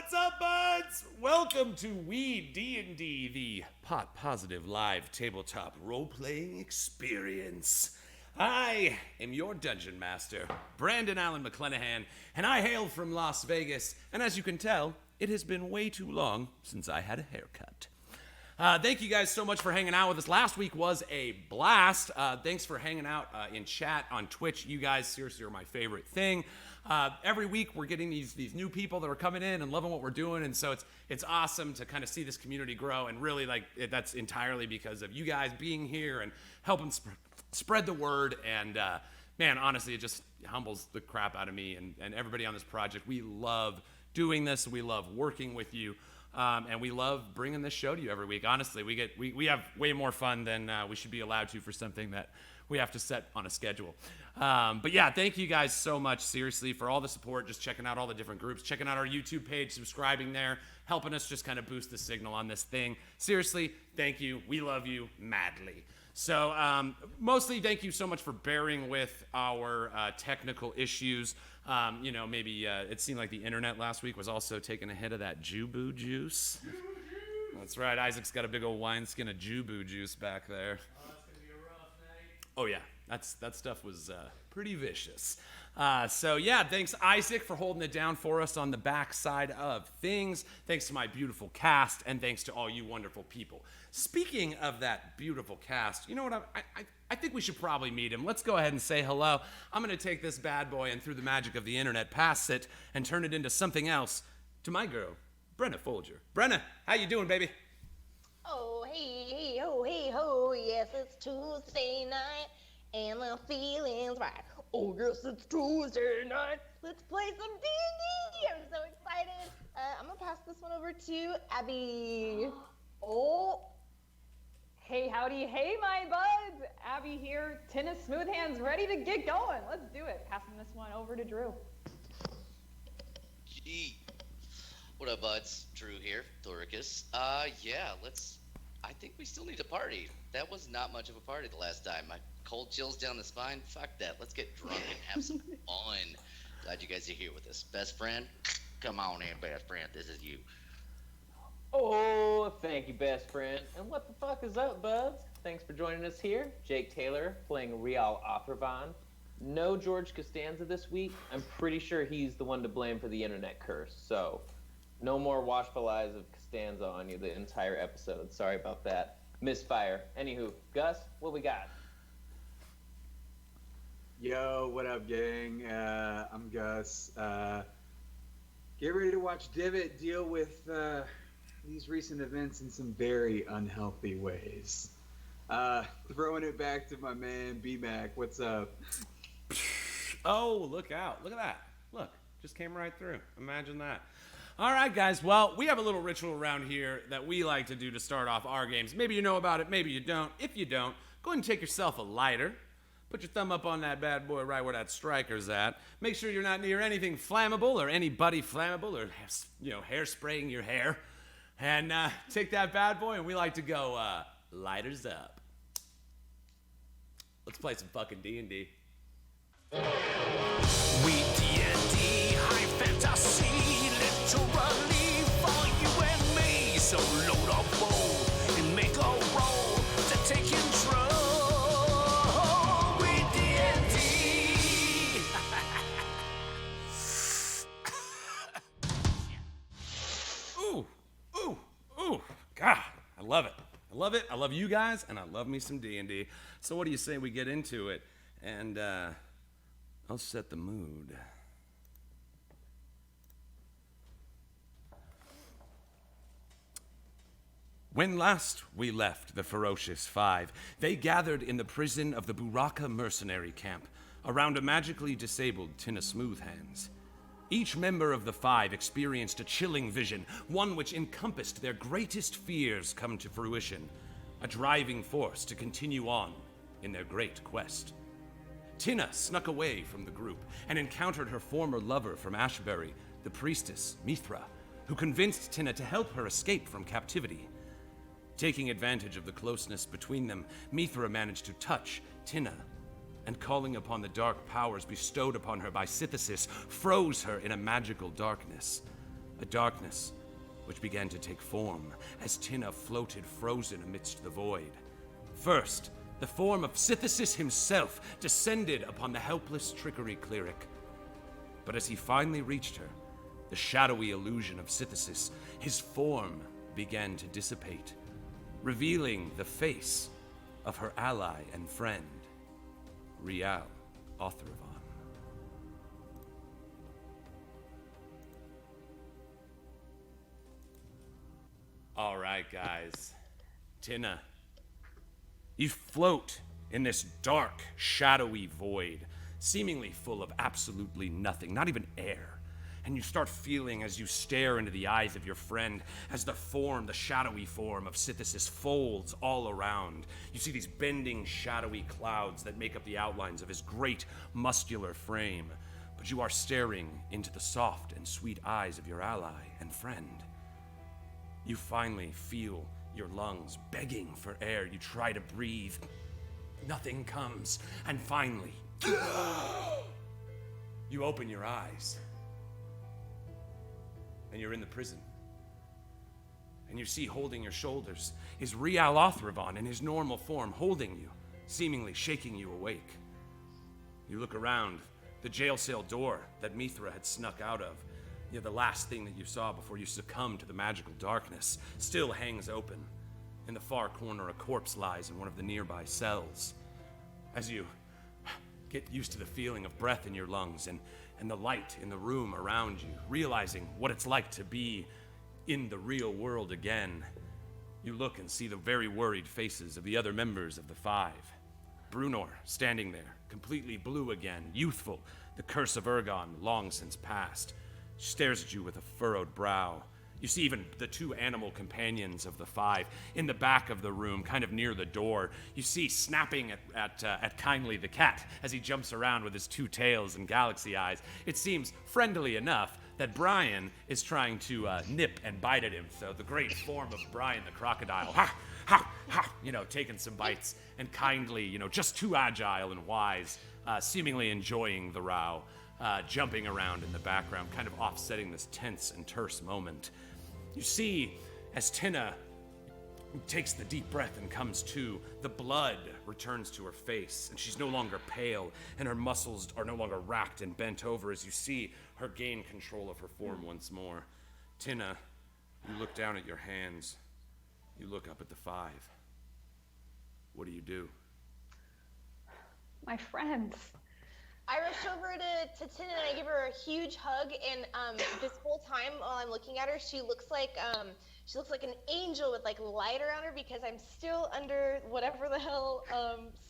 What's up, buds? Welcome to WeeDnD, the pot positive live tabletop role-playing experience. I am your dungeon master, Brandon Allen McClenahan, and I hail from Las Vegas. And as you can tell, it has been way too long since I had a haircut. Thank you guys so much for hanging out with us. Last week was a blast. Thanks for hanging out in chat on Twitch. You guys seriously are my favorite thing. Every week we're getting these new people that are coming in and loving what we're doing, and so it's awesome to kind of see this community grow. And really, that's entirely because of you guys being here and helping spread the word. And man, honestly, it just humbles the crap out of me and everybody on this project. We love doing this. We love working with you. And we love bringing this show to you every week. Honestly, we have way more fun than we should be allowed to for something that we have to set on a schedule. But yeah, thank you guys so much, seriously, for all the support, just checking out all the different groups, checking out our YouTube page, subscribing there, helping us just kind of boost the signal on this thing. Seriously, thank you. We love you madly. So mostly thank you so much for bearing with our technical issues. Maybe it seemed like the internet last week was also taking a hit of that Jubu juice. That's right. Isaac's got a big old wineskin of Jubu juice back there. Oh, it's going to be a rough night. Oh, yeah. That stuff was pretty vicious. So, yeah, thanks, Isaac, for holding it down for us on the backside of things. Thanks to my beautiful cast, and thanks to all you wonderful people. Speaking of that beautiful cast, you know what? I think we should probably meet him. Let's go ahead and say hello. I'm going to take this bad boy and through the magic of the internet, pass it, and turn it into something else to my girl, Brenna Folger. Brenna, how you doing, baby? Oh, hey, ho, hey, ho, yes, it's Tuesday night, and the feeling's right. Oh, yes, it's Tuesday night. Let's play some D&D. I'm so excited. I'm going to pass this one over to Abby. Oh. Hey, howdy, hey, my buds! Abby here, Tynna Smooth Hands, ready to get going. Let's do it. Passing this one over to Drew. Gee. What up, buds? Drew here, Thoricus. I think we still need to party. That was not much of a party the last time. My cold chills down the spine. Fuck that. Let's get drunk and have some fun. Glad you guys are here with us. Best friend? Come on in, best friend. This is you. Oh, thank you, best friend. And what the fuck is up, buds? Thanks for joining us here. Jake Taylor playing Real Othravan. No George Costanza this week. I'm pretty sure he's the one to blame for the internet curse. So, no more watchful eyes of Costanza on you the entire episode. Sorry about that. Misfire. Anywho, Gus, what we got? Yo, what up, gang? I'm Gus. Get ready to watch Divot deal with these recent events in some very unhealthy ways. Throwing it back to my man, B-Mac. What's up? Oh, look out. Look at that. Look, just came right through. Imagine that. All right, guys. Well, we have a little ritual around here that we like to do to start off our games. Maybe you know about it, maybe you don't. If you don't, go ahead and take yourself a lighter. Put your thumb up on that bad boy right where that striker's at. Make sure you're not near anything flammable or anybody flammable or, hairspraying your hair. And take that bad boy, and we like to go lighters up. Let's play some fucking D&D. WeeDnD, high fantasy, literally for you and me. So load up bowl and make a roll to take control. WeeDnD. Ooh, God, I love it. I love it. I love you guys, and I love me some D&D. So what do you say we get into it? And I'll set the mood. When last we left the Ferocious Five, they gathered in the prison of the Buraka mercenary camp around a magically disabled Tynna Smoothhands. Each member of the five experienced a chilling vision, one which encompassed their greatest fears come to fruition, a driving force to continue on in their great quest. Tynna snuck away from the group and encountered her former lover from Ashbury, the priestess, Mithra, who convinced Tynna to help her escape from captivity. Taking advantage of the closeness between them, Mithra managed to touch Tynna and calling upon the dark powers bestowed upon her by Sithis, froze her in a magical darkness. A darkness which began to take form as Tynna floated frozen amidst the void. First, the form of Sithis himself descended upon the helpless trickery cleric. But as he finally reached her, the shadowy illusion of Sithis, his form began to dissipate, revealing the face of her ally and friend, Rial Othravan. All right, guys. Tynna, you float in this dark, shadowy void, seemingly full of absolutely nothing, not even air. And you start feeling as you stare into the eyes of your friend, as the shadowy form of Sithis folds all around. You see these bending, shadowy clouds that make up the outlines of his great, muscular frame. But you are staring into the soft and sweet eyes of your ally and friend. You finally feel your lungs begging for air. You try to breathe. Nothing comes. And finally, you open your eyes. And you're in the prison. And you see holding your shoulders is Rial Othravan in his normal form, holding you, seemingly shaking you awake. You look around, the jail cell door that Mithra had snuck out of, the last thing that you saw before you succumbed to the magical darkness, still hangs open. In the far corner, a corpse lies in one of the nearby cells. As you get used to the feeling of breath in your lungs and the light in the room around you, realizing what it's like to be in the real world again, you look and see the very worried faces of the other members of the Five. Brunor, standing there, completely blue again, youthful, the curse of Ergon long since past, stares at you with a furrowed brow. You see even the two animal companions of the Five in the back of the room, kind of near the door. You see snapping at Kindly the cat as he jumps around with his two tails and galaxy eyes. It seems friendly enough that Brian is trying to nip and bite at him. So the great form of Brian the crocodile, ha, ha, ha, taking some bites, and Kindly, just too agile and wise, seemingly enjoying the row. Jumping around in the background, kind of offsetting this tense and terse moment. You see, as Tynna takes the deep breath and comes to, the blood returns to her face, and she's no longer pale, and her muscles are no longer racked and bent over as you see her gain control of her form once more. Tynna, you look down at your hands. You look up at the Five. What do you do? My friends. I rush over to Tynna and I give her a huge hug, and this whole time while I'm looking at her, she looks like an angel with like light around her, because I'm still under whatever the hell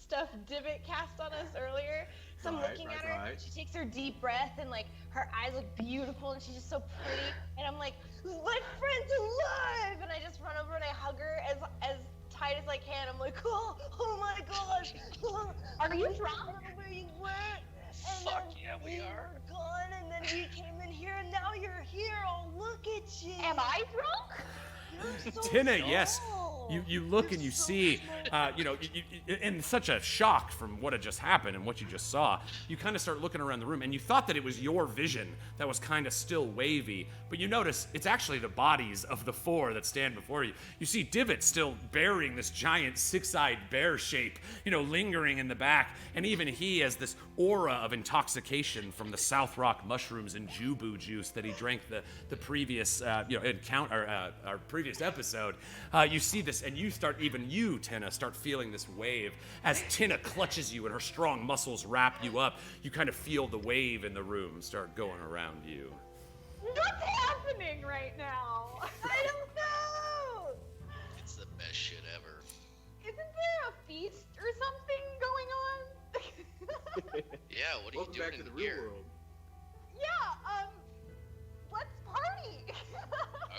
stuff Divot cast on us earlier. So I'm looking at her, she takes her deep breath, and like her eyes look beautiful, and she's just so pretty, and I'm like, my friend's alive! And I just run over and I hug her as tight as I can. I'm like, oh my gosh! Are you drunk? Where you went? And Fuck then yeah, we are. Gone, and then we came in here, and now you're here. Oh, look at you. Am I drunk? You're so Tynna, small. yes. You look and you see, in such a shock from what had just happened and what you just saw, you kind of start looking around the room, and you thought that it was your vision that was kind of still wavy, but you notice it's actually the bodies of the four that stand before you. You see Divot still bearing this giant six-eyed bear shape, lingering in the back, and even he has this aura of intoxication from the South Rock mushrooms and Jubu juice that he drank the previous, our previous episode. You see this, and you, Tynna, start feeling this wave. As Tynna clutches you and her strong muscles wrap you up, you kind of feel the wave in the room start going around you. What's happening right now? I don't know. It's the best shit ever. Isn't there a feast or something going on? Yeah, what are Welcome you doing back to in the here? real world. Yeah, let's party.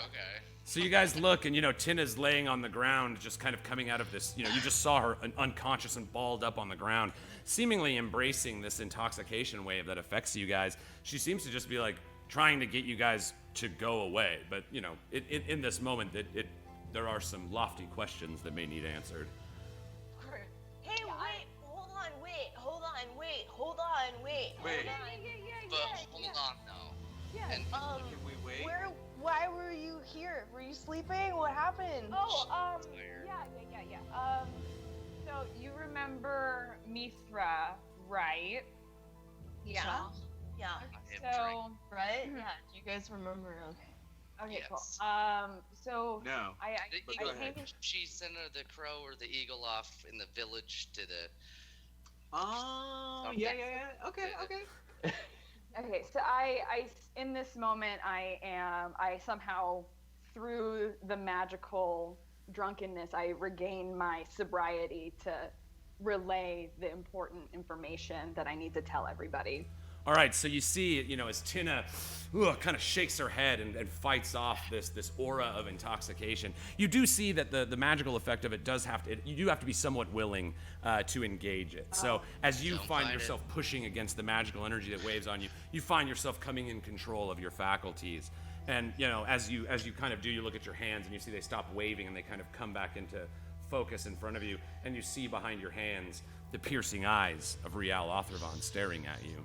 Okay. So you guys look, and Tynna's laying on the ground, just kind of coming out of this. You just saw her unconscious and balled up on the ground, seemingly embracing this intoxication wave that affects you guys. She seems to just be like trying to get you guys to go away, but in this moment, there are some lofty questions that may need answered. Hey, wait, hold on, wait. But hold on now. Yeah. And Can we wait? why were you here? Were you sleeping? What happened? Oh, yeah. So you remember Mithra, right? Yeah. Yeah. So, Right? Yeah. Do you guys remember? Okay. okay, Yes. cool. So No. I But The go eagle, ahead. she sent her the crow or the eagle off in the village to the. Oh, yeah. Okay. Okay, so I in this moment I somehow through the magical drunkenness I regain my sobriety to relay the important information that I need to tell everybody. All right, so you see, as Tynna kind of shakes her head and fights off this aura of intoxication, you do see that the magical effect of it does you do have to be somewhat willing to engage it. So as you Don't find fight yourself pushing against the magical energy that waves on you, you find yourself coming in control of your faculties. And as you kind of do, you look at your hands and you see they stop waving and they kind of come back into focus in front of you, and you see behind your hands the piercing eyes of Rial Othervon staring at you.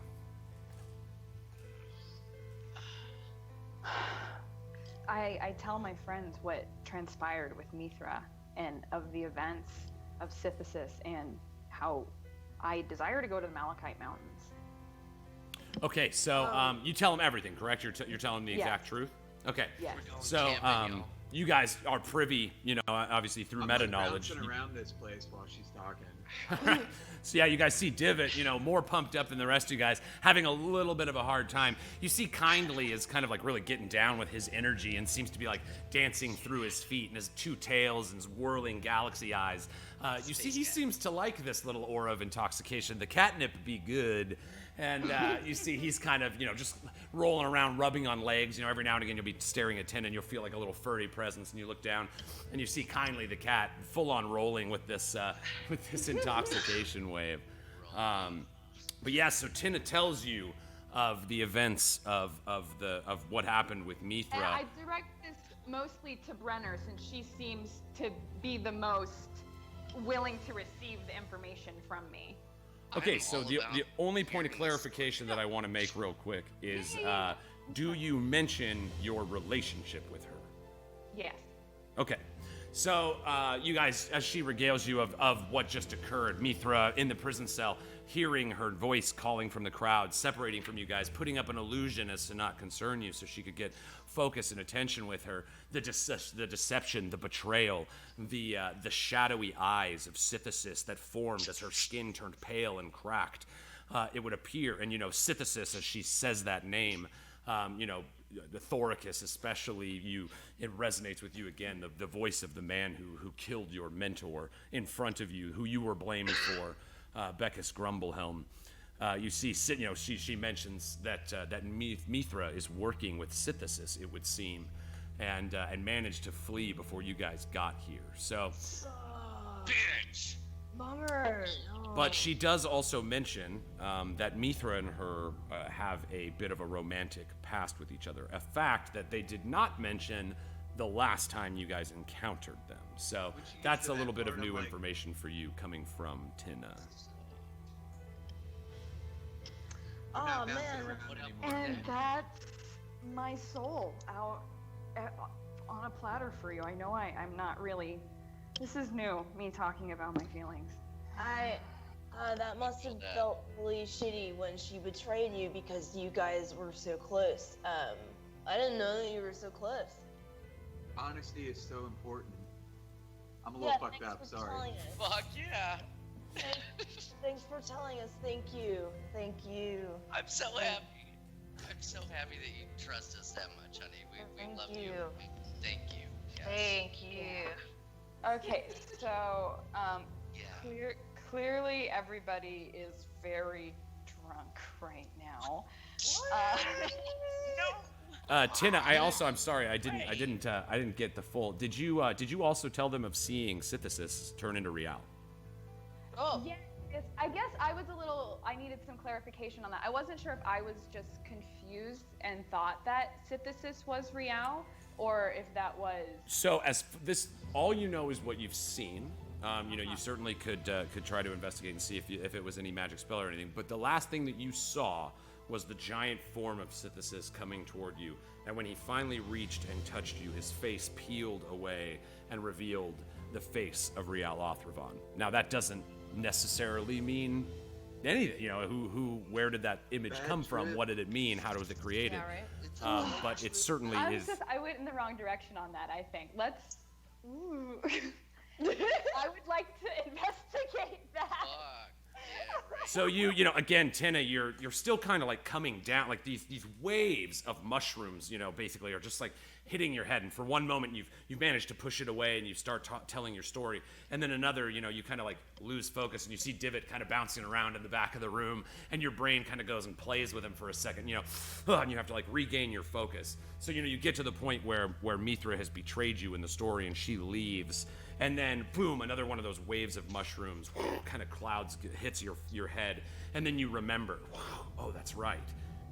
I tell my friends what transpired with Mithra and of the events of Sithesis and how I desire to go to the Malachite Mountains. Okay, so you tell them everything, correct? You're telling the exact truth? Okay. Yes. So camping, y'all. you guys are privy, obviously through meta knowledge. Bouncing around this place while she's talking. So yeah, you guys see Divot, more pumped up than the rest of you guys, having a little bit of a hard time. You see Kindly is kind of like really getting down with his energy and seems to be like dancing through his feet and his two tails and his whirling galaxy eyes. You see he seems to like this little aura of intoxication. The catnip be good. And you see he's kind of, just rolling around, rubbing on legs. Every now and again you'll be staring at Tynna and you'll feel like a little furry presence, and you look down and you see Kindly the cat full on rolling with this intoxication wave. But yeah, so Tynna tells you of the events of what happened with Mithra. And I direct this mostly to Brenner since she seems to be the most willing to receive the information from me. Okay, I'm so all the about only point of hearing clarification that I want to make real quick is, do you mention your relationship with her? Yes. Okay, so you guys, as she regales you of what just occurred, Mithra in the prison cell, hearing her voice calling from the crowd, separating from you guys, putting up an illusion as to not concern you so she could get focus and attention with her, the deception, the betrayal, the shadowy eyes of Sithesis that formed as her skin turned pale and cracked. It would appear, and Sithesis, as she says that name, the Thoricus especially, it resonates with you again, the voice of the man who killed your mentor in front of you, who you were blamed for, Beckus Grumblehelm. You see, she mentions that Mithra is working with Sithesis, it would seem, and managed to flee before you guys got here. So, Bitch! Bummer. No. but she does also mention that Mithra and her have a bit of a romantic past with each other, a fact that they did not mention the last time you guys encountered them. So that's a little bit of new information for you coming from Tynna. Oh man. And that's my soul out on a platter for you. I know I'm not really. This is new, me talking about my feelings. That must have felt really shitty when she betrayed you because you guys were so close. I didn't know that you were so close. Honesty is so important. I'm a little fucked up, sorry. Fuck yeah! Thanks for telling us. Thank you. Thank you. I'm so happy. I'm so happy that you trust us that much, honey. We Thank love you. you. Thank you. Yes. Thank you. Okay, so Yeah. clearly everybody is very drunk right now. Tynna, I'm sorry, I didn't get the full. Did you also tell them of seeing Sithesis turn into Rial? Oh. Yes, I guess I needed some clarification on that. I wasn't sure if I was just confused and thought that Sithesis was Rial, or if that was... So all you know is what you've seen. You certainly could try to investigate and see if it was any magic spell or anything. But the last thing that you saw was the giant form of Synthesis coming toward you, and when he finally reached and touched you, his face peeled away and revealed the face of Rial Othravan. Now, that doesn't necessarily mean anything, you know, where did that image come from? What did it mean? How was it created? Yeah, right. But it certainly is. I went in the wrong direction on that, I think. Ooh. I would like to investigate that. Fuck. Yeah, right. So you know, again, Tynna, you're still kind of like coming down, like these waves of mushrooms, you know, basically are just like hitting your head. And for one moment, you've managed to push it away, and you start telling your story. And then another, you know, you kind of like lose focus, and you see Divot kind of bouncing around in the back of the room, and your brain kind of goes and plays with him for a second, you know, and you have to like regain your focus. So you know, you get to the point where Mithra has betrayed you in the story, and she leaves. And then, boom, another one of those waves of mushrooms, kind of clouds hits your head. And then you remember, oh, that's right.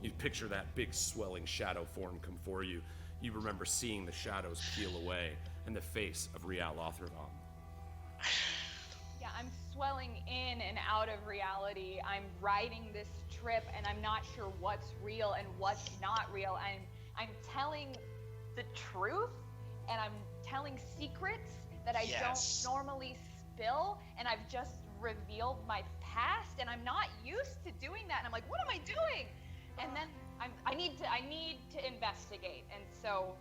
You picture that big swelling shadow form come for you. You remember seeing the shadows peel away and the face of Rial Othravan. Yeah, I'm swelling in and out of reality. I'm riding this trip, and I'm not sure what's real and what's not real. I'm telling the truth, and I'm telling secrets that I Yes. don't normally spill, and I've just revealed my past, and I'm not used to doing that. And I'm like, what am I doing? And then I need to investigate. And so,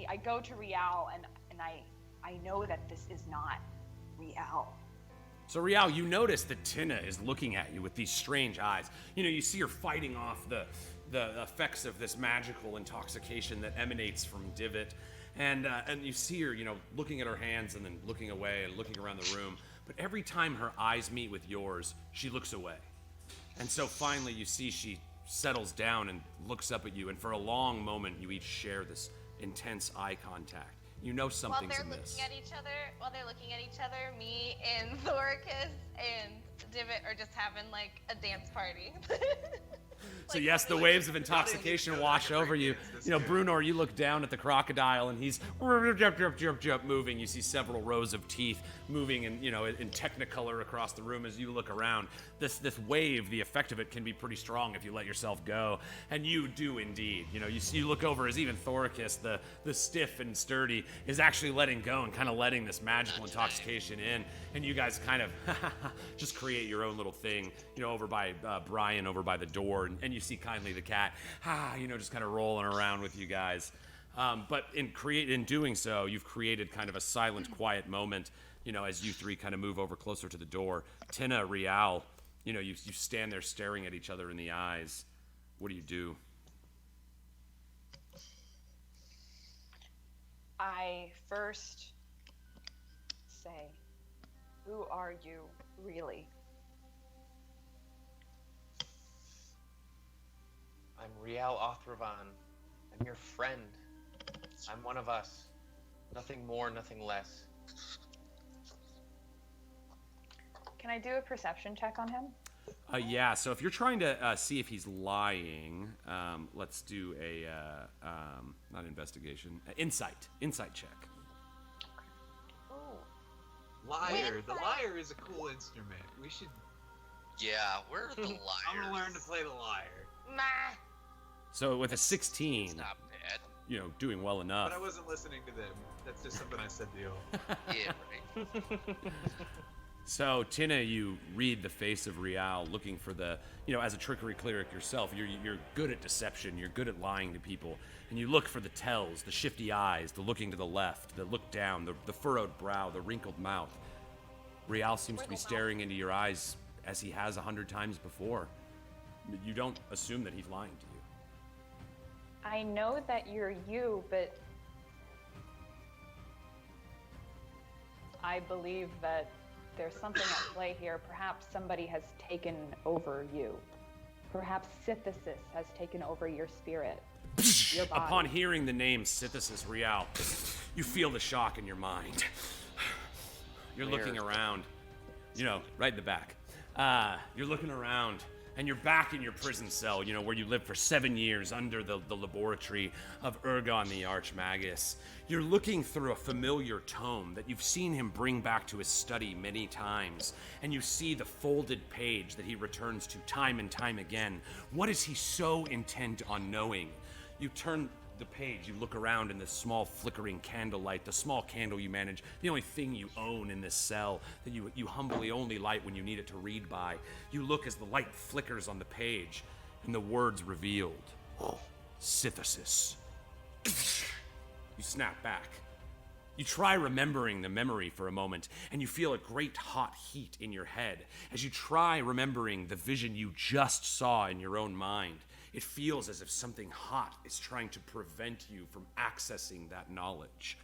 I go to Rial, and I know that this is not Rial. So Rial, you notice that Tynna is looking at you with these strange eyes. You know, you see her fighting off the effects of this magical intoxication that emanates from Divot, and you see her, you know, looking at her hands and then looking away and looking around the room. But every time her eyes meet with yours, she looks away. And so finally, you see she settles down and looks up at you, and for a long moment, you each share this intense eye contact. You know something's While they're amiss. looking at each other, me and Thoricus and Divot are just having like a dance party. So yes, the waves of intoxication wash over you. You know, Brunor, you look down at the crocodile, and he's moving. You see several rows of teeth moving in, you know, in technicolor across the room as you look around. This wave, the effect of it can be pretty strong if you let yourself go, and you do indeed. You know, you look over as even Thoricus, the stiff and sturdy, is actually letting go and kind of letting this magical intoxication in, and you guys kind of just create your own little thing, you know, over by Brian, over by the door, and you see Kindly the cat, you know, just kind of rolling around with you guys. But in doing so, you've created kind of a silent, quiet moment, you know, as you three kind of move over closer to the door. Tynna, Rial, you know, you stand there staring at each other in the eyes. What do you do? I first say, who are you really? I'm Rial Othravan. I'm your friend. I'm one of us. Nothing more, nothing less. Can I do a perception check on him? Yeah, so if you're trying to see if he's lying, let's do a, not investigation, insight check. Oh. Liar. The lyre is a cool instrument. We should. Yeah, we're the liars. I'm gonna learn to play the lyre. Nah. So with a 16, It's not bad. you know, doing well enough. But I wasn't listening to them. That's just something I said to you. Yeah, right. So, Tynna, you read the face of Rial, looking for the, you know, as a trickery cleric yourself, you're good at deception, you're good at lying to people, and you look for the tells, the shifty eyes, the looking to the left, the look down, the furrowed brow, the wrinkled mouth. Rial seems to be staring into your eyes as he has 100 times before. You don't assume that he's lying to you. I know that you're you, but I believe that there's something at play here. Perhaps somebody has taken over you. Perhaps Synthesis has taken over your spirit, your body. Upon hearing the name Synthesis Rial, you feel the shock in your mind. You're looking around, you know, right in the back. You're looking around, And you're back in your prison cell, where you lived for 7 years under the laboratory of Urgon the Archmagus. You're looking through a familiar tome that you've seen him bring back to his study many times, and you see the folded page that he returns to time and time again. What is he so intent on knowing? You turn the page, you look around in this small flickering candlelight, the small candle you manage, the only thing you own in this cell that you humbly only light when you need it to read by. You look as the light flickers on the page, and the words revealed. Synthesis. You snap back. You try remembering the memory for a moment, and you feel a great hot heat in your head as you try remembering the vision you just saw in your own mind. It feels as if something hot is trying to prevent you from accessing that knowledge.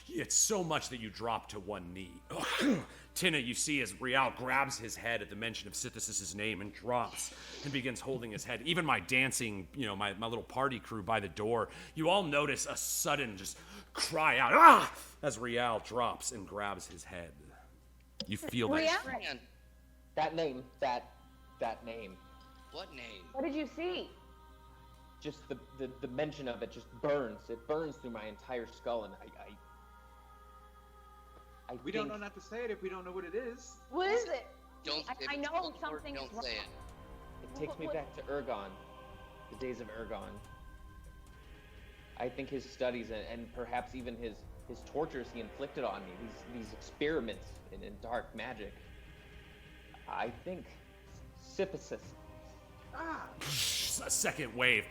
It's so much that you drop to one knee. Tynna, you see as Rial grabs his head at the mention of Synthesis's name and drops and begins holding his head. Even my dancing, my little party crew by the door, you all notice a sudden just cry out, ah! As Rial drops and grabs his head. You feel that. Man, That name, that name. what name? What did you see? Just the mention of it just burns. It burns through my entire skull, and We don't know not to say it if we don't know what it is. What is it? Don't. I if know it's Voldemort, something's Don't wrong. say it. It takes me back to Urgon, the days of Urgon. I think his studies and perhaps even his tortures he inflicted on me, these experiments in dark magic. I think Synthesis. A second wave.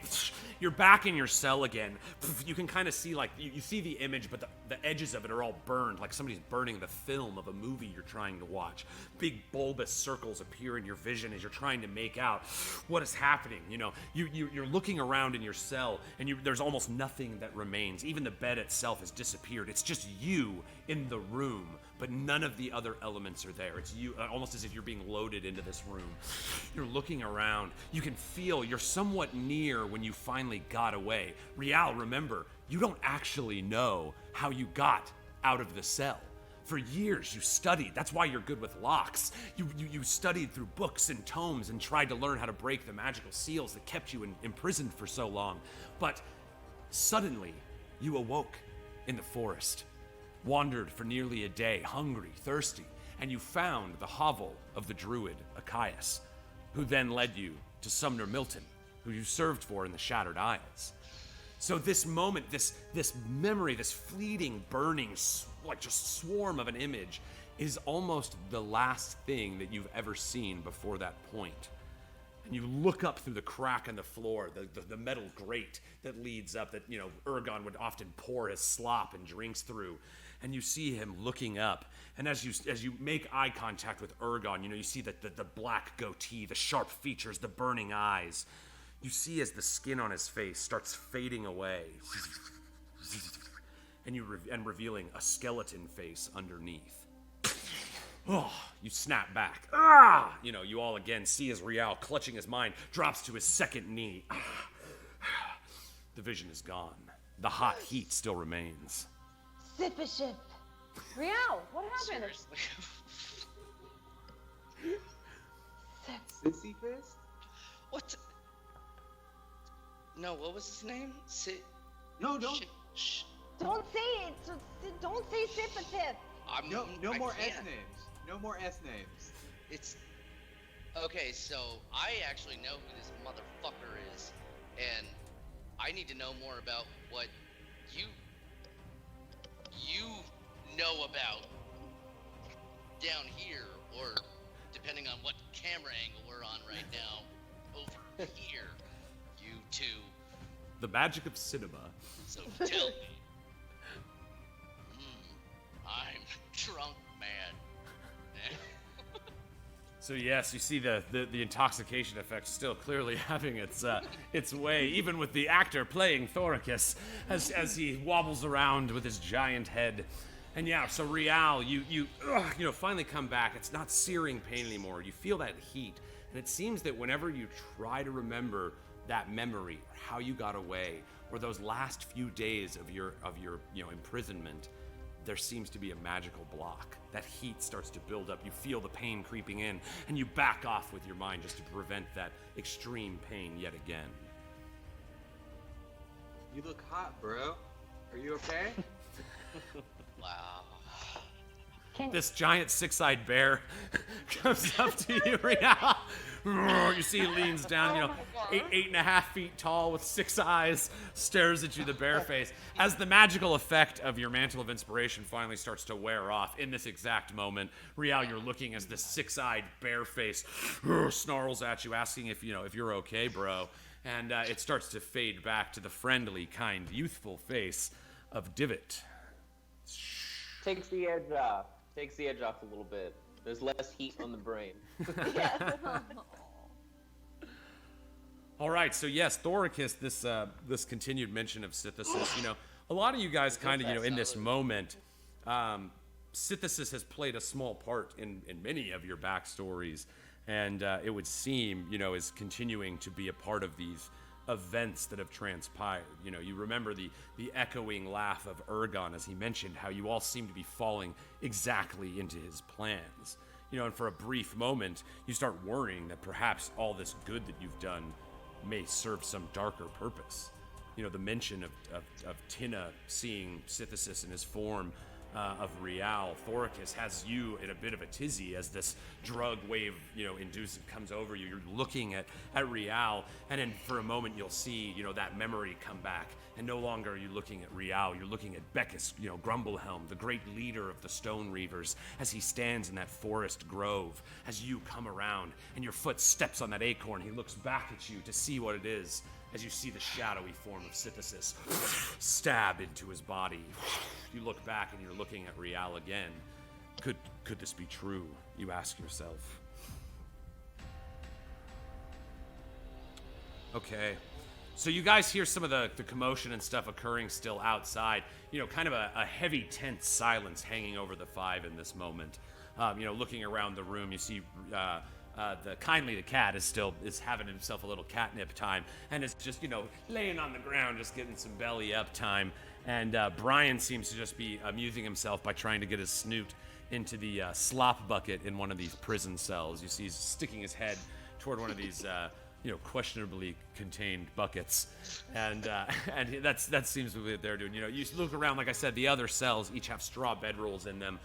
You're back in your cell again. You can kind of see, you see the image, but the edges of it are all burned, like somebody's burning the film of a movie you're trying to watch. Big bulbous circles appear in your vision as you're trying to make out what is happening. You're looking around in your cell, and there's almost nothing that remains. Even the bed itself has disappeared. It's just you in the room, but none of the other elements are there. It's you, almost as if you're being loaded into this room. You're looking around. You can feel you're somewhat near when you finally got away. Rial, remember, you don't actually know how you got out of the cell. For years, you studied. That's why you're good with locks. You studied through books and tomes and tried to learn how to break the magical seals that kept you imprisoned for so long. But suddenly, you awoke in the forest. Wandered for nearly a day, hungry, thirsty, and you found the hovel of the druid Achaeus, who then led you to Sumner Milton, who you served for in the Shattered Isles. So this moment, this memory, this fleeting, burning, just swarm of an image, is almost the last thing that you've ever seen before that point. And you look up through the crack in the floor, the metal grate that leads up, that Urgon would often pour his slop and drinks through. And you see him looking up, and as you make eye contact with Urgon, you see that the black goatee, the sharp features, the burning eyes. You see as the skin on his face starts fading away, and revealing a skeleton face underneath. Oh, you snap back. Ah! You all again see as Rial, clutching his mind, drops to his second knee. The vision is gone. The hot heat still remains. Sip-a-ship. Rial, what happened? Seriously. Sissy Fist? What? No, what was his name? No, don't. Shh. Don't say it. Don't say sip-a-tip. No I more S can't. names. No more S names. It's okay. So I actually know who this motherfucker is, and I need to know more about what you know about down here, or depending on what camera angle we're on right now, over here. You two. The magic of cinema. So tell me. I'm drunk, man. So yes, you see the intoxication effect still clearly having its way, even with the actor playing Thoricus as he wobbles around with his giant head. And yeah, so Rial, you finally come back. It's not searing pain anymore. You feel that heat, and it seems that whenever you try to remember that memory, or how you got away, or those last few days of your imprisonment, there seems to be a magical block. That heat starts to build up. You feel the pain creeping in, and you back off with your mind just to prevent that extreme pain yet again. You look hot, bro. Are you okay? Wow. This giant six-eyed bear comes up to you, Rial. You see he leans down, 8.5 feet tall with 6 eyes, stares at you, the bear face. As the magical effect of your Mantle of Inspiration finally starts to wear off, in this exact moment, Rial, you're looking as this 6-eyed bear face snarls at you, asking if you're okay, bro. And it starts to fade back to the friendly, kind, youthful face of Divot. Takes the edge off. Takes the edge off a little bit. There's less heat on the brain. All right, so yes, Thoricus, this continued mention of Sithis, a lot of you guys kind of, in this moment, Sithis has played a small part in many of your backstories, and it would seem, is continuing to be a part of these events that have transpired. You remember the echoing laugh of Ergon as he mentioned how you all seem to be falling exactly into his plans. And for a brief moment, you start worrying that perhaps all this good that you've done may serve some darker purpose. The mention of Tynna seeing Sithis in his form of Rial, Thoricus has you in a bit of a tizzy as this drug wave, induced comes over you. You're looking at Rial, and then for a moment you'll see, that memory come back. And no longer are you looking at Rial, you're looking at Beckus, Grumblehelm, the great leader of the Stone Reavers, as he stands in that forest grove. As you come around and your foot steps on that acorn, he looks back at you to see what it is. As you see the shadowy form of Sithis stab into his body. You look back and you're looking at Rial again. Could this be true? You ask yourself. Okay. So you guys hear some of the commotion and stuff occurring still outside. Kind of a heavy, tense silence hanging over the five in this moment. Looking around the room, you see the cat is having himself a little catnip time, and is just laying on the ground, just getting some belly up time. And Brian seems to just be amusing himself by trying to get his snoot into the slop bucket in one of these prison cells. You see he's sticking his head toward one of these questionably contained buckets, and that seems to be what they're doing. You look around, like I said, the other cells each have straw bedrolls in them,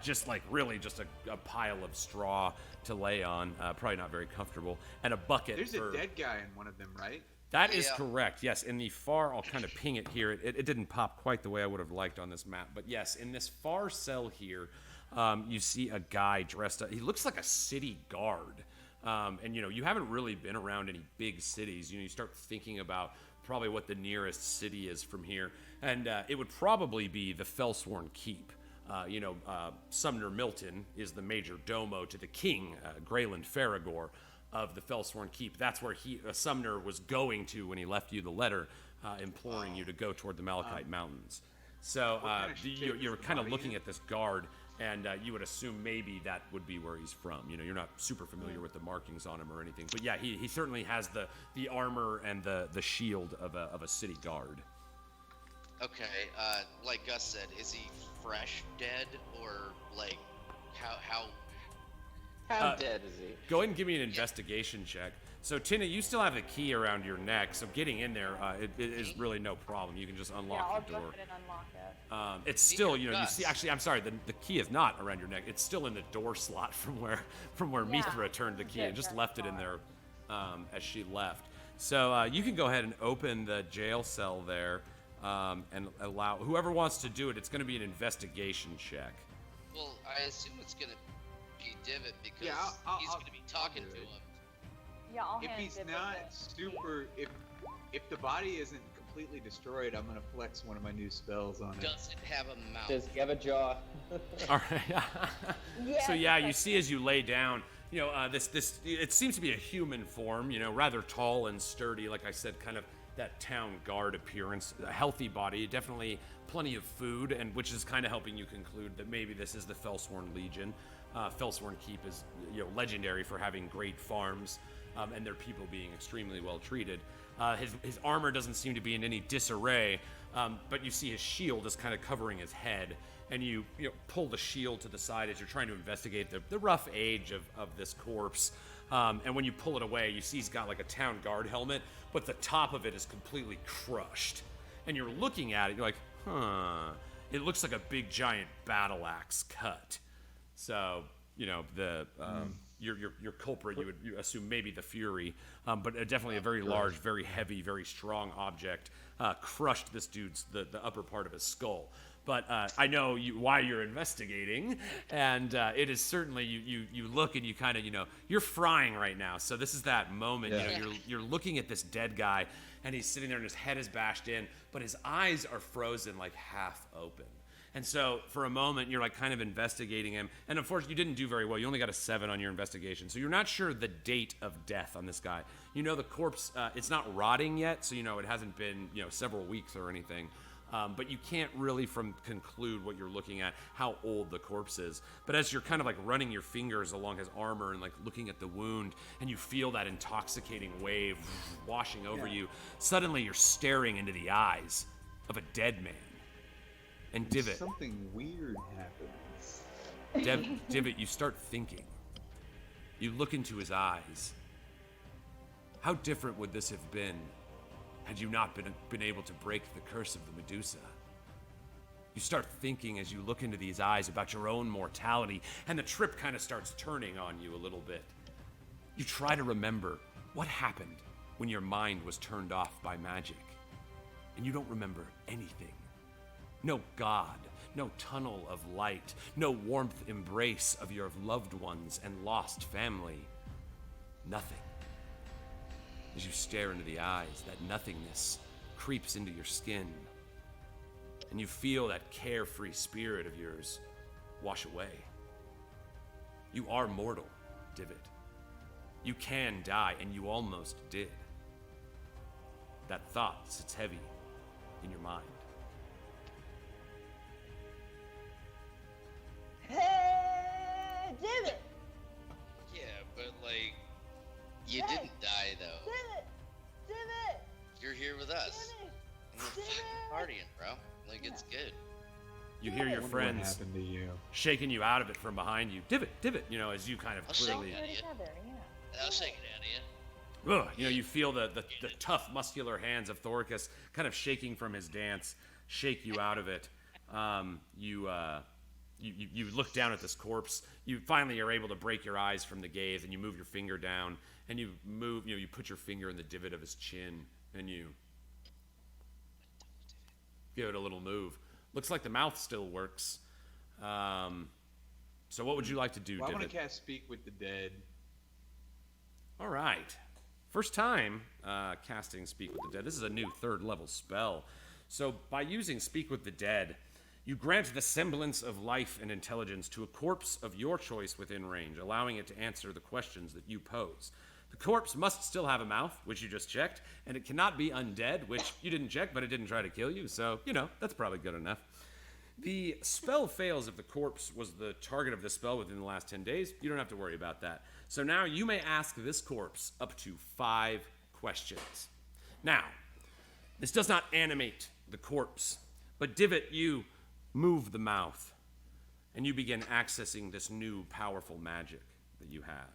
just a pile of straw to lay on, probably not very comfortable, and a bucket. There's a dead guy in one of them, right? That is correct, yes. In the far, I'll kind of ping it here. It didn't pop quite the way I would have liked on this map, but yes, in this far cell here, you see a guy dressed up. He looks like a city guard. And you haven't really been around any big cities. You start thinking about probably what the nearest city is from here, and it would probably be the Fellsworn Keep. Sumner Milton is the major domo to the king, Grayland Faragor, of the Fellsworn Keep. That's where Sumner was going to when he left you the letter, imploring you to go toward the Malachite Mountains. So you're kind of looking at this guard. And you would assume maybe that would be where he's from. You're not super familiar with the markings on him or anything. But yeah, he certainly has the armor and the shield of a city guard. Okay, like Gus said, is he fresh dead, or like how dead is he? Go ahead and give me an investigation check. So Tynna, you still have the key around your neck, so getting in there it is really no problem. You can just unlock the door. I'll go ahead and unlock it. It's still, you see, actually, I'm sorry, the key is not around your neck. It's still in the door slot from where Mithra turned the key and just left it in there as she left. So you can go ahead and open the jail cell there and allow whoever wants to do it. It's going to be an investigation check. Well, I assume it's going to be Divot because he's going to be talking to him. Yeah, I'll If hand he's Divot not the super, if the body isn't completely destroyed, I'm gonna flex one of my new spells on it. Does it have a mouth? Does he have a jaw? All right. So you see as you lay down, this it seems to be a human form, rather tall and sturdy. Like I said, kind of that town guard appearance, a healthy body, definitely plenty of food, and which is kind of helping you conclude that maybe this is the Fellsworn Legion. Fellsworn Keep is legendary for having great farms. And their people being extremely well treated. His armor doesn't seem to be in any disarray, but you see his shield is kind of covering his head, and you pull the shield to the side as you're trying to investigate the rough age of this corpse. And when you pull it away, you see he's got like a town guard helmet, but the top of it is completely crushed. And you're looking at it, you're like, huh. It looks like a big giant battle axe cut. So, your culprit, you assume maybe the Fury, but definitely a very large, very heavy, very strong object crushed this dude's the upper part of his skull. But I know why you're investigating, and it is certainly you look and you kind of you're frying right now. So this is that moment. You're looking at this dead guy, and he's sitting there and his head is bashed in, but his eyes are frozen like half open. And so for a moment, you're like kind of investigating him. And unfortunately, you didn't do very well. You only got a 7 on your investigation. So you're not sure the date of death on this guy. The corpse, it's not rotting yet. So, it hasn't been, several weeks or anything. But you can't really conclude what you're looking at, how old the corpse is. But as you're kind of like running your fingers along his armor and like looking at the wound, and you feel that intoxicating wave washing over you, suddenly you're staring into the eyes of a dead man. And Divot. Something weird happens. Divot, you start thinking. You look into his eyes. How different would this have been had you not been able to break the curse of the Medusa? You start thinking as you look into these eyes about your own mortality, and the trip kind of starts turning on you a little bit. You try to remember what happened when your mind was turned off by magic, and you don't remember anything. No God, no tunnel of light, no warmth embrace of your loved ones and lost family. Nothing. As you stare into the eyes, that nothingness creeps into your skin, and you feel that carefree spirit of yours wash away. You are mortal, Divot. You can die, and you almost did. That thought sits heavy in your mind. Hey, Divot! Yeah, but like, you didn't die though. Divot! You're here with us. And we're fucking partying, bro. Like, it's good. You hear your What friends happened to you? shaking you out of it from behind you. Divot, as you kind of I'll shake clearly... it out of you. I'll shake it out of you. Ugh, you feel the tough, muscular hands of Thoricus kind of shaking from his dance, shake you out of it. You look down at this corpse. You finally are able to break your eyes from the gaze, and you move your finger down, and you put your finger in the divot of his chin, and you give it a little move. Looks like the mouth still works. So what would you like to do, Well, I Divot? want to cast Speak with the Dead. All right. First time casting Speak with the Dead. This is a new 3rd level spell. So by using Speak with the Dead, you grant the semblance of life and intelligence to a corpse of your choice within range, allowing it to answer the questions that you pose. The corpse must still have a mouth, which you just checked, and it cannot be undead, which you didn't check, but it didn't try to kill you, so, that's probably good enough. The spell fails if the corpse was the target of the spell within the last 10 days. You don't have to worry about that. So now you may ask this corpse up to 5 questions. Now, this does not animate the corpse, but Divot, you move the mouth, and you begin accessing this new powerful magic that you have.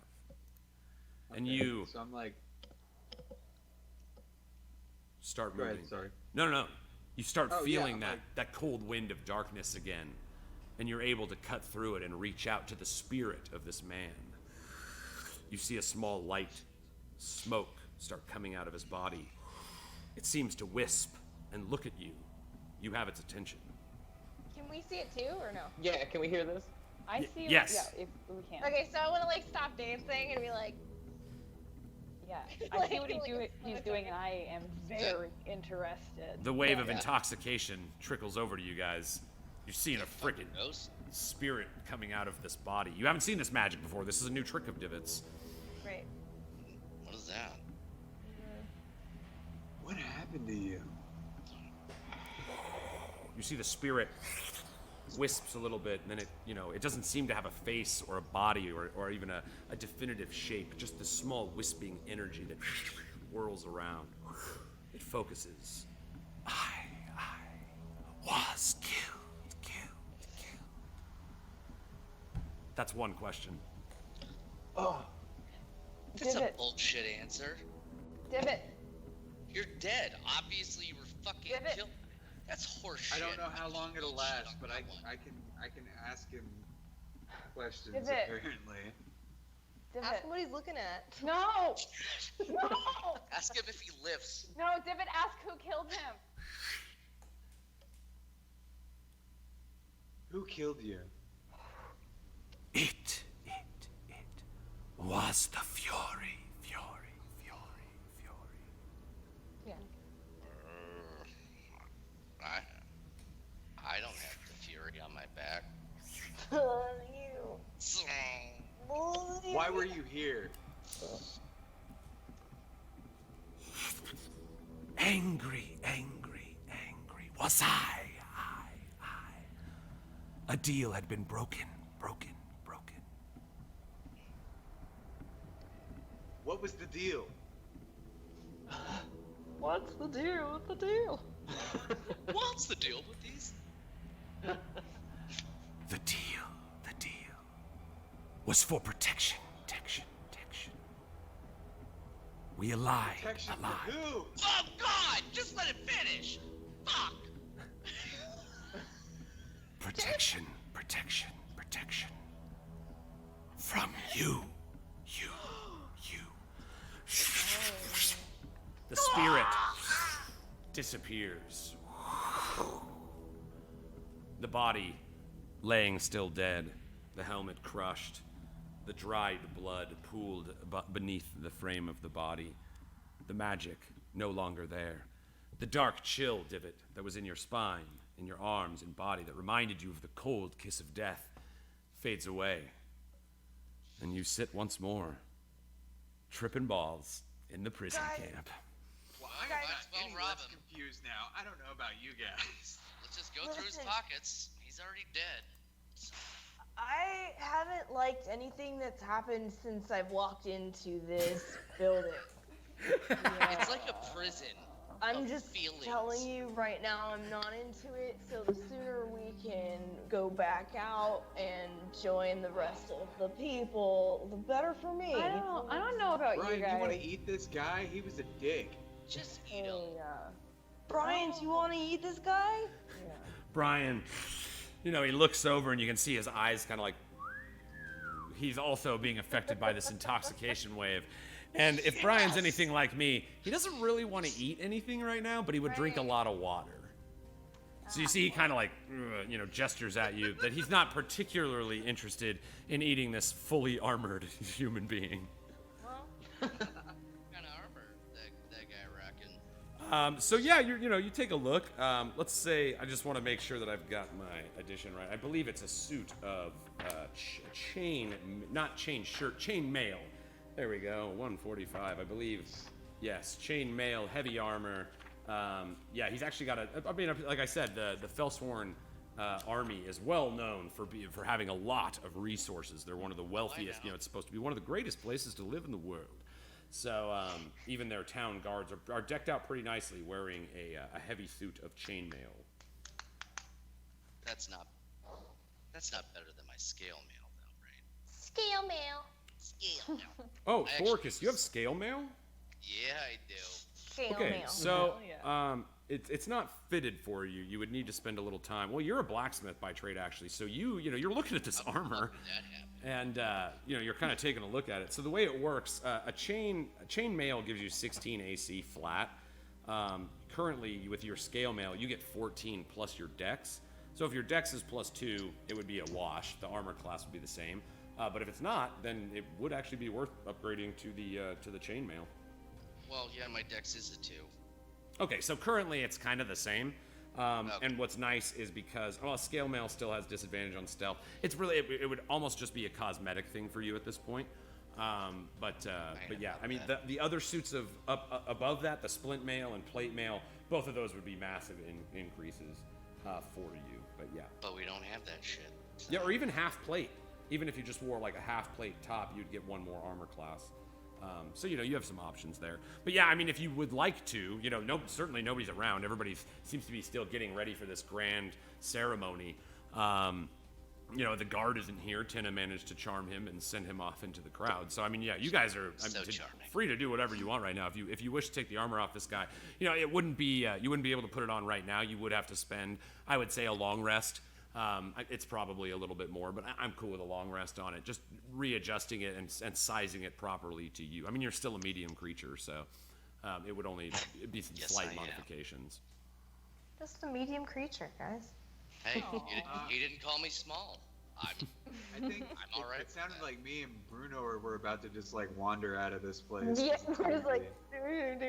And you So I'm like, start go moving. ahead, sorry. No. You start Oh, feeling yeah, that cold wind of darkness again, and you're able to cut through it and reach out to the spirit of this man. You see a small light smoke start coming out of his body. It seems to wisp and look at you. You have its attention. Can we see it too, or no? Yeah, can we hear this? I see. yes. Yeah, if we can. Okay, so I want to like stop dancing and be like, Yeah, I see what he's doing, and I am very interested. The wave of intoxication trickles over to you guys. You're seeing a freaking Gross. spirit coming out of this body. You haven't seen this magic before. This is a new trick of Divot's. great. What is that? What happened to you? You see the spirit wisps a little bit, and then it doesn't seem to have a face or a body or even a definitive shape, just this small wisping energy that whirls around. It focuses. I was killed. That's one question. Oh, That's a Divot. bullshit answer. Divot. You're dead. Obviously, you were fucking Divot. killed. That's horseshit. I don't know how long it'll Bullshit last, on but that I can ask him questions Is it? apparently. Divot. Ask him what he's looking at. No! No! Ask him if he lifts. No, Divot, ask who killed him. Who killed you? It was the Fury. Yeah. I don't have the fury on my back. Why were you here? Angry. Was I? A deal had been broken. What was the deal? what's the deal with the deal? What's the deal with these? The deal was for protection. We allied. Protection for who? Oh God! Just let it finish. Fuck. Protection. From you. The spirit disappears. The body laying still dead, the helmet crushed, the dried blood pooled beneath the frame of the body, the magic no longer there, the dark chill divot that was in your spine, in your arms and body that reminded you of the cold kiss of death fades away, and you sit once more, tripping balls in the prison camp. Well, Guys. I'm Might as well not any rob less him. confused now. I don't know about you guys. Let's just go through his Listen. pockets. He's already dead. I haven't liked anything that's happened since I've walked into this building. It's like a prison. I'm of just feelings. telling you right now, I'm not into it. So the sooner we can go back out and join the rest of the people, the better for me. I don't know about Brian, you do guys. you want to eat this guy? He was a dick. Just eat Hey, him. Brian, do you want to eat this guy? Brian, he looks over and you can see his eyes kind of like he's also being affected by this intoxication wave. And if Brian's anything like me, he doesn't really want to eat anything right now, but he would drink a lot of water. So you see he kind of like, gestures at you that he's not particularly interested in eating this fully armored human being. What kind of armor that guy rocking? So yeah, you take a look. Let's say I just want to make sure that I've got my addition right. I believe it's a suit of chain mail. There we go, 145, I believe. Yes, chain mail, heavy armor. Yeah, he's actually got like I said, the Felsworn army is well known for having a lot of resources. They're one of the wealthiest. It's supposed to be one of the greatest places to live in the world. So even their town guards are decked out pretty nicely, wearing a heavy suit of chainmail. That's not better than my scale mail, though, right? Scale mail. Scale mail. Oh, I actually- Thorcus, you have scale mail? Yeah, I do. Scale Okay, mail. so Yeah. it's not fitted for you. You would need to spend a little time. Well, you're a blacksmith by trade, actually. So you're looking at this armor, That happened. and you're kind of taking a look at it. So the way it works, a chain mail gives you 16 AC flat. Currently, with your scale mail, you get 14 plus your dex. So if your dex is +2, it would be a wash. The armor class would be the same. But if it's not, then it would actually be worth upgrading to the chainmail. Well, yeah, my dex is a 2. Okay, so currently it's kind of the same. Okay. And what's nice is because scale mail still has disadvantage on stealth. It's really it would almost just be a cosmetic thing for you at this point. But yeah, I mean the other suits of up above that, the splint mail and plate mail, both of those would be massive increases for you. But yeah. But we don't have that shit. So. Yeah, or even half plate. Even if you just wore like a half plate top, you'd get one more armor class. So you have some options there. But yeah, I mean, if you would like to, certainly nobody's around. Everybody seems to be still getting ready for this grand ceremony. the guard isn't here. Tynna managed to charm him and send him off into the crowd. So I mean, yeah, you guys are free to do whatever you want right now. If you wish to take the armor off this guy, it wouldn't be you wouldn't be able to put it on right now. You would have to spend, I would say, a long rest. It's probably a little bit more, but I'm cool with a long rest on it. Just readjusting it and sizing it properly to you. I mean, you're still a medium creature, so it would only be some slight modifications. Just a medium creature, guys. Hey, you didn't call me small. I think I'm all right. It sounded like me and Bruno were about to just like wander out of this place. Yeah, we're just like do. I'm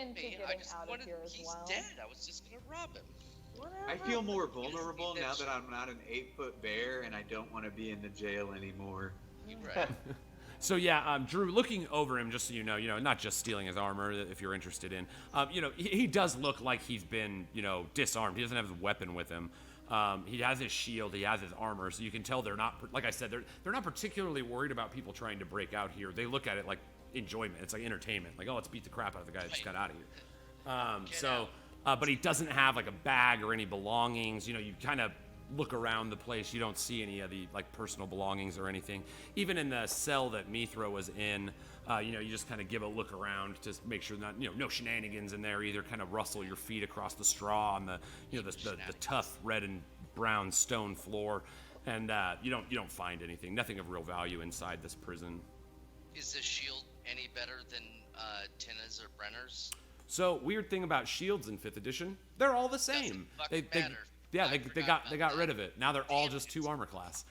into getting out of here as well. He's dead. I was just gonna rob him. I feel more vulnerable now that I'm not an 8-foot bear and I don't want to be in the jail anymore. Right. So yeah, Drew, looking over him, just so you know, not just stealing his armor, if you're interested in, he does look like he's been, disarmed. He doesn't have his weapon with him. He has his shield, he has his armor, so you can tell they're not, like I said, they're not particularly worried about people trying to break out here. They look at it like enjoyment. It's like entertainment. Like, oh, let's beat the crap out of the guy that just got out of here. But he doesn't have like a bag or any belongings. You kind of look around the place. You don't see any of the like personal belongings or anything. Even in the cell that Mithra was in, you just kind of give a look around to make sure not, no shenanigans in there either. Kind of rustle your feet across the straw on the, the tough red and brown stone floor, and you don't find anything. Nothing of real value inside this prison. Is this shield any better than Tynna's or Brenner's? So weird thing about shields in 5th edition, they're all the same. They got rid of it. Now they're all just 2 armor class.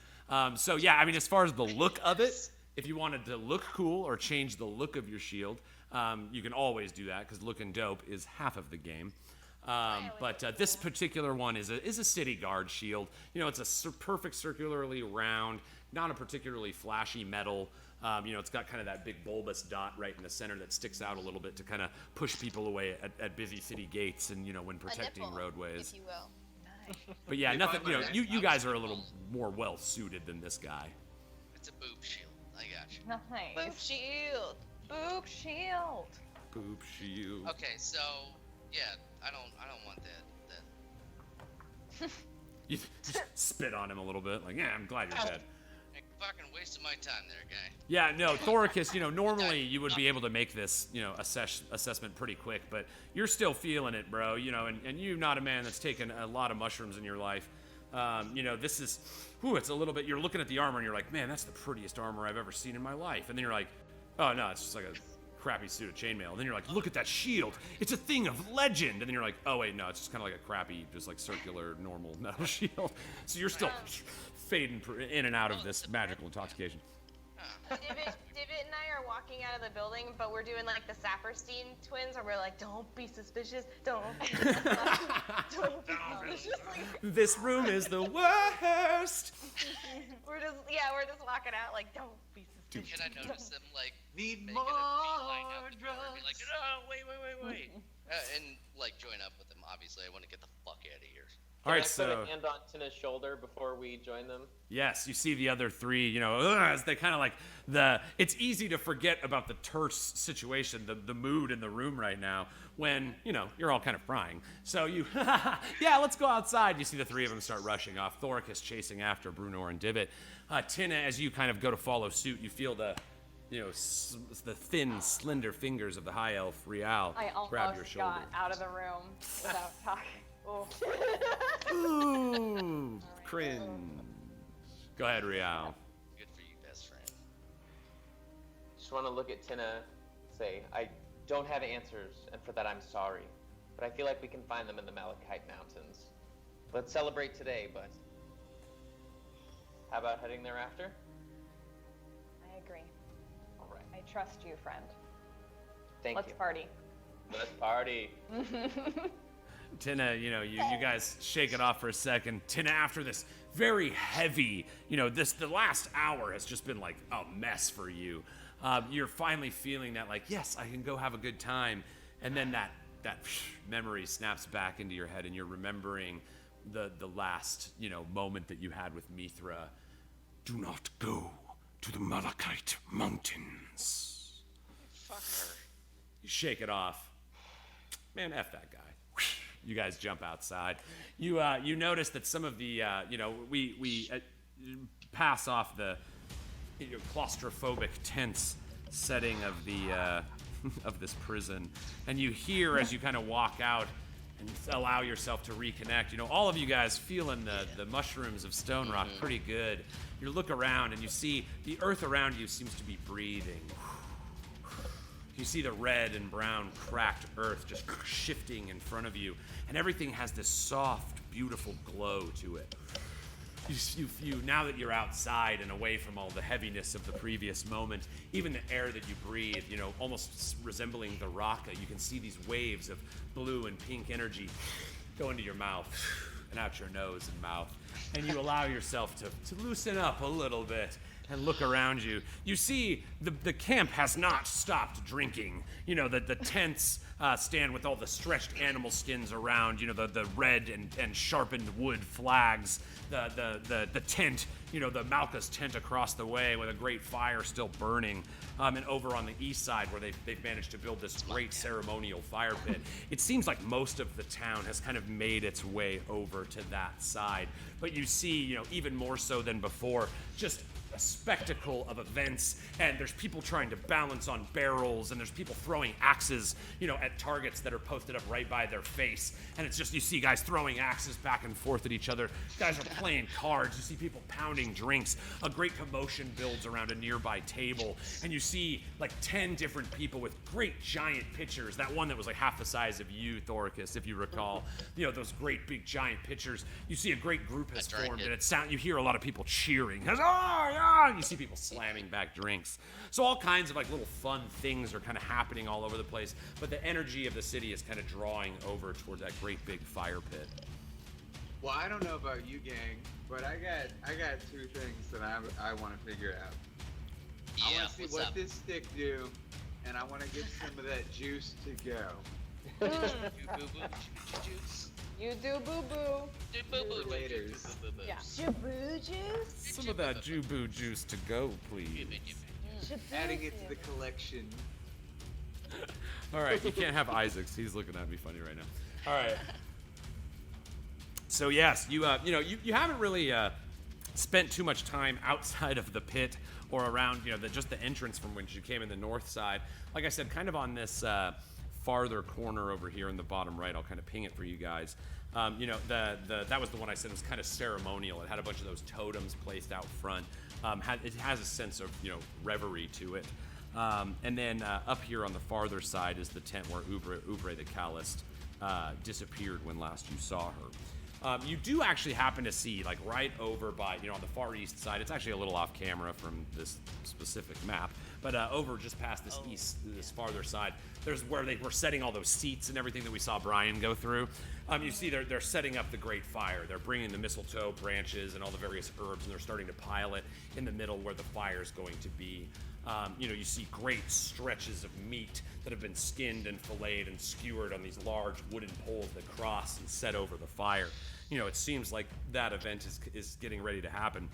So yeah, I mean, as far as the look of it, if you wanted to look cool or change the look of your shield, you can always do that because looking dope is half of the game. But this particular one is a city guard shield. It's a perfect circularly round, not a particularly flashy metal. It's got kind of that big bulbous dot right in the center that sticks out a little bit to kind of push people away at busy city gates and, when protecting roadways. If you will. Nice. But yeah, nothing, you guys are a little more well-suited than this guy. It's a boob shield. I got you. Nice. Boob shield. Boob shield. Boob shield. Okay, so, yeah, I don't want that. You just spit on him a little bit, like, yeah, I'm glad you're dead. Fucking wasted my time there, guy. Yeah, no, Thoricus, normally you would be able to make this, assessment pretty quick, but you're still feeling it, bro, and you're not a man that's taken a lot of mushrooms in your life. This is, it's a little bit, you're looking at the armor and you're like, man, that's the prettiest armor I've ever seen in my life. And then you're like, oh, no, it's just like a crappy suit of chainmail. And then you're like, look at that shield. It's a thing of legend. And then you're like, oh, wait, no, it's just kind of like a crappy, just like circular, normal metal shield. So you're still fading in and out of this magical intoxication. Divot and I are walking out of the building, but we're doing like the Saperstein twins, where we're like, don't be suspicious, don't be suspicious. This room is the worst. we're just walking out like, don't be suspicious. Can I notice them like Need making more a beeline out the door and be like, drugs. oh, wait, and like join up with them. Obviously, I want to get the fuck out of here. All right, Can I so put a hand on Tina's shoulder before we join them? yes, you see the other 3, as they kind of like it's easy to forget about the terse situation, the mood in the room right now when, you're all kind of frying. So you, yeah, let's go outside. You see the 3 of them start rushing off. Thoricus chasing after Bruno and Divot. Tynna, as you kind of go to follow suit, you feel the thin, slender fingers of the high elf Rial I grab your almost shoulder. got out of the room without talking. Oh. Ooh, cringe. Go ahead, Rial. Good for you, best friend. Just want to look at Tynna, say, I don't have answers, and for that I'm sorry. But I feel like we can find them in the Malachite Mountains. Let's celebrate today, but how about heading there after? I agree. All right. I trust you, friend. Thank you. Let's party. Let's party. Tynna, you guys shake it off for a second. Tynna, after this very heavy, the last hour has just been like a mess for you. You're finally feeling that, like, yes, I can go have a good time. And then that memory snaps back into your head and you're remembering the last, moment that you had with Mithra. Do not go to the Malachite Mountains. Fuck her. You shake it off. Man, F that guy. you guys jump outside. You notice that some of the we pass off the claustrophobic, tense setting of the of this prison, and you hear as you kind of walk out and allow yourself to reconnect. All of you guys feeling the mushrooms of stone rock pretty good. You look around and you see the earth around you seems to be breathing. You see the red and brown cracked earth just shifting in front of you, and everything has this soft, beautiful glow to it. You now that you're outside and away from all the heaviness of the previous moment, even the air that you breathe, almost resembling the rock, you can see these waves of blue and pink energy go into your mouth and out your nose and mouth, and you allow yourself to loosen up a little bit and look around you. You see the camp has not stopped drinking. The tents stand with all the stretched animal skins around, the red and sharpened wood flags, the tent, the Malka's tent across the way with a great fire still burning, and over on the east side where they've managed to build this great ceremonial fire pit. It seems like most of the town has kind of made its way over to that side, but you see, even more so than before, just a spectacle of events, and there's people trying to balance on barrels, and there's people throwing axes, at targets that are posted up right by their face, and it's just, you see guys throwing axes back and forth at each other. Guys are playing cards. You see people pounding drinks. A great commotion builds around a nearby table, and you see like 10 different people with great giant pitchers. That one that was like half the size of you, Thoricus, if you recall. Those great big giant pitchers. You see a great group has formed, and you hear a lot of people cheering. And you see people slamming back drinks. So all kinds of like little fun things are kind of happening all over the place, but the energy of the city is kind of drawing over towards that great big fire pit. Well, I don't know about you, gang, but I got two things that I want to figure out. I want to see what this stick do, and I want to get some of that juice to go. You do boo-boo. Do boo-boo. Laters. Yeah. Jaboo juice? Some of that Jubu juice to go, please. Adding it to the collection. All right, you can't have Isaacs. He's looking at me funny right now. All right. So yes, you haven't really spent too much time outside of the pit or around just the entrance from which you came in the north side. Like I said, kind of on this farther corner over here in the bottom right. I'll kind of ping it for you guys. That was the one I said was kind of ceremonial. It had a bunch of those totems placed out front. It has a sense of reverie to it. And then up here on the farther side is the tent where Oobrey The Calloused disappeared when last you saw her. You do actually happen to see, like right over by, on the far east side, it's actually a little off camera from this specific map, but over just past this farther side, there's where they were setting all those seats and everything that we saw Brian go through. You see they're setting up the great fire. They're bringing the mistletoe branches and all the various herbs, and they're starting to pile it in the middle where the fire is going to be. You see great stretches of meat that have been skinned and filleted and skewered on these large wooden poles that cross and set over the fire. It seems like that event is getting ready to happen.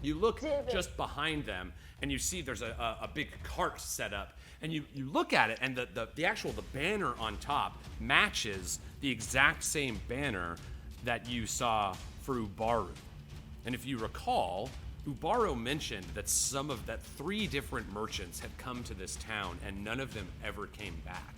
You look just behind them, and you see there's a big cart set up, and you look at it, and the banner on top matches the exact same banner that you saw for Ubaru. And if you recall, Ubaru mentioned that 3 different merchants had come to this town, and none of them ever came back.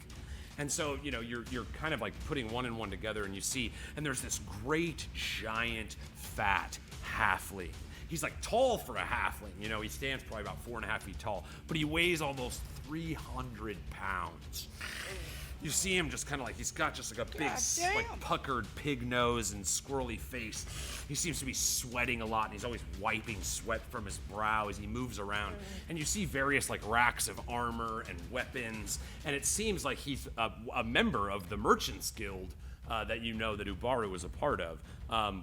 And so, you're kind of like putting one and one together, and you see, and there's this great, giant, fat halfling. He's like tall for a halfling, he stands probably about 4.5 feet tall, but he weighs almost 300 pounds. You see him just kind of like, he's got just like a big, like puckered pig nose and squirrely face. He seems to be sweating a lot, and he's always wiping sweat from his brow as he moves around. And you see various like racks of armor and weapons, and it seems like he's a member of the Merchants Guild that that Ubaru was a part of.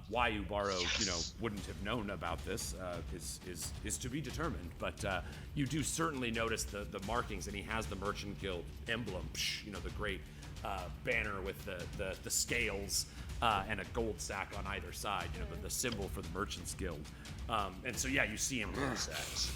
Why Ubaru, wouldn't have known about this is to be determined. But you do certainly notice the markings, and he has the Merchant Guild emblem, the great banner with the scales and a gold sack on either side, the symbol for the Merchants Guild. And so, you see him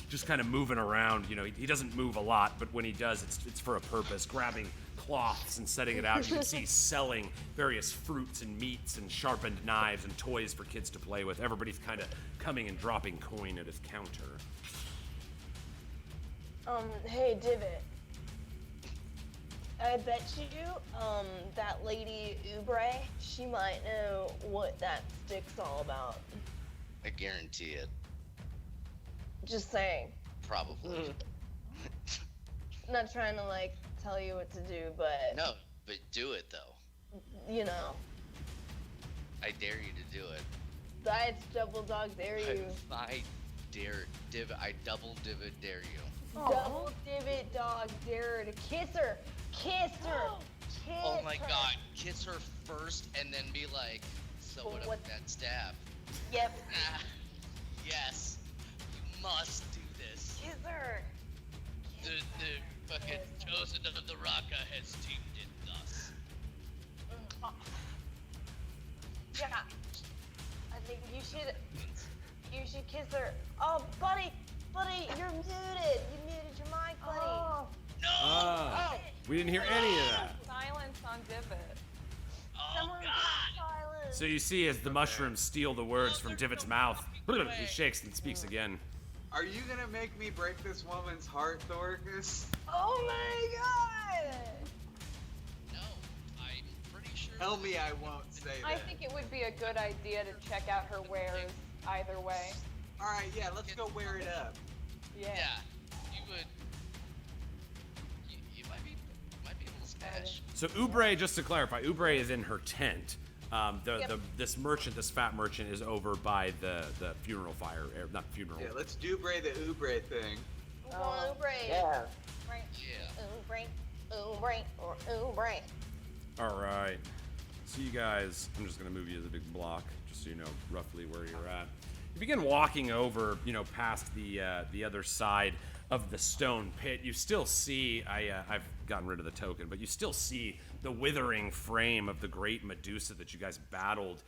just kind of moving around. He doesn't move a lot, but when he does, it's for a purpose, grabbing cloths and setting it out. You can see selling various fruits and meats and sharpened knives and toys for kids to play with. Everybody's kind of coming and dropping coin at his counter. Hey, Divot. I bet you, that lady Oobrey, she might know what that stick's all about. I guarantee it. Just saying. Probably. Not trying to, tell you what to do, but... No, but do it, though. I dare you to do it. Diets double dog dare you. I double divot dare you. Double divot dog dare her to kiss her. Kiss her. Kiss Oh my her. god, kiss her first and then be like, so what that stab? Yep. Yes, you must do this. Kiss her. The fucking chosen of the Raka has teamed it thus. Yeah. I think you should kiss her. Oh, buddy, you're muted. You muted your mic, buddy. Oh. No! We didn't hear any of that. Silence on Divot. Someone got silence. So you see as the mushrooms steal the words from Divot's mouth, he shakes and speaks again. Are you gonna make me break this woman's heart, Thoricus? Oh my god! No, I'm pretty sure. Tell me I won't say that. I think it would be a good idea to check out her wares either way. Alright, yeah, let's go wear it up. Yeah. You would. You might be able to smash. So Oobrey, just to clarify, Oobrey is in her tent. This fat merchant is over by the funeral fire, not funeral. Yeah, let's do the Oobrey thing. Oobrey. Yeah. Right. Yeah. Oobrey. All right. So you guys, I'm just gonna move you to the big block, just so you know roughly where you're at. You begin walking over, past the other side of the stone pit. You still see, I've gotten rid of the token, but you still see the withering frame of the great Medusa that you guys battled,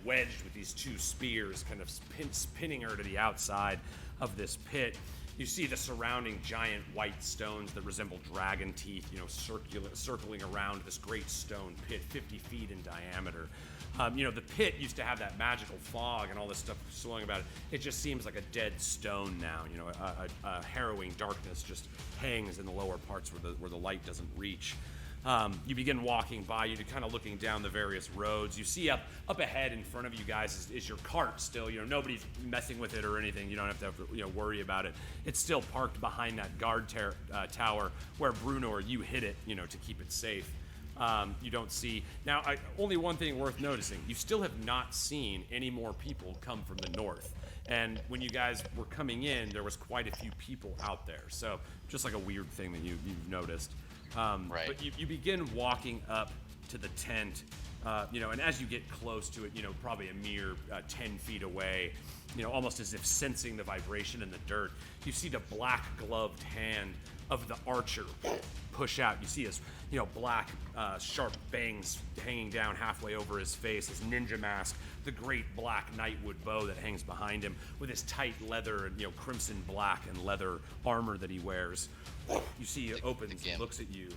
wedged with these two spears, kind of pinning her to the outside of this pit. You see the surrounding giant white stones that resemble dragon teeth, circling around this great stone pit, 50 feet in diameter. The pit used to have that magical fog and all this stuff swirling about it. It just seems like a dead stone now. A harrowing darkness just hangs in the lower parts where the light doesn't reach. You begin walking by. You're kind of looking down the various roads. You see up ahead in front of you guys is your cart still. Nobody's messing with it or anything. You don't have to worry about it. It's still parked behind that guard tower where Bruno or you hid it, to keep it safe. You don't see now. Only one thing worth noticing: you still have not seen any more people come from the north. And when you guys were coming in, there was quite a few people out there. So just like a weird thing that you've noticed. Right. But you begin walking up to the tent, and as you get close to it, probably a mere 10 feet away, almost as if sensing the vibration in the dirt, you see the black gloved hand of the archer push out. You see his, black, sharp bangs hanging down halfway over his face, his ninja mask, the great black knightwood bow that hangs behind him, with his tight leather and, crimson black and leather armor that he wears. You see he opens and looks at you.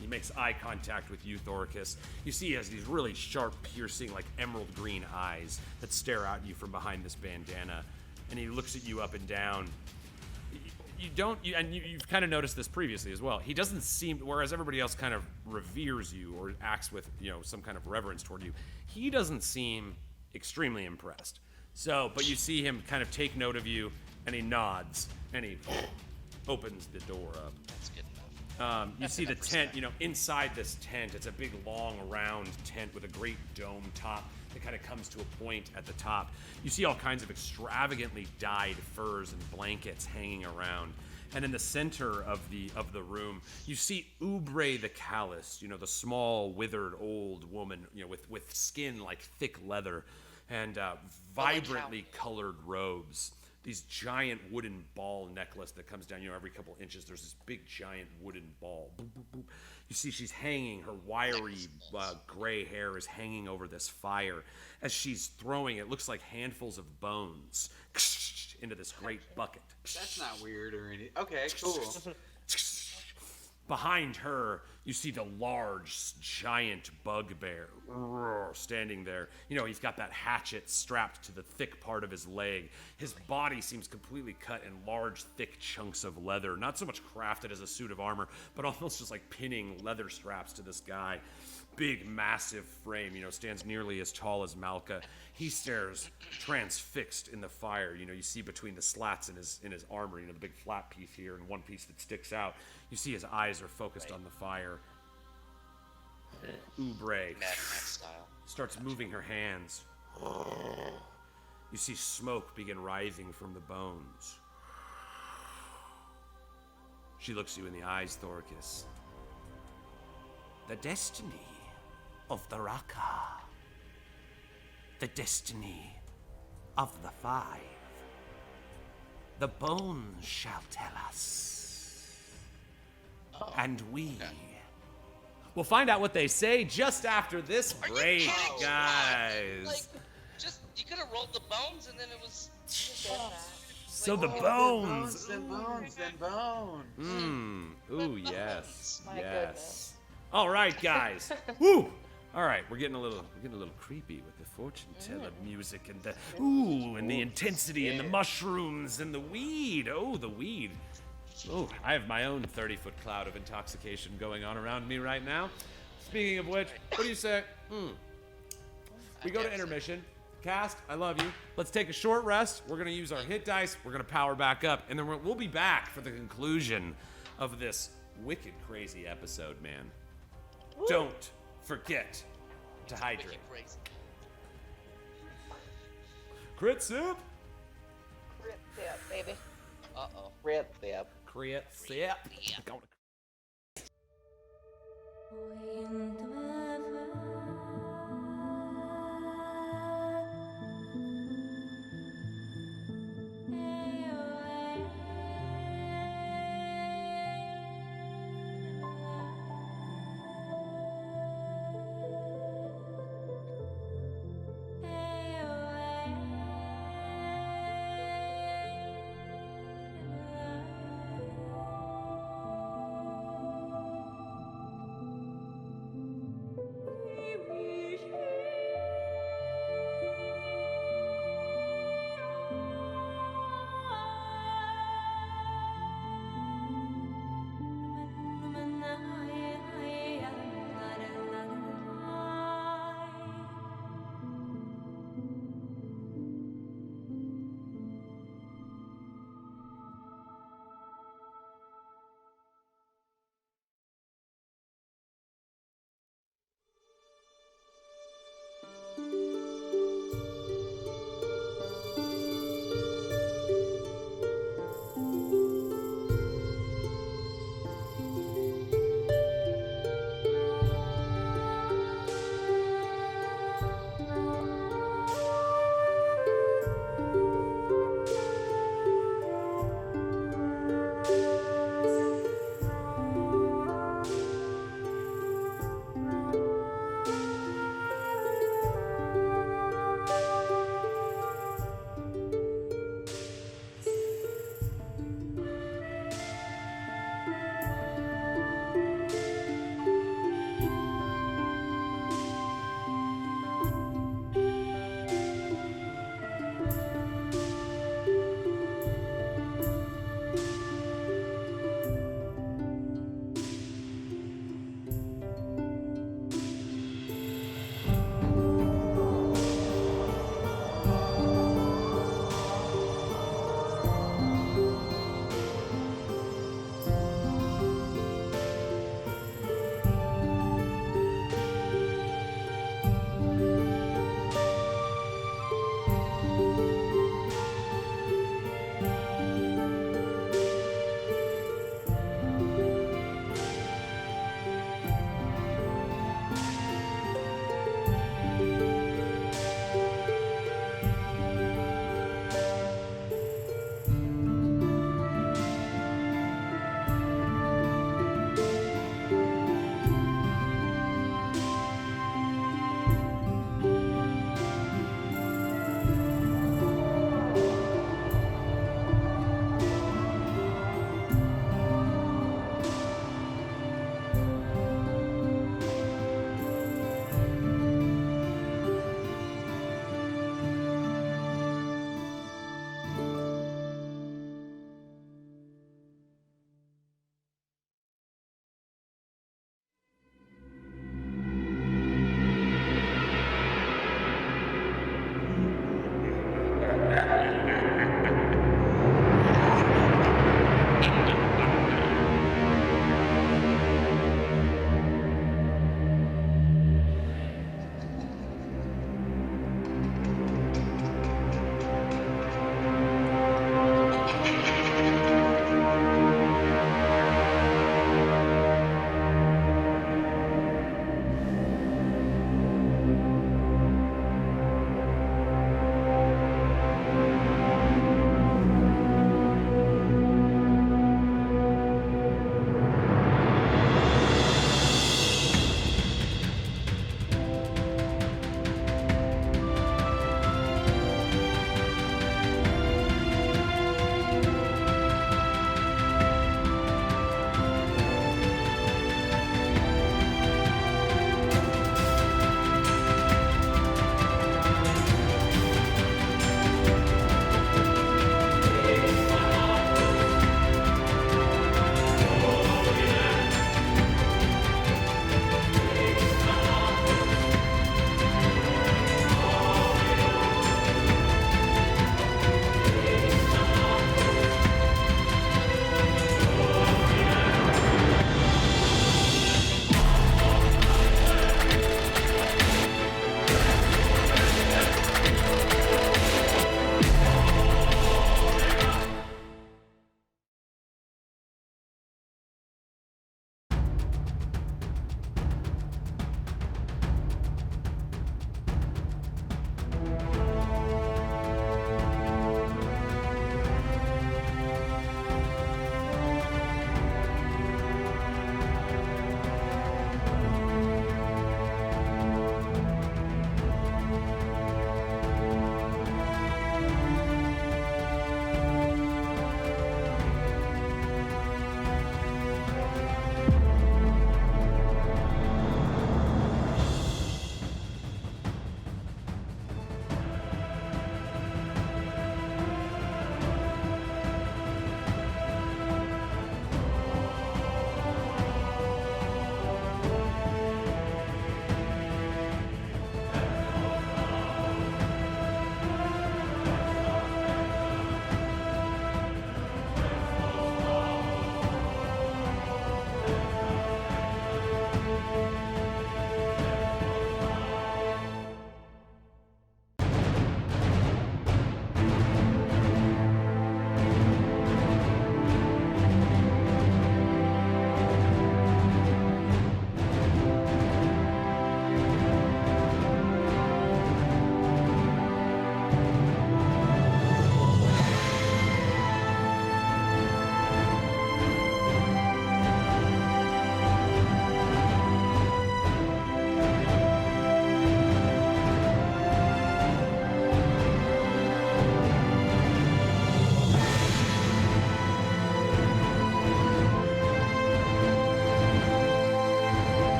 He makes eye contact with you, Thoricus. You see he has these really sharp, piercing, emerald green eyes that stare at you from behind this bandana. And he looks at you up and down. You've kind of noticed this previously as well. He doesn't seem, whereas everybody else kind of reveres you or acts with, some kind of reverence toward you, he doesn't seem extremely impressed. So, but you see him kind of take note of you, and he nods, and he opens the door up. That's good enough. You see the tent, inside this tent, it's a big, long, round tent with a great dome top that kind of comes to a point at the top. You see all kinds of extravagantly dyed furs and blankets hanging around. And in the center of the room, you see Oobrey the Calloused, the small, withered old woman, with skin like thick leather and vibrantly colored robes. these giant wooden ball necklace that comes down, every couple inches. There's this big giant wooden ball. Boop, boop, boop. You see she's hanging, her wiry gray hair is hanging over this fire. As she's throwing, it looks like handfuls of bones into this great bucket. That's not weird or anything. Okay, cool. Behind her, you see the large, giant bugbear standing there. He's got that hatchet strapped to the thick part of his leg. His body seems completely cut in large, thick chunks of leather. Not so much crafted as a suit of armor, but almost just like pinning leather straps to this guy. Big, massive frame, stands nearly as tall as Malka. He stares transfixed in the fire. You see between the slats in his armor, the big flat piece here and one piece that sticks out. You see his eyes are focused on the fire. Oobrey starts moving her hands. You see smoke begin rising from the bones. She looks you in the eyes, Thoricus. The destiny of the Raka. The destiny of the Five. The bones shall tell us. And we will find out what they say just after this break, guys. You could have rolled the bones and then it was. So the bones. Then bones. Ooh, yes. My Yes. goodness. All right, guys. Woo! All right, we're getting a little creepy with the fortune teller music and the intensity and the mushrooms and the weed. Oh, the weed. Oh, I have my own 30-foot cloud of intoxication going on around me right now. Speaking of which, what do you say? We go to intermission. Cast, I love you. Let's take a short rest. We're going to use our hit dice. We're going to power back up. And then we'll be back for the conclusion of this wicked crazy episode, man. Woo. Don't forget to hydrate. Crit sip. Crit sip, baby. Uh-oh. Rip, yep. Crit sip.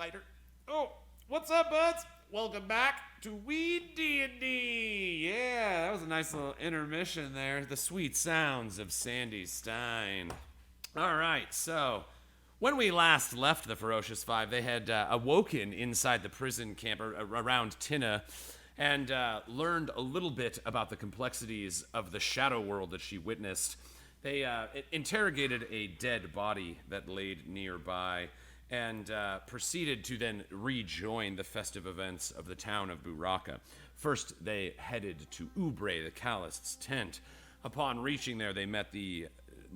lighter. Oh, what's up, buds? Welcome back to WeeDnD. Yeah, that was a nice little intermission there. The sweet sounds of Sandy Stein. All right, so when we last left the Ferocious Five, they had awoken inside the prison camp around Tynna and learned a little bit about the complexities of the shadow world that she witnessed. They interrogated a dead body that laid nearby and proceeded to then rejoin the festive events of the town of Buraka. First, they headed to Oobrey The Calloust's tent. Upon reaching there, they met the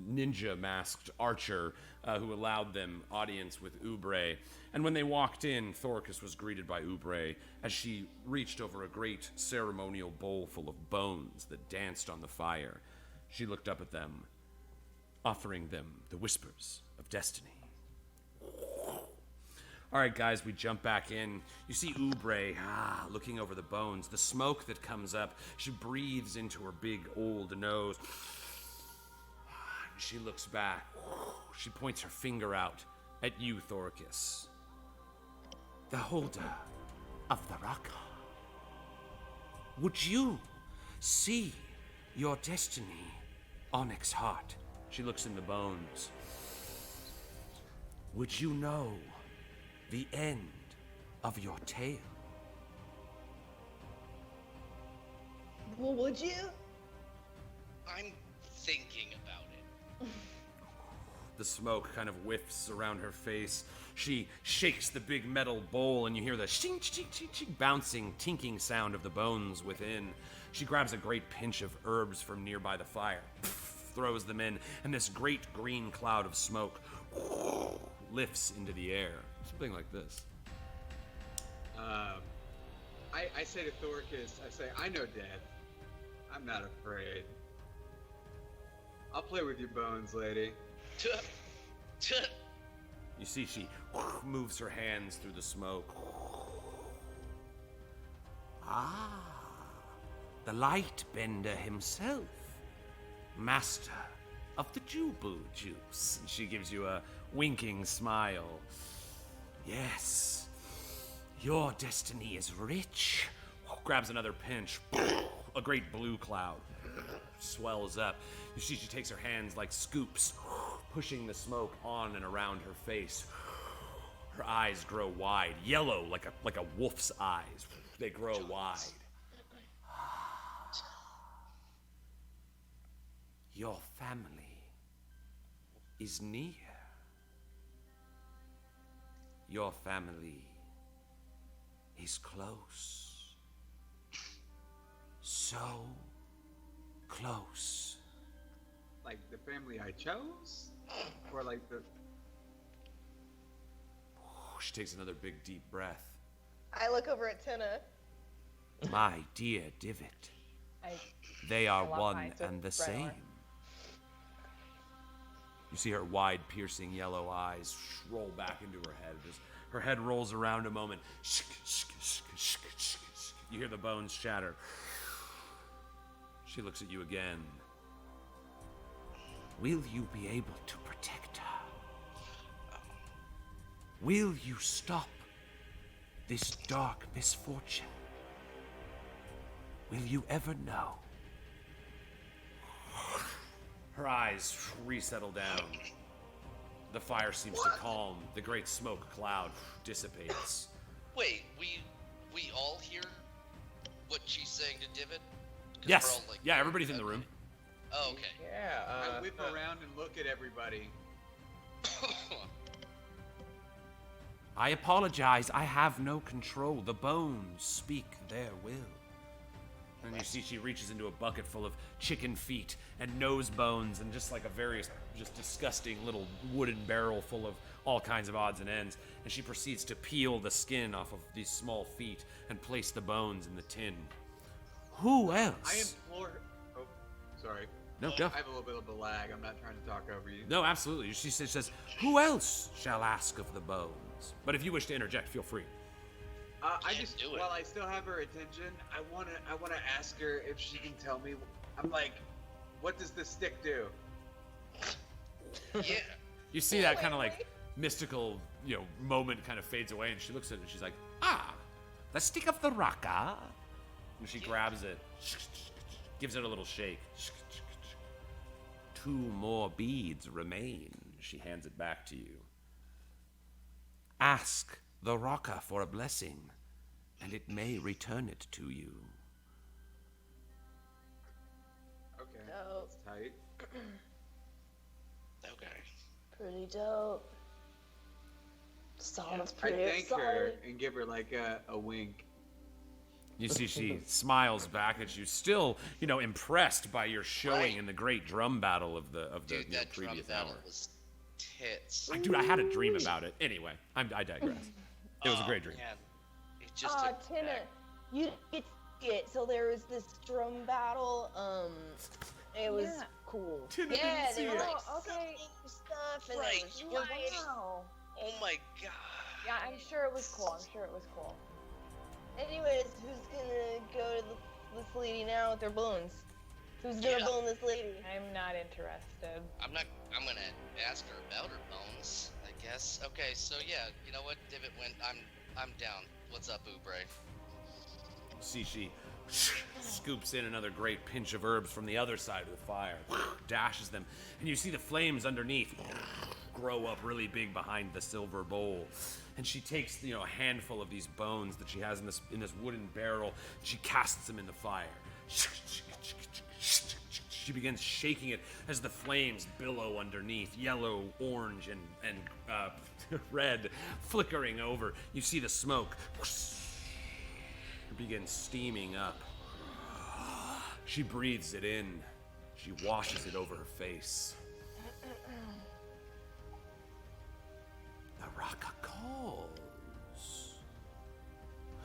ninja-masked archer who allowed them audience with Oobrey. And when they walked in, Thoricus was greeted by Oobrey as she reached over a great ceremonial bowl full of bones that danced on the fire. She looked up at them, offering them the whispers of destiny. All right, guys, we jump back in. You see Oobrey looking over the bones. The smoke that comes up, she breathes into her big old nose. She looks back. She points her finger out at you, Thoricus. The holder of the rock. Would you see your destiny, Onyx Heart? She looks in the bones. Would you know the end of your tale? Well, would you? I'm thinking about it. The smoke kind of whiffs around her face. She shakes the big metal bowl, and you hear the shing, shing, shing, shing, bouncing, tinking sound of the bones within. She grabs a great pinch of herbs from nearby the fire, throws them in, and this great green cloud of smoke lifts into the air. Something like this. I say to Thoricus, I know death. I'm not afraid. I'll play with your bones, lady. You see she moves her hands through the smoke. The light bender himself. Master of the Jubu juice. And she gives you a winking smile. Yes, your destiny is rich. Grabs another pinch. A great blue cloud swells up. You see she takes her hands like scoops, pushing the smoke on and around her face. Her eyes grow wide, yellow like a wolf's eyes. They grow wide. Your family is near. Your family is close. So close. Like the family I chose? Or like the... She takes another big deep breath. I look over at Tynna. My dear Divot, they are one and the same. You see her wide, piercing yellow eyes roll back into her head. Her head rolls around a moment. You hear the bones shatter. She looks at you again. Will you be able to protect her? Will you stop this dark misfortune? Will you ever know? Her eyes resettle down. The fire seems to calm. The great smoke cloud dissipates. Wait, we all hear what she's saying to Divot? 'Cause Yes. we're all, like, Yeah, everybody's in the room. Oh, okay. I whip around and look at everybody. I apologize. I have no control. The bones speak their will. And you see she reaches into a bucket full of chicken feet and nose bones and just like a various just disgusting little wooden barrel full of all kinds of odds and ends. And she proceeds to peel the skin off of these small feet and place the bones in the tin. Who else? I implore... Oh, sorry. No, go. I have a little bit of a lag. I'm not trying to talk over you. No, absolutely. She says, who else shall ask of the bones? But if you wish to interject, feel free. I just, while I still have her attention, I wanna ask her if she can tell me. I'm like, what does the stick do? Yeah. You see that kind of like mystical, moment kind of fades away, and she looks at it and she's like, "Ah, the stick of the raka." And she grabs it, gives it a little shake. 2 more beads remain. She hands it back to you. Ask the raka for a blessing, and it may return it to you. Okay. Dope. That's tight. Okay. Pretty dope. Sounds I pretty thank her exciting. and give her like a wink. You see, she smiles back at you, still, impressed by your showing Right. in the great drum battle of the Dude, that drum previous battle hour. was tits. Dude, I had a dream about it. Anyway, I digress. It was a great dream. Man. It just Oh, took Tynna, back. you didn't get it. So there was this drum battle. It was Yeah. cool. Tynna Yeah, didn't see there was it. like Oh, okay. singing stuff and Right, there you was were lighting. Wow. Oh my god. Yeah, I'm sure it was cool. Anyways, who's gonna go to this lady now with her bones? Who's gonna Yeah. bone this lady? I'm not interested. I'm gonna ask her about her bones, I guess. Okay, so yeah, you know what? Divot went. I'm down. What's up, Oobrey? See, she scoops in another great pinch of herbs from the other side of the fire, dashes them, and you see the flames underneath grow up really big behind the silver bowl. And she takes, a handful of these bones that she has in this wooden barrel. She casts them in the fire. She begins shaking it as the flames billow underneath, yellow, orange, and red, flickering over. You see the smoke. It begins steaming up. She breathes it in. She washes it over her face. The Raka calls.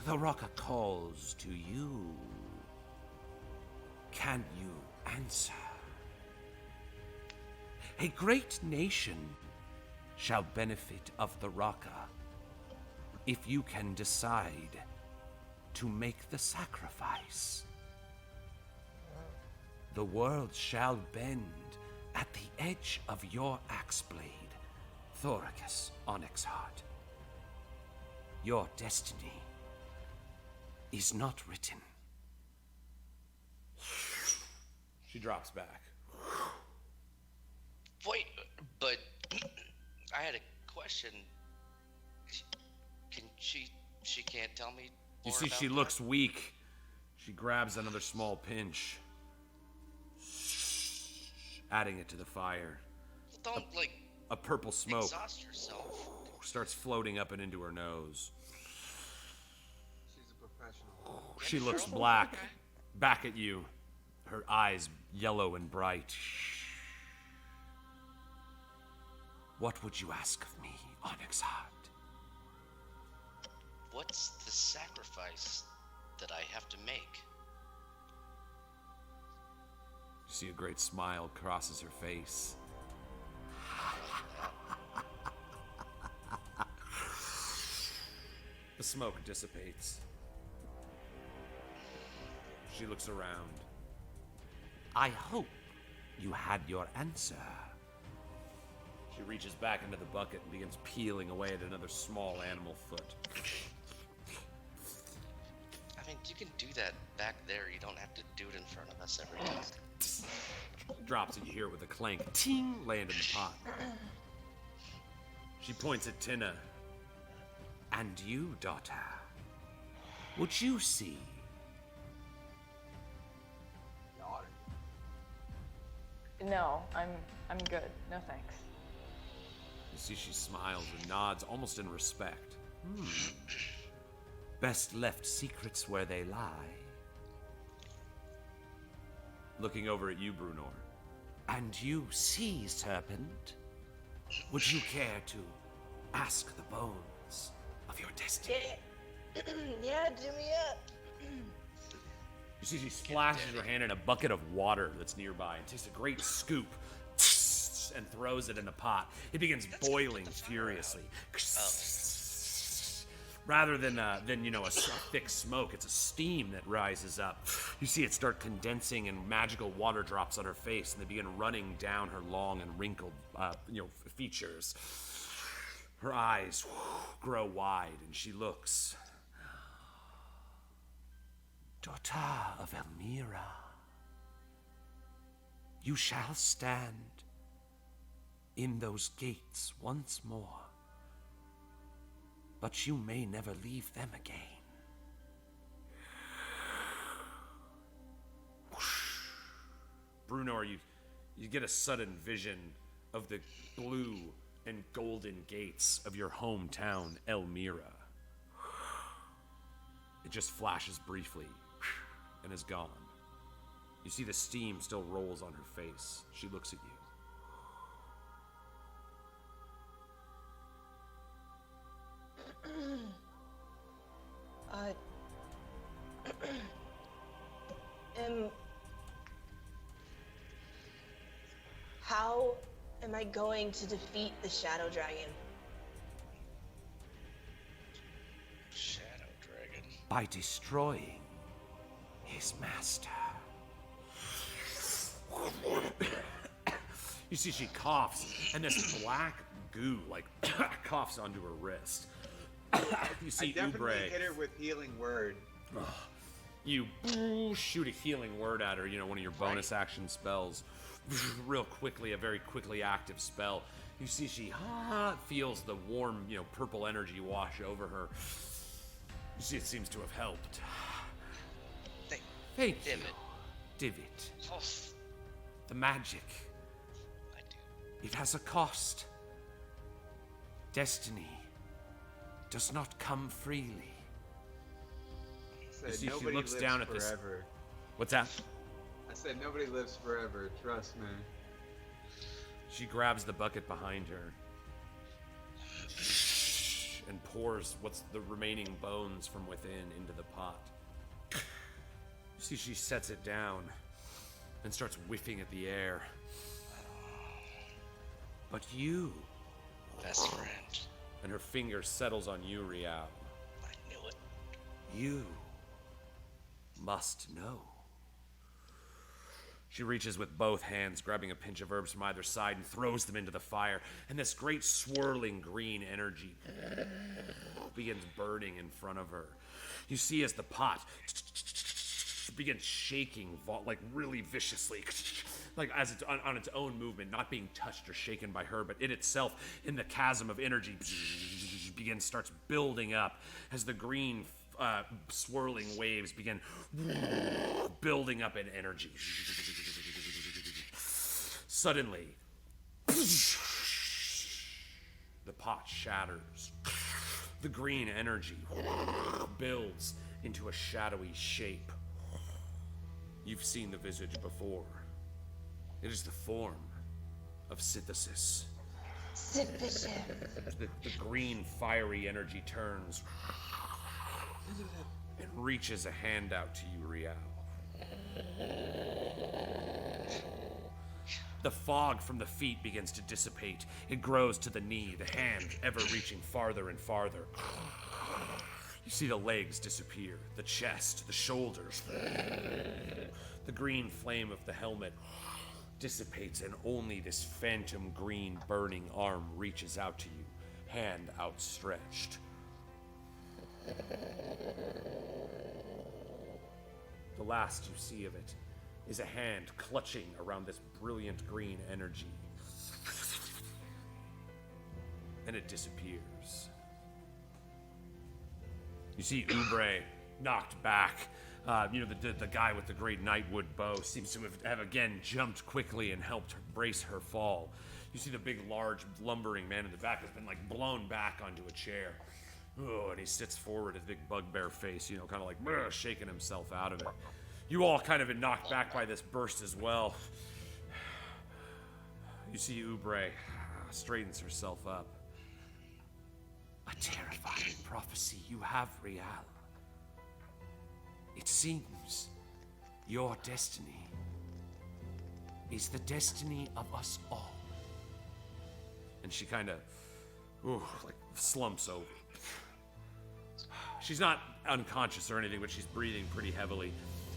The Raka calls to you. Can you answer? A great nation shall benefit of the Raka if you can decide to make the sacrifice. The world shall bend at the edge of your axe blade, Thoricus Onyxheart. Your destiny is not written. She drops back. Wait, but I had a question. Can she can't tell me You more see, about she that? looks weak. She grabs another small pinch, adding it to the fire. Don't, A purple smoke exhaust yourself. starts floating up and into her nose. She's a professional. She looks black, back at you, her eyes yellow and bright. What would you ask of me, Onyxheart? What's the sacrifice that I have to make? You see a great smile crosses her face. The smoke dissipates. She looks around. I hope you had your answer. She reaches back into the bucket and begins peeling away at another small animal foot. I mean, you can do that back there. You don't have to do it in front of us every time. Drops and you hear it with a clank. Ting! Land in the pot. She points at Tynna. And you, daughter, would you see? No, I'm good. No thanks. You see she smiles and nods almost in respect. Best left secrets where they lie. Looking over at you, Brunor. And you see, Serpent? Would you care to ask the bones of your destiny? Yeah, do me up. You see she splashes her hand in a bucket of water that's nearby and takes a great scoop and throws it in a pot. It begins boiling furiously. Rather than a thick smoke, it's a steam that rises up. You see it start condensing and magical water drops on her face and they begin running down her long and wrinkled features. Her eyes grow wide, and she looks. Daughter of Elmira, you shall stand in those gates once more, but you may never leave them again. Brunor, you get a sudden vision of the blue and golden gates of your hometown, Elmira. It just flashes briefly and is gone. You see the steam still rolls on her face. She looks at you. How am I going to defeat the Shadow Dragon? Shadow Dragon. By destroying his master. You see she coughs, and this black goo, like, coughs onto her wrist. You see I definitely Oobrey. hit her with healing word. You shoot a healing word at her, one of your bonus action spells. Real quickly, a very quickly active spell. You see she feels the warm, purple energy wash over her. You see it seems to have helped. Thank you. Divot. Oh, The magic. I do. It has a cost. Destiny does not come freely. Said, You see, she nobody looks lives down at this- forever. What's that? I said nobody lives forever. Trust me. She grabs the bucket behind her and pours what's the remaining bones from within into the pot. You see, she sets it down and starts whiffing at the air. But you, Best friend. and her finger settles on you, Rial. I knew it. You must know. She reaches with both hands, grabbing a pinch of herbs from either side, and throws them into the fire. And this great swirling green energy begins burning in front of her. You see as the pot begins shaking, like really viciously, like as it's on its own movement, not being touched or shaken by her, but it itself, in the chasm of energy, starts building up as the green swirling waves begin building up in energy. Suddenly, the pot shatters. The green energy builds into a shadowy shape. You've seen the visage before. It is the form of synthesis. The green fiery energy turns and reaches a hand out to you, Rial. The fog from the feet begins to dissipate. It grows to the knee, the hand ever reaching farther and farther. You see the legs disappear, the chest, the shoulders. The green flame of the helmet dissipates, and only this phantom green burning arm reaches out to you, hand outstretched. The last you see of it is a hand clutching around this brilliant green energy. And it disappears. You see Oobrey knocked back. The guy with the great Nightwood bow seems to have again jumped quickly and helped brace her fall. You see the big, large, lumbering man in the back has been blown back onto a chair. Oh, and he sits forward, his big bugbear face, kind of shaking himself out of it. You all kind of been knocked back by this burst as well. You see Oobrey straightens herself up. A terrifying prophecy you have, Rial. It seems your destiny is the destiny of us all. And she kind of, slumps over. She's not unconscious or anything, but she's breathing pretty heavily.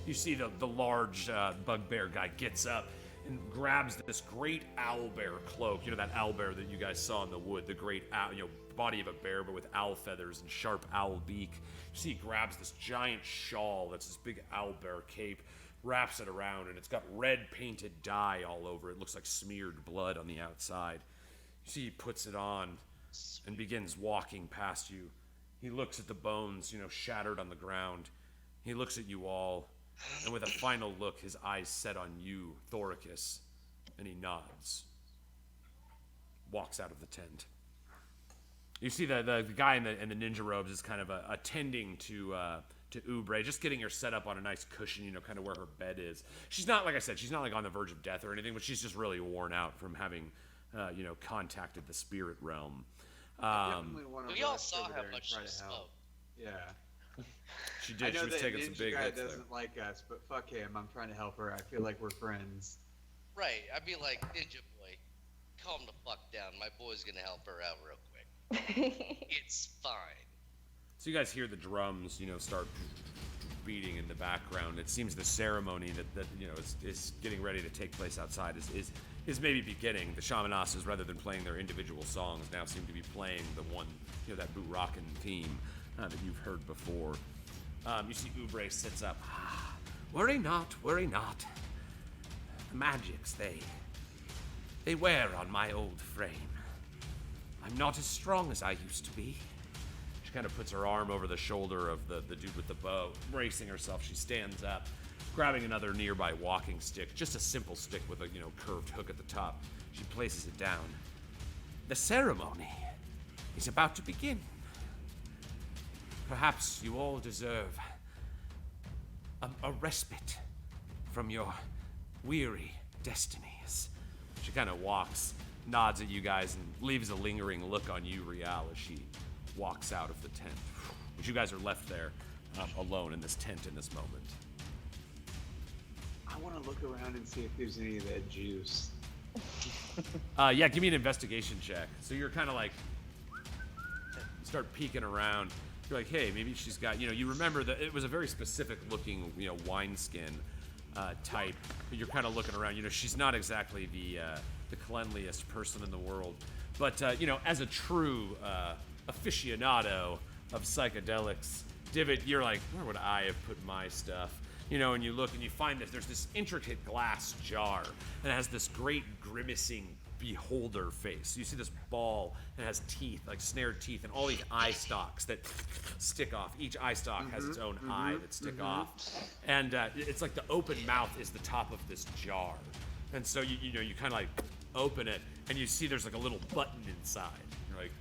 You see the large bugbear guy gets up and grabs this great owlbear cloak. That owlbear that you guys saw in the wood, the great owl, body of a bear, but with owl feathers and sharp owl beak. You see he grabs this giant shawl that's this big owl bear cape, wraps it around, and it's got red painted dye all over it. It looks like smeared blood on the outside. You see he puts it on and begins walking past you. He looks at the bones, shattered on the ground. He looks at you all, and with a final look, his eyes set on you, Thoricus, and he nods. Walks out of the tent. You see the guy in the ninja robes is kind of attending to Oobrey, just getting her set up on a nice cushion, kind of where her bed is. She's not, like I said, she's not like on the verge of death or anything, but she's just really worn out from having, contacted the spirit realm. We all saw how much she smoked. Yeah. She did. She was taking some big guy hits there. doesn't like us, but fuck him. I'm trying to help her. I feel like we're friends. Right. I'd be like, Ninja Boy, calm the fuck down. My boy's gonna help her out real quick. It's fine. So you guys hear the drums, start beating in the background. It seems the ceremony that is getting ready to take place outside is maybe beginning. The Shamanasas, rather than playing their individual songs, now seem to be playing the one, that Burakan theme that you've heard before. You see Oobrey sits up. Worry not, worry not. The magics, they wear on my old frame. I'm not as strong as I used to be. She kind of puts her arm over the shoulder of the dude with the bow. Bracing herself, she stands up, grabbing another nearby walking stick, just a simple stick with a, curved hook at the top. She places it down. The ceremony is about to begin. Perhaps you all deserve a respite from your weary destinies. She kind of walks, nods at you guys, and leaves a lingering look on you, Rial, as she walks out of the tent. But you guys are left there alone in this tent in this moment. I want to look around and see if there's any of that juice. Yeah, give me an investigation check. So you're kind of like, start peeking around. You're like, hey, maybe she's got, you remember that it was a very specific looking, wineskin type. But you're kind of looking around. She's not exactly the cleanliest person in the world. But, as a true aficionado of psychedelics, Divot, you're like, where would I have put my stuff? And you look and you find that there's this intricate glass jar, and it has this great grimacing beholder face. You see this ball, and it has teeth, like snared teeth, and all these eye stalks that stick off. Each eye stalk has its own eye that stick off. And it's like the open mouth is the top of this jar. And so, you kind of like open it, and you see there's like a little button inside. You're like,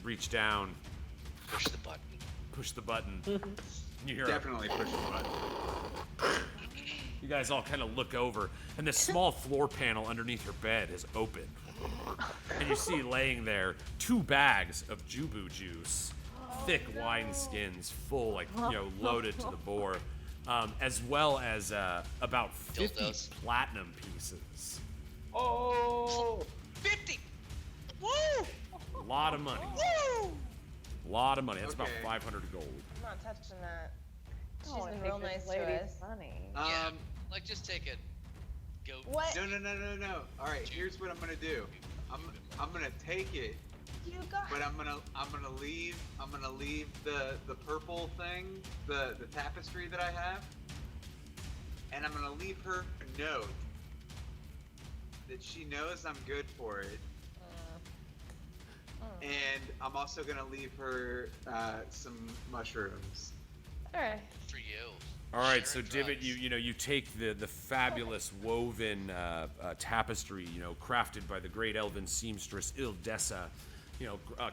reach down. Push the button. Push the button. You hear Definitely push the button. You guys all kind of look over, and this small floor panel underneath her bed is open. And you see laying there 2 bags of Jubu juice, thick wine skins, full, loaded to the bore, as well as about 50 Dildos. platinum pieces. Oh! 50! Woo! A lot of money. Woo! A lot of money. That's about Okay. 500 gold. I'm not touching that. She's Oh, been take real this nice to lady's us. money. Yeah, just take it. Go. What? No. All right, here's what I'm gonna do. I'm gonna take it, You got. but I'm gonna leave the purple thing, the tapestry that I have, and I'm gonna leave her a note that she knows I'm good for it. And I'm also gonna leave her some mushrooms. All right. For you. All right, so Sure, Divot, drugs. you take the fabulous woven tapestry, crafted by the great elven seamstress Ildessa,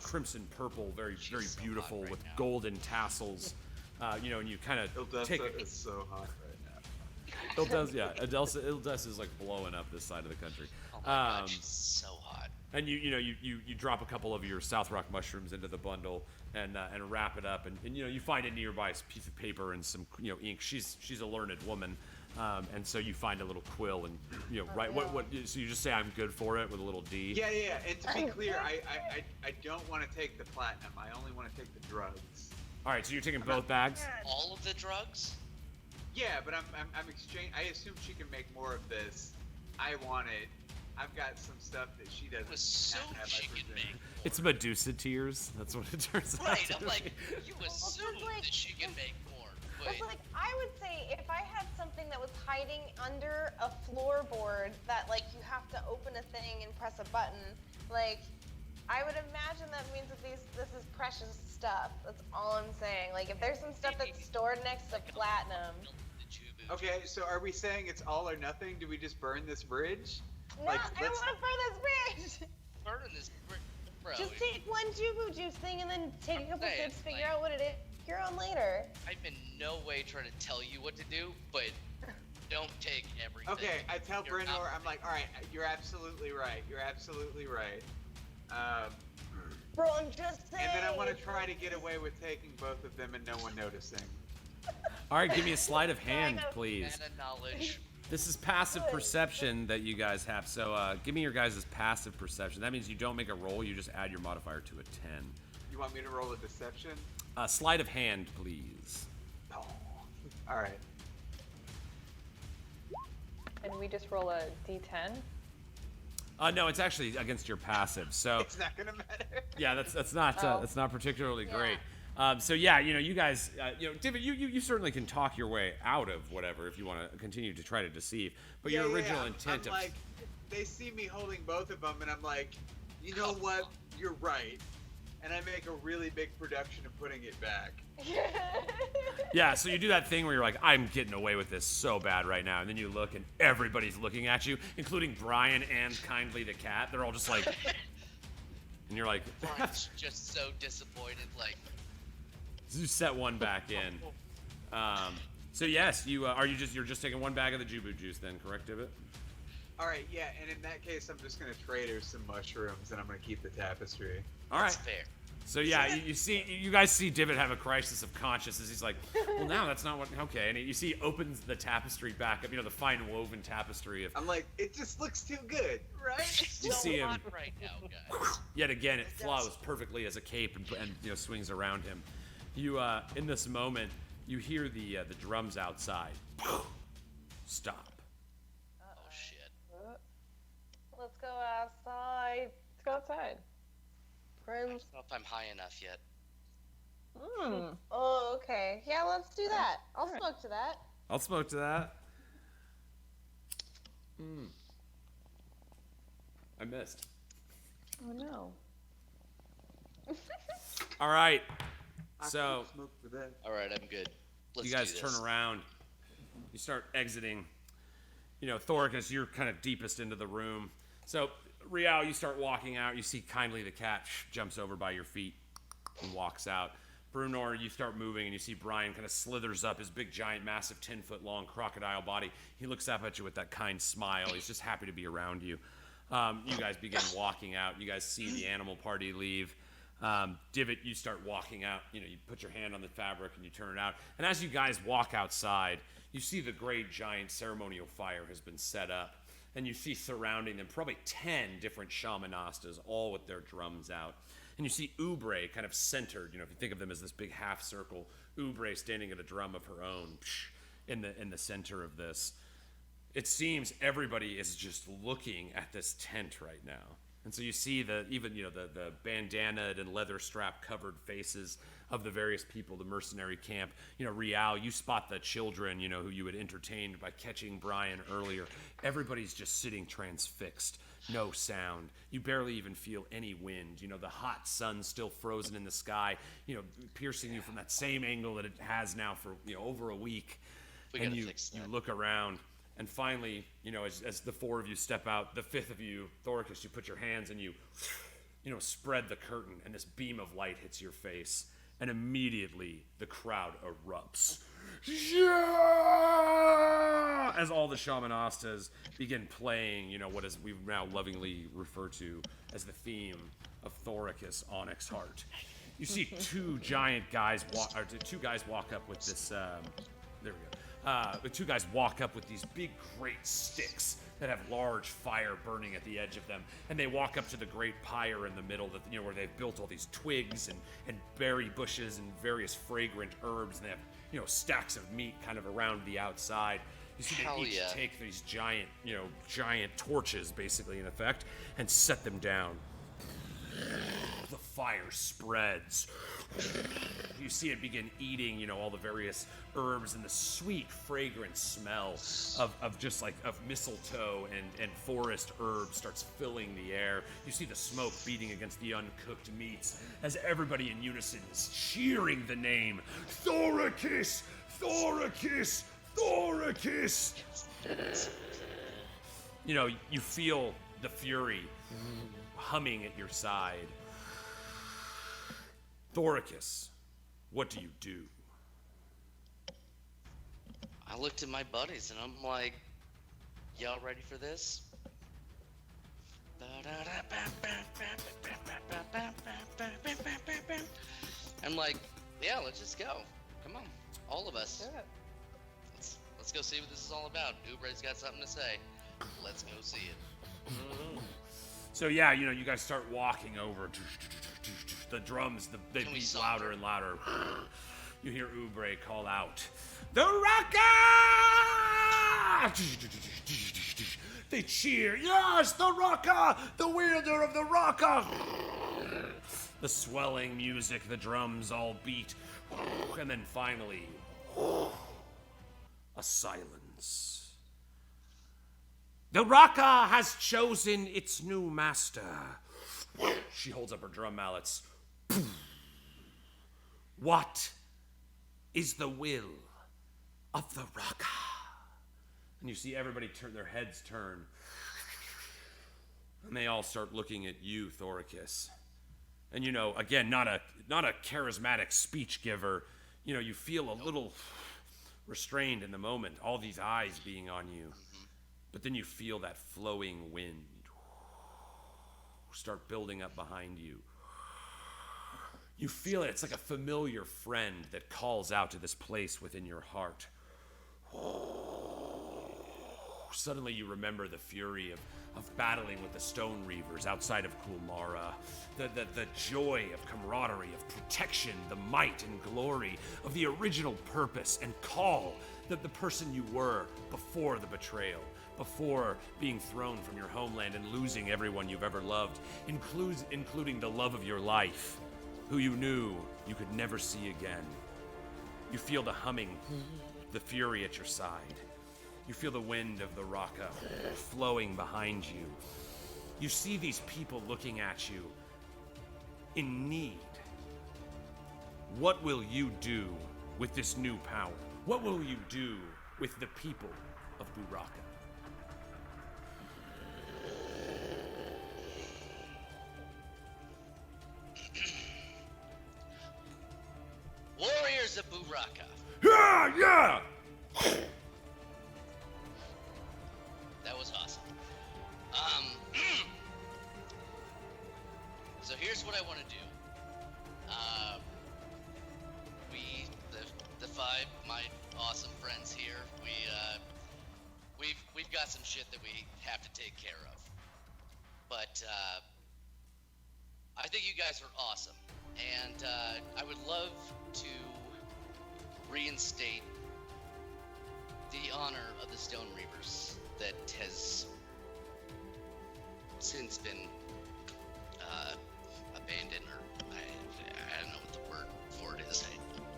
crimson purple, very so beautiful, hot right with now. golden tassels, and you kind of take Ildessa is so hot right now. Ildessa is like blowing up this side of the country. Oh my god, she's so hot. And you drop a couple of your South Rock mushrooms into the bundle and wrap it up, and you find a nearby piece of paper and some ink. She's a learned woman, and so you find a little quill and write what. So you just say I'm good for it with a little D. Yeah. And to be clear, I don't want to take the platinum. I only want to take the drugs. All right, so you're taking both bags. All of the drugs? Yeah, but I'm exchange. I assume she can make more of this. I want it. I've got some stuff that she doesn't Assume have, she I can presume. make more. It's Medusa tears. That's what it turns out. Right, to I'm like, be. you assume like- that she can make more. It's But like, I would say if I had something that was hiding under a floorboard that, like, you have to open a thing and press a button, like, I would imagine that means that this is precious stuff. That's all I'm saying. Like, if there's some stuff that's stored next to platinum. the Jubu. Okay, so are we saying it's all or nothing? Do we just burn this bridge? No, Like, I don't let's- want to burn this bridge! Burning this, bro. Just take one Jubu juice thing and then take a couple saying, sips, figure like- out what it is. Figure out later. I'm in no way trying to tell you what to do, but don't take everything. Okay, I tell You're Brynor, not- I'm like, all right, you're absolutely right. You're absolutely right. Bro, I'm just saying. And then I want to try to get away with taking both of them and no one noticing. All right, give me a sleight of hand, Kind of. please. Meta knowledge. This is passive Good. perception that you guys have. So give me your guys' passive perception. That means you don't make a roll. You just add your modifier to a 10. You want me to roll a deception? Sleight of hand, please. Oh. All right. And we just roll a d10. No, it's actually against your passive. So It's not gonna matter. yeah, that's not particularly Yeah. great. So yeah, you guys, David, you certainly can talk your way out of whatever if you want to continue to try to deceive. But your original intent I'm of like, they see me holding both of them, and I'm like, you know what? You're right. And I make a really big production of putting it back. yeah, so you do that thing where you're like, I'm getting away with this so bad right now, and then you look and everybody's looking at you, including Brian and Kindly the cat. They're all just like, and you're like, Brian's just so disappointed. Like, you set one back in. So yes, you're just taking one bag of the Jubu juice then, correct, Divot? All right, yeah, and in that case, I'm just gonna trade her some mushrooms, and I'm gonna keep the tapestry. All right. that's fair. So yeah, you guys see Divot have a crisis of consciousness. He's like, well, now that's not what. Okay, and you see he opens the tapestry back up. The fine woven tapestry of. I'm like, it just looks too good, right? You So see him hot right now, guys. yet again. It flows perfectly as a cape and swings around him. You in this moment, you hear the drums outside. Stop. Oh shit. Let's go outside. Let's go outside. I Friends. don't know if I'm high enough yet. Oh, okay. Yeah, let's do that. I'll smoke to that. I'll smoke to that. I missed. Oh no. All right. I So could smoke for that. All right, I'm good. Let's you guys do turn this. around. You start exiting. Thoricus, you're kind of deepest into the room. So, Rial, you start walking out. You see Kindly the cat jumps over by your feet and walks out. Brunor, you start moving, and you see Brian kind of slithers up, his big, giant, massive, 10-foot-long crocodile body. He looks up at you with that kind smile. He's just happy to be around you. You guys begin walking out. You guys see the animal party leave. Divot, you start walking out. You put your hand on the fabric and you turn it out. And as you guys walk outside, you see the great giant ceremonial fire has been set up. And you see surrounding them probably 10 different shamanastas, all with their drums out. And you see Oobrey kind of centered, if you think of them as this big half circle, Oobrey standing at a drum of her own in the center of this. It seems everybody is just looking at this tent right now. And so you see the bandanaed and leather strap covered faces of the various people, the mercenary camp. Rial, you spot the children, who you had entertained by catching Brian earlier. Everybody's just sitting transfixed, no sound. You barely even feel any wind. The hot sun still frozen in the sky, piercing you from that same angle that it has now for, over a week. We And gotta you fix that. look around. And finally, as the four of you step out, the fifth of you, Thoricus, you put your hands and you spread the curtain, and this beam of light hits your face, and immediately the crowd erupts. Yeah! As all the shamanastas begin playing, what is we now lovingly refer to as the theme of Thoricus Onyx Heart. You see two guys walk up with this. There we go. The two guys walk up with these big, great sticks that have large fire burning at the edge of them, and they walk up to the great pyre in the middle, that where they've built all these twigs and berry bushes and various fragrant herbs, and they have stacks of meat kind of around the outside. You see they Hell each yeah. take these giant, giant torches, basically, in effect, and set them down. The fire spreads. You see it begin eating, all the various herbs and the sweet, fragrant smell of just like of mistletoe and forest herbs starts filling the air. You see the smoke beating against the uncooked meats as everybody in unison is cheering the name Thoricus! Thoricus! Thoricus! You feel the fury humming at your side. Thoricus, what do you do? I looked at my buddies and I'm like, y'all ready for this? I'm like, yeah, let's just go. Come on, all of us. Let's go see what this is all about. Oobrey's got something to say. Let's go see it. So yeah, you guys start walking over. The drums, they Can we beat saunter? louder and louder. You hear Oobrey call out, "The Raka!" They cheer, "Yes, the Raka! The wielder of the Raka!" The swelling music, the drums all beat, and then finally, a silence. The Raka has chosen its new master. She holds up her drum mallets. What is the will of the Raka? And you see everybody turn their heads turn. And they all start looking at you, Thoricus. And again, not a charismatic speech giver. You feel a little restrained in the moment, all these eyes being on you. But then you feel that flowing wind start building up behind you. You feel it. It's like a familiar friend that calls out to this place within your heart. Suddenly you remember the fury of battling with the Stone Reavers outside of Kulmara. The joy of camaraderie, of protection, the might and glory of the original purpose and call that the person you were before the betrayal, before being thrown from your homeland and losing everyone you've ever loved, including the love of your life, who you knew you could never see again. You feel the humming, the fury at your side. You feel the wind of the Raka flowing behind you. You see these people looking at you in need. What will you do with this new power? What will you do with the people of Buraka? Warriors of Buraka. Yeah! That was awesome. So here's what I want to do. The five, my awesome friends here, we've got some shit that we have to take care of. But I think you guys are awesome, and I would love to reinstate the honor of the Stone Reavers that has since been abandoned, or I don't know what the word for it is.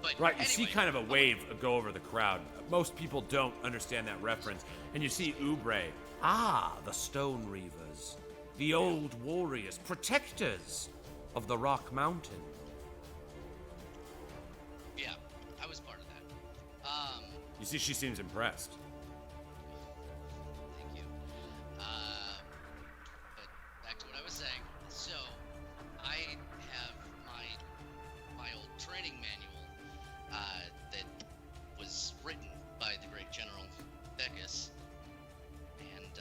But Right, you anyway, see kind of a wave go over the crowd. Most people don't understand that reference. And you see Oobrey. Ah, the Stone Reavers. The old warriors, protectors of the Rock Mountain. Yeah, I was part of that. You see, she seems impressed. Thank you. But back to what I was saying. So, I have my old training manual that was written by the great General Beckus and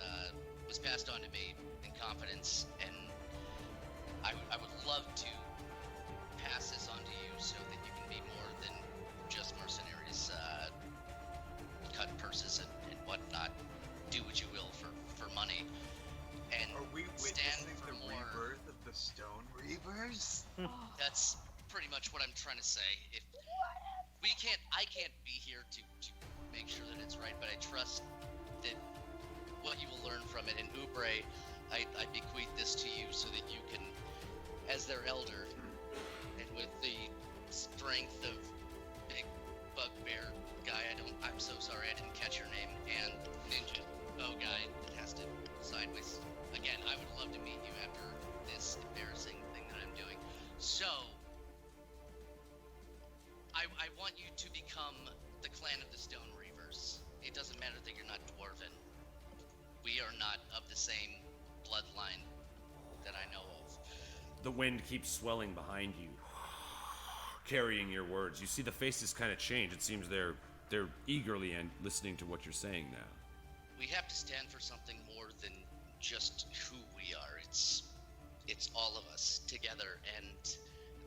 was passed on to me in confidence. And I would love to pass this on to you so that you can be more than just mercenaries. Cut purses and whatnot, do what you will for money, and Are we stand witnessing for the more. rebirth of the Stone Reavers? That's pretty much what I'm trying to say. If I can't be here to make sure that it's right, but I trust that what you will learn from it. And Oobrey, I bequeath this to you so that you can, as their elder, and with the strength of big bugbear guy, I'm so sorry I didn't catch your name, and ninja bow guy that has to sideways. Again, I would love to meet you after this embarrassing thing that I'm doing. So, I want you to become the clan of the Stone Reavers. It doesn't matter that you're not dwarven. We are not of the same bloodline that I know of. The wind keeps swelling behind you, carrying your words. You see the faces kind of change. It seems they're eagerly and listening to what you're saying now. We have to stand for something more than just who we are. It's all of us together. And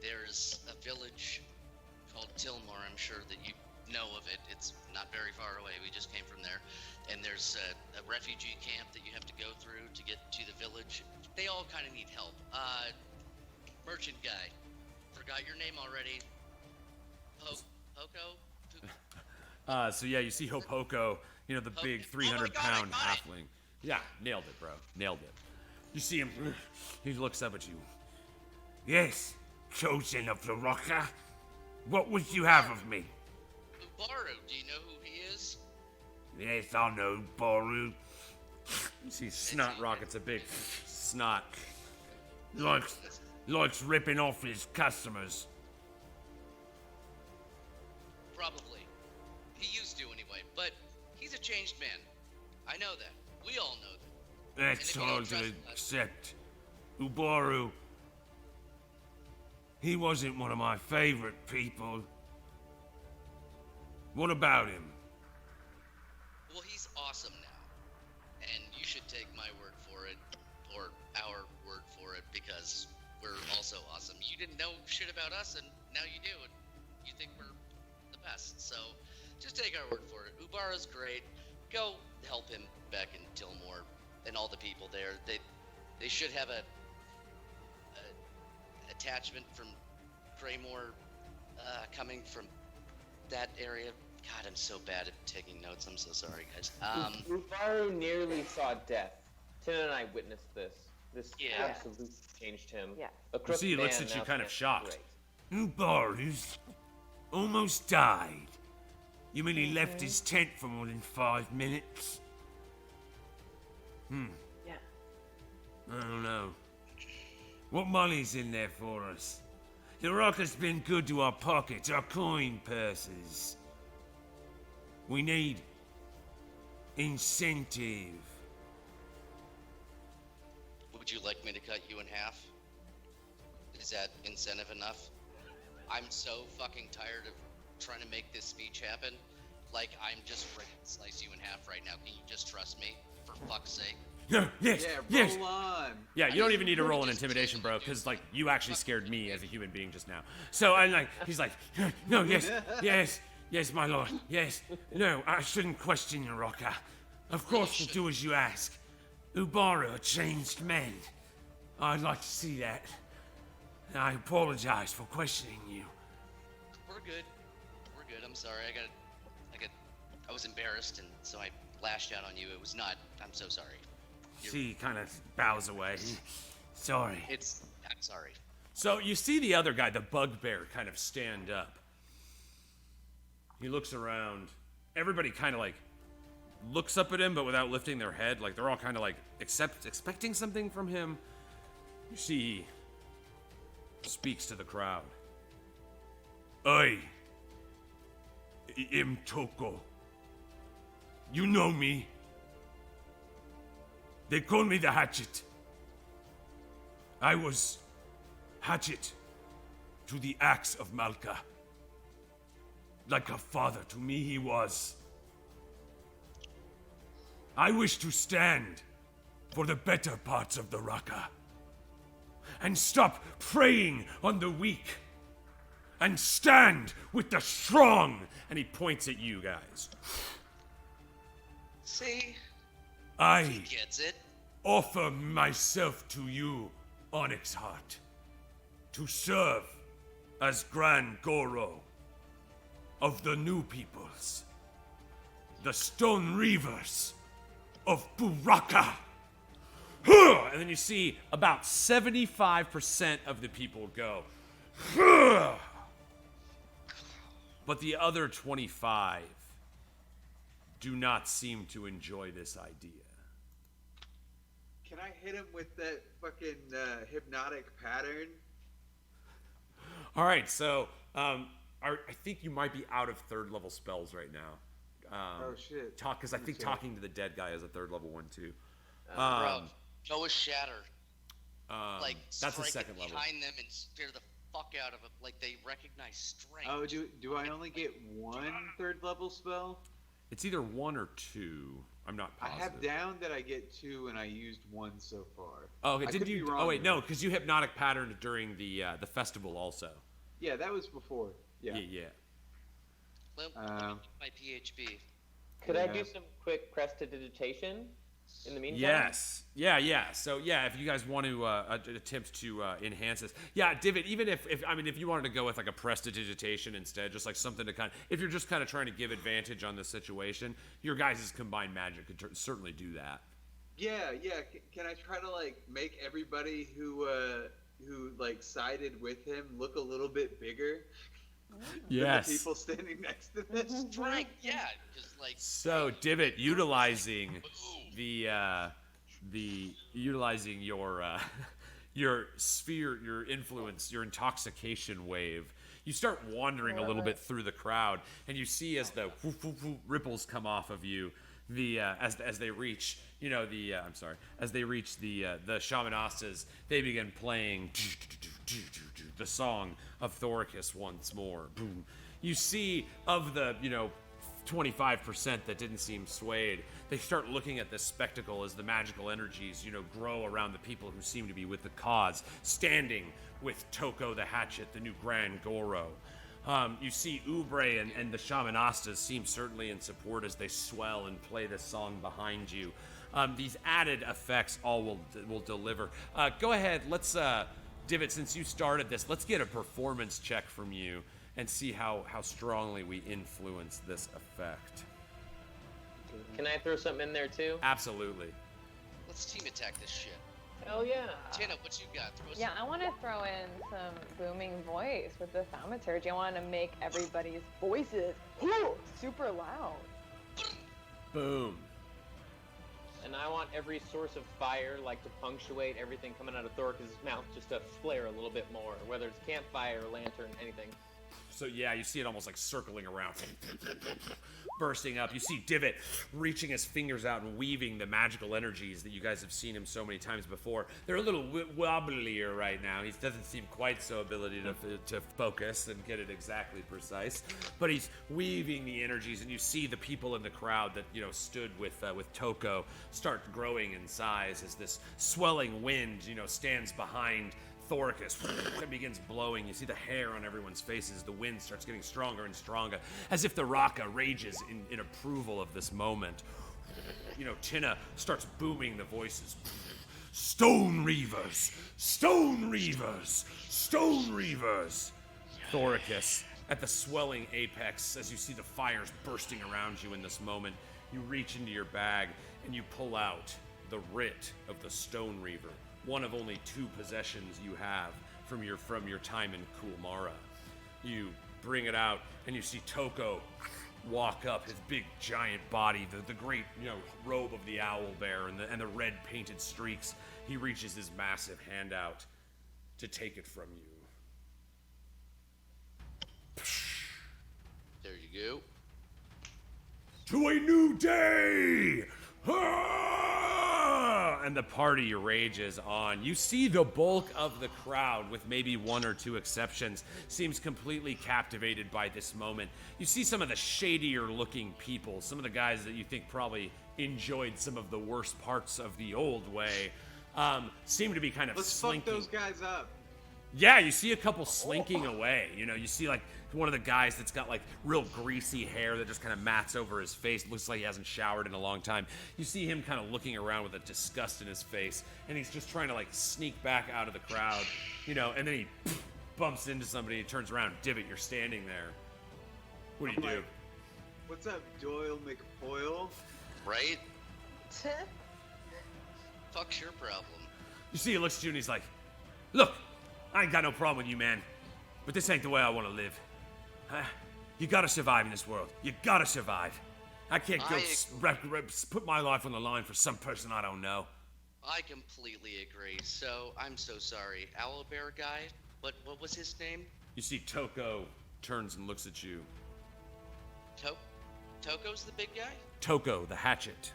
there's a village called Tilmore. I'm sure that you know of it. It's not very far away. We just came from there. And there's a refugee camp that you have to go through to get to the village. They all kind of need help. Merchant guy. Forgot your name already. Hoko? So yeah, you see Hopoko, you know, the big 300-pound halfling. Yeah, nailed it, bro. Nailed it. You see him, he looks up at you. Yes, chosen of the Rocker. What would you have of me? Ubaru, do you know who he is? Yes, I know, Boru. You see Snot Rocket's a big snot. Likes ripping off his customers. Probably. He used to anyway, but he's a changed man. I know that. We all know that. That's hard to accept. Ubaru. He wasn't one of my favorite people. What about him? Well, he's awesome now. And you should take my word for it, or our word for it, because we're also awesome. You didn't know shit about us, and now you do, and you think we're the best. So, just take our word for it. Ubara's great. Go help him back in Tilmore, and all the people there. They should have a attachment from Kraymore coming from that area. God, I'm so bad at taking notes. I'm so sorry, guys. Ubaru nearly saw death. Tynna and I witnessed this. This absolutely changed him. Yeah. You see, he looks at you kind of shocked. Ubaru's almost died. You mean he left his tent for more than 5 minutes? Yeah. I don't know. What money's in there for us? The Rocker's been good to our pockets, our coin purses. We need incentive. Would you like me to cut you in half? Is that incentive enough? I'm so fucking tired of trying to make this speech happen. Like, I'm just ready to slice you in half right now. Can you just trust me? For fuck's sake. Yeah, yes, Yeah, yes. roll on. Yeah, you don't even need to roll an intimidation, bro, because, like, you actually scared me as a human being just now. So, I'm like, he's like, No, yes, my lord, yes. No, I shouldn't question you, Rocker. Of course we'll do as you ask. Ubaru, a changed man. I'd like to see that. I apologize for questioning you. We're good. We're good. I'm sorry. I was embarrassed, and so I lashed out on you. It was not. I'm so sorry. She kind of bows away. Sorry. I'm sorry. So you see the other guy, the bugbear, kind of stand up. He looks around. Everybody kind of like looks up at him, but without lifting their head. Like they're all kind of like expecting something from him. You see, he speaks to the crowd. I am Toko. You know me. They call me the Hatchet. I was Hatchet to the axe of Malka. Like a father to me he was. I wish to stand for the better parts of the Raka. And stop preying on the weak. And stand with the strong. And he points at you guys. See? I He gets it. offer myself to you, Onyx Heart, to serve as Grand Goro of the New Peoples. the Stone Reavers of Buraka. And then you see about 75% of the people go. But the other 25 do not seem to enjoy this idea. Can I hit him with that fucking hypnotic pattern? All right, so I think you might be out of third level spells right now. Oh shit! Because I think talking to the dead guy is a third level one too. Bro, go with Shatter. Like that's a strike second level. behind them and scare the fuck out of them. Like they recognize strength. Oh, do I only get one third level spell? It's either 1 or 2. I'm not positive. I have down that I get 2, and I used 1 so far. Oh, okay. I Did could you? be wrong, Oh wait, though. no, because you hypnotic patterned during the festival also. Yeah, that was before. Yeah. Yeah. Let me my PHP. Could I do some quick prestidigitation in the meantime? Yes. Yeah. So yeah, if you guys want to attempt to enhance this, yeah, Divot. Even if you wanted to go with like a prestidigitation instead, just like something to if you're just kind of trying to give advantage on this situation, your guys' combined magic could certainly do that. Yeah. Can I try to like make everybody who like sided with him look a little bit bigger? Yes. Than the people standing next to this. Strength, yeah. Just like So Divot, utilizing utilizing your your sphere, your influence, your intoxication wave, you start wandering a little bit through the crowd, and you see as the ripples come off of you, as they reach, as they reach the shamanastas, they begin playing the song of Thoricus once more. Boom. You see of the 25% that didn't seem swayed, they start looking at this spectacle as the magical energies, grow around the people who seem to be with the cause, standing with Toko the Hatchet, the new Grand Goro. You see Oobrey and the Shamanastas seem certainly in support as they swell and play this song behind you. These added effects all will deliver. Go ahead, let's, Divot, since you started this, let's get a performance check from you and see how strongly we influence this effect. Can I throw something in there too? Absolutely. let's team attack this shit. Hell yeah. Tynna, what you got? Yeah, I want to throw in some booming voice with the thaumaturgy. I want to make everybody's voices super loud. Boom. And I want every source of fire, like, to punctuate everything coming out of Thoricus' mouth, just to flare a little bit more, whether it's campfire, lantern, anything. So yeah, you see it almost like circling around, bursting up. You see Divot reaching his fingers out and weaving the magical energies that you guys have seen him so many times before. They're a little wobblier right now. He doesn't seem quite so ability to focus and get it exactly precise, but he's weaving the energies, and you see the people in the crowd that stood with Toko start growing in size as this swelling wind stands behind Thoricus and begins blowing. You see the hair on everyone's faces. The wind starts getting stronger and stronger, as if the Raka rages in approval of this moment. Tynna starts booming the voices. Stone Reavers! Stone Reavers! Stone Reavers! Thoricus, at the swelling apex, as you see the fires bursting around you in this moment, you reach into your bag and you pull out the writ of the Stone Reaver. One of only 2 possessions you have from your time in Kulmara. You bring it out, and you see Toko walk up, his big giant body, the great robe of the owl bear, and the red painted streaks. He reaches his massive hand out to take it from you. There you go. To a new day! And the party rages on. You see the bulk of the crowd, with maybe 1 or 2 exceptions, seems completely captivated by this moment. You see some of the shadier looking people, some of the guys that you think probably enjoyed some of the worst parts of the old way, seem to be kind of slinking. Fuck those guys up. Yeah, you see a couple slinking away. You see like one of the guys that's got like real greasy hair that just kind of mats over his face. Looks like he hasn't showered in a long time. You see him kind of looking around with a disgust in his face, and he's just trying to like sneak back out of the crowd, and then he bumps into somebody and turns around. Divot, you're standing there. What do you do? What's up, Doyle McPoyle? Right? Fuck's your problem? You see, he looks at you and he's like, look, I ain't got no problem with you, man. But this ain't the way I want to live. You gotta survive in this world. You gotta survive. I can't go put my life on the line for some person I don't know. I completely agree. So, I'm so sorry. Owlbear guy? What was his name? You see Toko turns and looks at you. Toko's the big guy? Toko, the hatchet.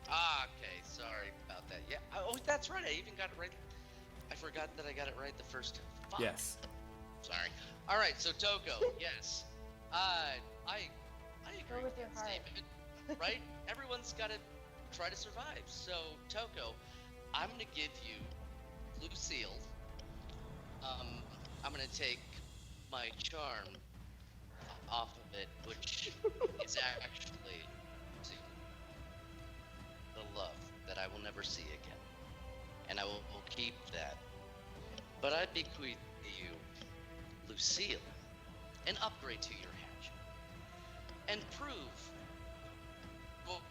Ah, okay. Sorry about that. Yeah. Oh, that's right. I even got it right. I forgot that I got it right the first time. Fuck. Yes. Sorry. All right. So Toko, yes. I agree with your that statement. Right? Everyone's got to try to survive. So Toko, I'm gonna give you Lucille. I'm gonna take my charm off of it, which is actually the love that I will never see again, and I will keep that. But I bequeath to you, Lucille, an upgrade to your hatchet, and prove what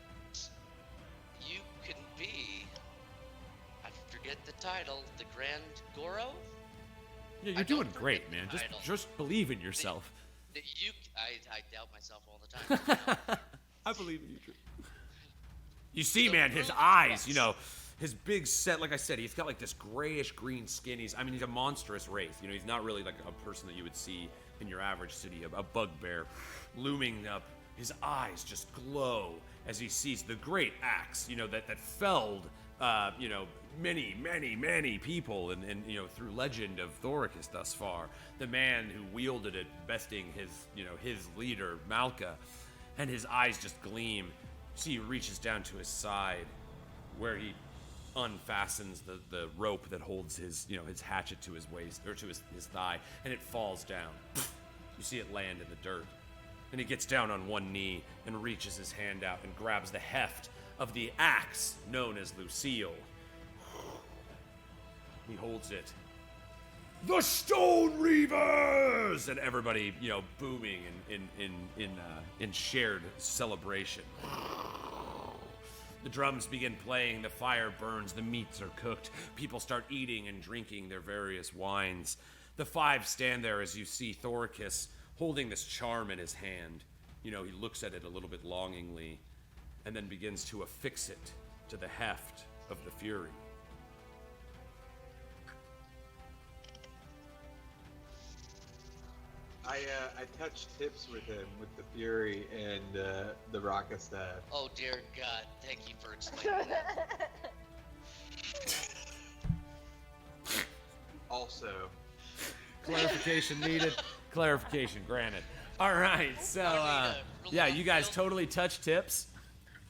you can be. I forget the title, the Grand Goro. Yeah, you're doing great, man. Just believe in yourself. I doubt myself all the time. I believe in you. You see, man, his eyes, you know, his big set, like I said, he's got like this grayish green skin. He's a monstrous wraith. You know, he's not really like a person that you would see in your average city, a bugbear looming up. His eyes just glow as he sees the great axe, you know, that felled, you know, many people and you know, through legend of Thoricus thus far. The man who wielded it, besting his, you know, his leader, Malka, and his eyes just gleam. See, he reaches down to his side where he unfastens the rope that holds his, you know, his hatchet to his waist, or to his thigh, and it falls down. You see it land in the dirt. And he gets down on one knee and reaches his hand out and grabs the heft of the axe known as Lucille. He holds it. The Stone Reavers! And everybody, you know, booming in shared celebration. The drums begin playing, the fire burns, the meats are cooked. People start eating and drinking their various wines. The five stand there as you see Thoricus holding this charm in his hand. You know, he looks at it a little bit longingly and then begins to affix it to the heft of the Fury. I touched tips with him with the Fury and the Raka staff. Oh dear God! Thank you for explaining that. Also, Clarification needed. Clarification granted. All right, so yeah, you guys totally touch tips,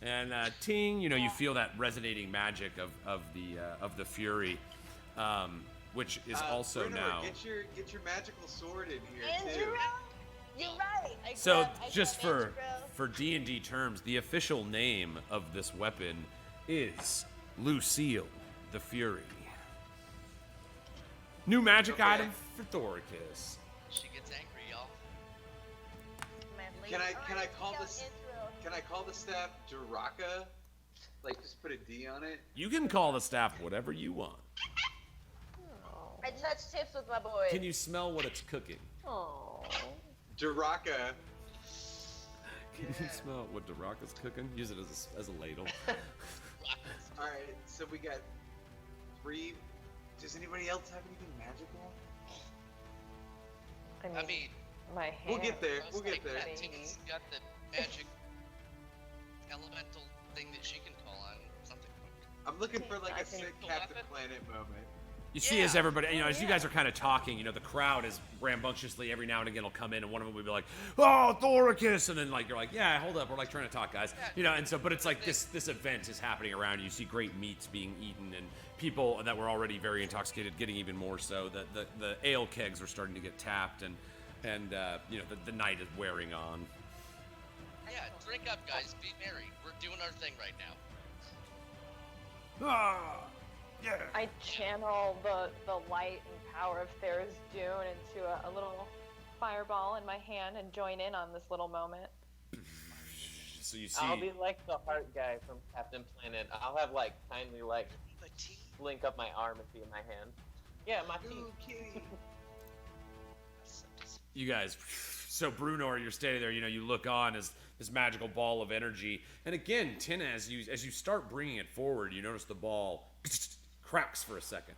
and ting, you know, you feel that resonating magic of the Fury, which is also Bruno, now. get your magical sword in here Andrew, too. you're right. So just for D&D terms, the official name of this weapon is Lucille the Fury. New magic item for Thoricus. She gets angry, y'all. Can I call the staff Duraka? Like just put a D on it. You can call the staff whatever you want. I touched tips with my boy. Can you smell what it's cooking? Oh. Duraka. Can you smell what Duraka's cooking? Use it as a ladle. All right, so we got 3. Does anybody else have anything magical? I mean, my hand. We'll get there. We'll get like there. that Tinna's got the magic elemental thing that she can call on something. I'm looking for like I a think- sick Captain Planet moment. You see, as everybody, you know, as you guys are kind of talking, you know, the crowd is rambunctiously every now and again will come in, and one of them will be like, "Oh, Thoricus," and then like you're like, "Yeah, hold up, we're like trying to talk, guys," you know, and so, but it's like this event is happening around you. You see great meats being eaten, and people that were already very intoxicated getting even more so. The ale kegs are starting to get tapped, and you know, the night is wearing on. Yeah, drink up, guys. Be merry. We're doing our thing right now. Yeah. I channel the light and power of Therizdun into a little fireball in my hand and join in on this little moment. So you see. I'll be like the heart guy from Captain Planet. I'll have like kindly like link up my arm and be in my hand. Yeah, my teeth. You guys, so Brunor, you're standing there. You look on as this magical ball of energy, and again, Tynna, as you start bringing it forward, you notice the ball cracks for a second,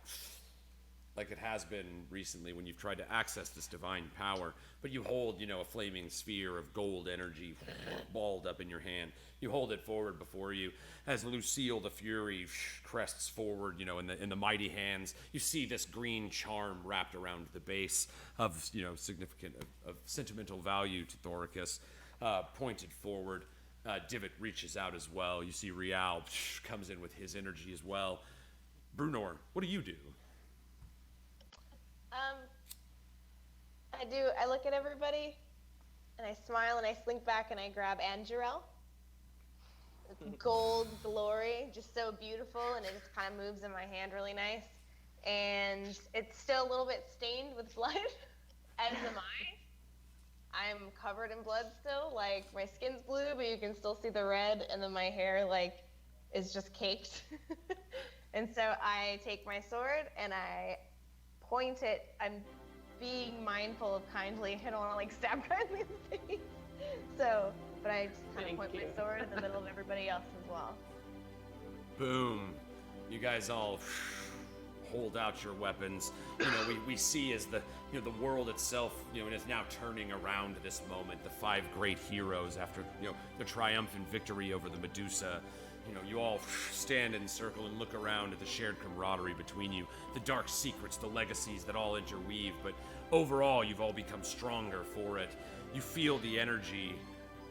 like it has been recently when you've tried to access this divine power. But you hold, a flaming sphere of gold energy balled up in your hand. You hold it forward before you as Lucille the Fury crests forward, in the mighty hands. You see this green charm wrapped around the base of, significant, of sentimental value to Thoricus, pointed forward. Divot reaches out as well. You see Rial comes in with his energy as well. Brunor, what do you do? I look at everybody, and I smile, and I slink back, and I grab Angerel. Gold glory, just so beautiful, and it just kind of moves in my hand really nice. And it's still a little bit stained with blood, as am I. I'm covered in blood still, like my skin's blue, but you can still see the red, and then my hair, is just caked. And so I take my sword, and I point it. I'm being mindful of kindly. I don't want to stab kindly in the face. So, but I just kind of point my sword in the middle of everybody else as well. Boom. You guys all hold out your weapons. We see as the world itself, is now turning around this moment. The 5 great heroes after, the triumphant victory over the Medusa. You all stand in a circle and look around at the shared camaraderie between you, the dark secrets, the legacies that all interweave, but overall you've all become stronger for it. You feel the energy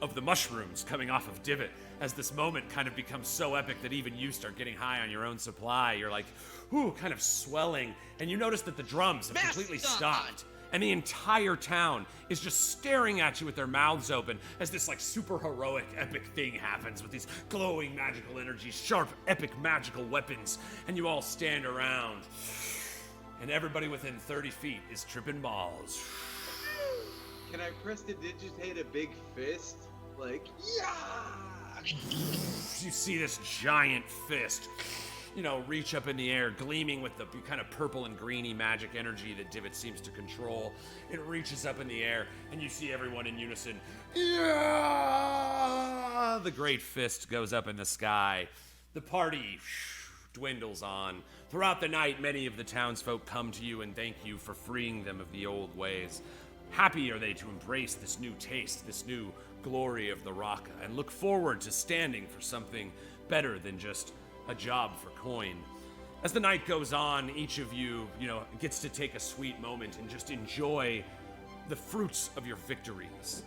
of the mushrooms coming off of Divot as this moment kind of becomes so epic that even you start getting high on your own supply. You're like, ooh, kind of swelling, and you notice that the drums have completely stopped. And the entire town is just staring at you with their mouths open as this super heroic, epic thing happens with these glowing magical energies, sharp, epic magical weapons, and you all stand around. And everybody within 30 feet is tripping balls. Can I prestidigitate a big fist? Yeah! You see this giant fist, reach up in the air, gleaming with the kind of purple and greeny magic energy that Divot seems to control. It reaches up in the air, and you see everyone in unison. Yeah! The great fist goes up in the sky. The party dwindles on. Throughout the night, many of the townsfolk come to you and thank you for freeing them of the old ways. Happy are they to embrace this new taste, this new glory of the Raka, and look forward to standing for something better than just a job for coin. As the night goes on, each of you, gets to take a sweet moment and just enjoy the fruits of your victories.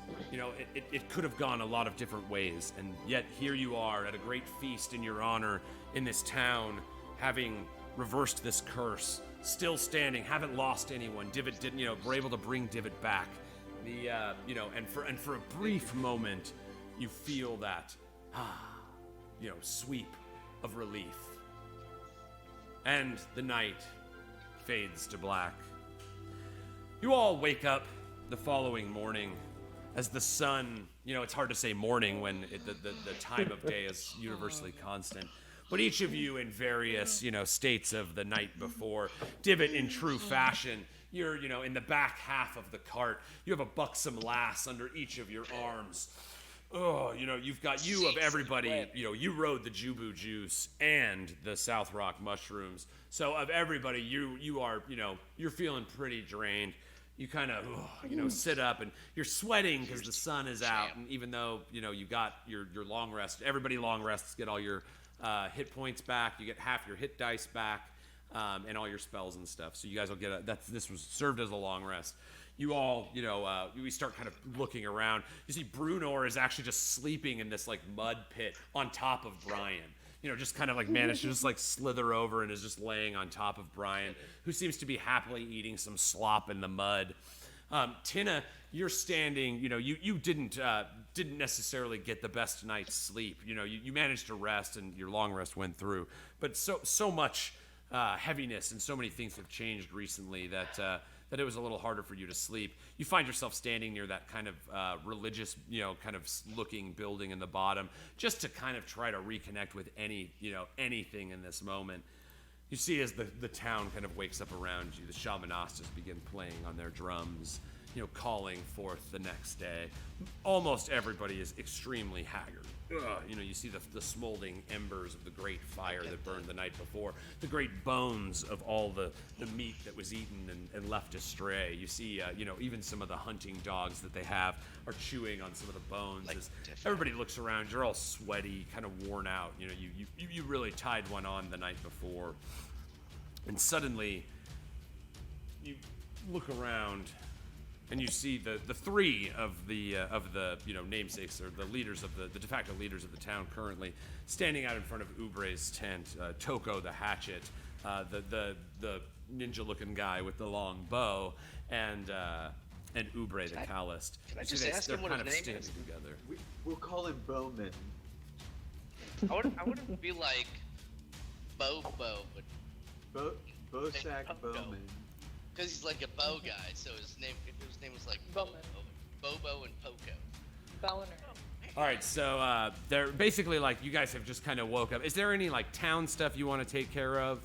It could have gone a lot of different ways, and yet here you are at a great feast in your honor in this town, having reversed this curse, still standing, haven't lost anyone. Divot didn't, we're able to bring Divot back. And for a brief moment, you feel that, sweep of relief. And the night fades to black. You all wake up the following morning as the sun, it's hard to say morning when the time of day is universally constant. But each of you in various, states of the night before. Divot in true fashion. You're, in the back half of the cart. You have a buxom lass under each of your arms. Oh, you've got you of everybody. You rode the Jubu juice and the South Rock mushrooms. So of everybody, you are, you're feeling pretty drained. You kind of, sit up and you're sweating because the sun is out. And even though, you got your long rest, everybody long rests, get all your hit points back. You get half your hit dice back, and all your spells and stuff. So you guys will get this was served as a long rest. You all, we start kind of looking around. You see Brunor is actually just sleeping in this mud pit on top of Brian. Just kind of managed to just slither over and is just laying on top of Brian, who seems to be happily eating some slop in the mud. Tynna, you're standing, you didn't necessarily get the best night's sleep. You managed to rest and your long rest went through, but so much heaviness and so many things have changed recently that that it was a little harder for you to sleep. You find yourself standing near that kind of religious, kind of looking building in the bottom, just to kind of try to reconnect with anything in this moment. You see as the town kind of wakes up around you, the Shamanastas begin playing on their drums, calling forth the next day. Almost everybody is extremely haggard. You see the smoldering embers of the great fire that burned the night before, the great bones of all the meat that was eaten and left astray. You see, even some of the hunting dogs that they have are chewing on some of the bones. As everybody looks around, you're all sweaty, kind of worn out. You really tied one on the night before, and suddenly you look around. And you see the three of the namesakes, or the leaders of the de facto leaders of the town currently standing out in front of Oobrey's tent. Toko the hatchet, the ninja-looking guy with the long bow, and Oobrey the Calloused. Can I just ask him what his name is? Together. We'll call him Bowman. I wouldn't be like Bobo, but Bosack Bowman. because he's like a bow guy. So his name was like Bobo and Poco. Boner. All right, so they're basically like, you guys have just kind of woke up. Is there any like town stuff you want to take care of?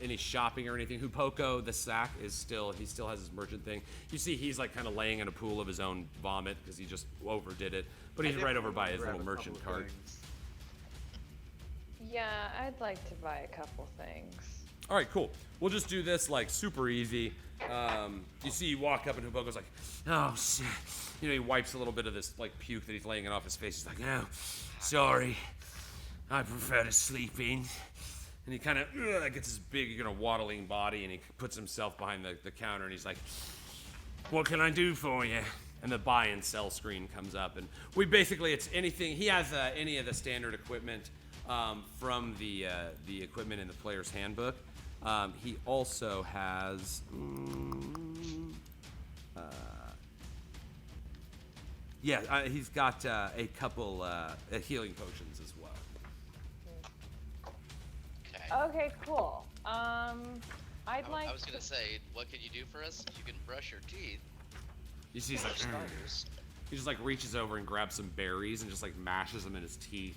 Any shopping or anything? Poco, the sack, he still has his merchant thing. You see he's like kind of laying in a pool of his own vomit because he just overdid it. But he's right over by his little merchant cart. Yeah, I'd like to buy a couple things. All right, cool. We'll just do this like super easy. You see, you walk up and Poco's like, oh shit. He wipes a little bit of this like puke that he's laying off his face. He's like, no, sorry, I prefer to sleep in. And he kind of gets his big, waddling body, and he puts himself behind the counter, and he's like, what can I do for you? And the buy and sell screen comes up, and we basically, it's anything. He has any of the standard equipment from the equipment in the player's handbook. He also has he's got a couple healing potions as well. Okay, cool. I was gonna say, what can you do for us? You can brush your teeth. You see, he's like, he just like reaches over and grabs some berries and just like mashes them in his teeth.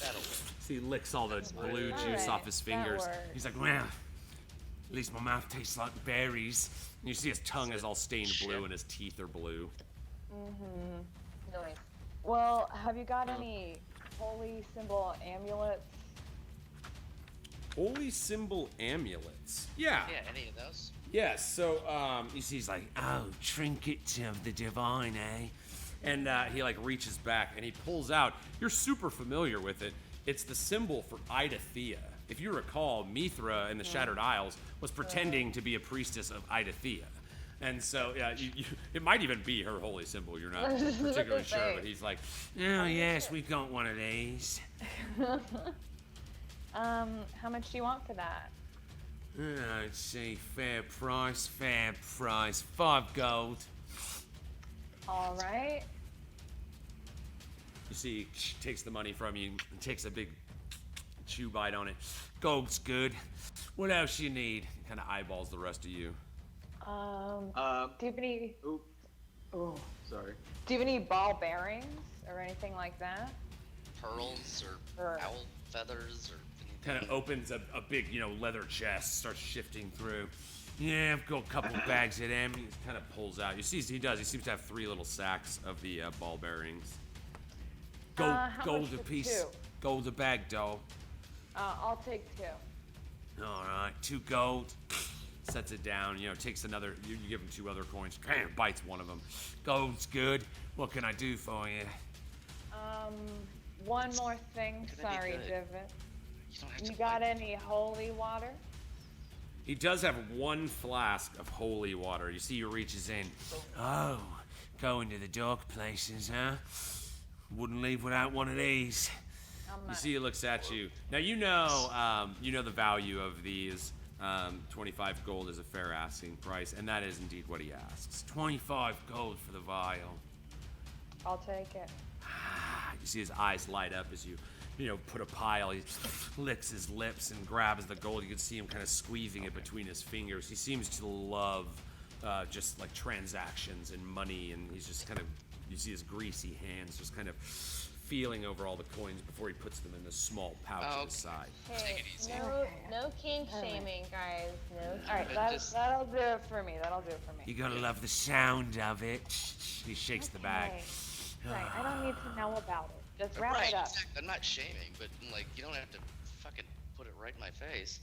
That'll work. So he licks all the blue juice off his fingers. He's like, well, at least my mouth tastes like berries. And you see his tongue is all stained blue and his teeth are blue. Mm-hmm. Nice. Well, have you got any holy symbol amulets? Holy symbol amulets. Yeah. Yeah, any of those? Yeah, so you see he's like, oh, trinkets of the divine, eh? And he like reaches back and he pulls out, you're super familiar with it, it's the symbol for Ida Thea. If you recall, Mithra in the Shattered Isles was pretending to be a priestess of Ida Thea. And so, it might even be her holy symbol, you're not particularly sure, but he's like, oh yes, we've got one of these. How much do you want for that? I'd say fair price, 5 gold. All right. You see, he takes the money from you and takes a big chew bite on it. Gold's good. What else you need? Kind of eyeballs the rest of you. Do you have any? Oh, sorry. Do you have any ball bearings or anything like that? Pearls or owl feathers or anything? Kind of opens a big, leather chest, starts shifting through. Yeah, I've got a couple bags of them. He kind of pulls out. You see, he seems to have 3 little sacks of the ball bearings. Gold a piece. Two? Gold a bag, dog. I'll take 2. All right, 2 gold. Sets it down. Takes another. You give him 2 other coins. Bites one of them. Gold's good. What can I do for you? One more thing. Sorry, Divot. You got any holy water? He does have 1 flask of holy water. You see, he reaches in. Oh, going to the dark places, huh? Wouldn't leave without one of these. You see, he looks at you. Now you know the value of these. 25 gold is a fair asking price, and that is indeed what he asks. 25 gold for the vial. I'll take it. You see his eyes light up as you put a pile. He licks his lips and grabs the gold. You can see him kind of squeezing it between his fingers. He seems to love just like transactions and money, and he's just kind of, you see his greasy hands just kind of feeling over all the coins before he puts them in this small pouch at his side. Hey, Take it easy. no kink shaming, guys. No. All right, that'll do it for me. That'll do it for me. You gotta love the sound of it. He shakes the bag. Right, I don't need to know about it. Just wrap Right, it up. exactly. I'm not shaming, but like you don't have to fucking put it right in my face.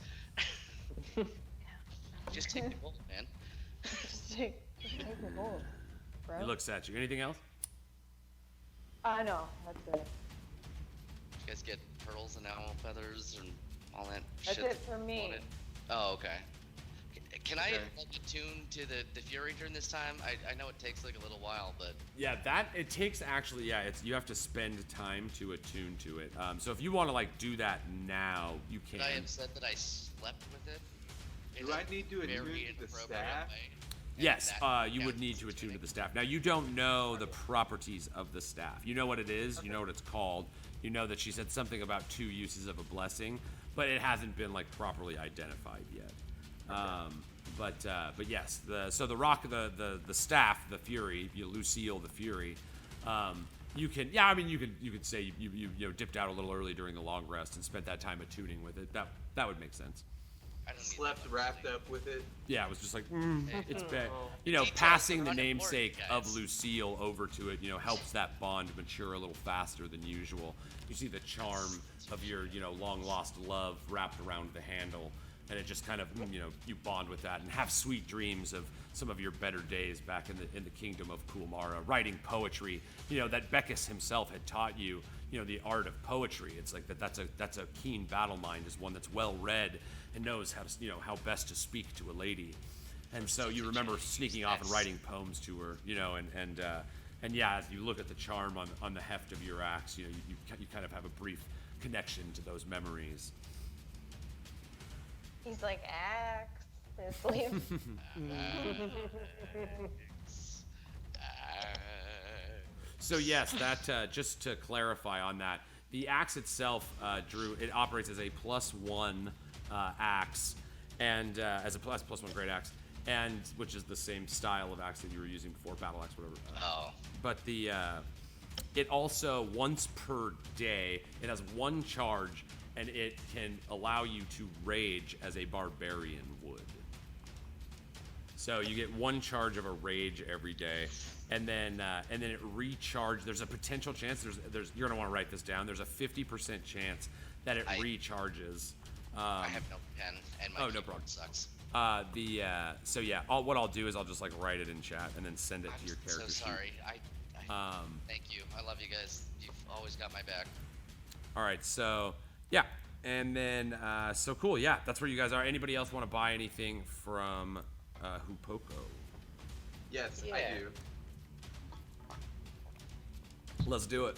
Just take the gold, man. Just take the gold, bro. He looks at you. Anything else? No, that's it. You guys get pearls and owl feathers and all that That's shit. it for me. on it? Oh, okay. Can I Okay. like attune to the Fury turn this time? I know it takes like a little while, but Yeah, that it takes actually. Yeah, it's you have to spend time to attune to it. So if you want to like do that now, you can. could I have said that I slept with it? Do I need to attune Very to the inappropriate staff? way, and Yes, that you would counts need as to attune to tuning? the staff. Now you don't know the properties of the staff. You know what it is. You know what it's called. You know that she said something about 2 uses of a blessing, but it hasn't been like properly identified yet. But yes, so the rock, the staff, the Fury, Lucille, the Fury. You can, yeah, I mean, you could say you dipped out a little early during the long rest and spent that time attuning with it. That would make sense. I don't need Slept that wrapped thing. up with it. Yeah, it was just like it's bad. Details Passing are the unimportant, namesake of guys. Lucille over to it, helps that bond mature a little faster than usual. You see the charm of your, long lost love wrapped around the handle, and it just kind of, you bond with that and have sweet dreams of some of your better days back in the kingdom of Kulmara, writing poetry, that Beckus himself had taught you, the art of poetry. It's like that's a keen battle mind, is one that's well read and knows how to, how best to speak to a lady. And so you remember sneaking off and writing poems to her, and yeah, as you look at the charm on the heft of your axe, you kind of have a brief connection to those memories. He's like, axe. It's like, So yes, that just to clarify on that, the axe itself, Drew, it operates as a +1 axe, and as a +1 great axe, and which is the same style of axe that you were using before, battle axe, whatever. Oh, But it also once per day, it has 1 charge, and it can allow you to rage as a barbarian would. So you get 1 charge of a rage every day, and then it recharges. There's a potential chance. There's you're gonna want to write this down. There's a 50% chance that it recharges. I have no pen, and my no keyboard problem. sucks. So yeah, what I'll do is I'll just like write it in chat and then send it to your I'm character so sheet. sorry. Thank you. I love you guys. You've always got my back. All right, so yeah, and then so cool. Yeah, that's where you guys are. Anybody else want to buy anything from Hupoko? Yes, Yeah. I do. Let's do it.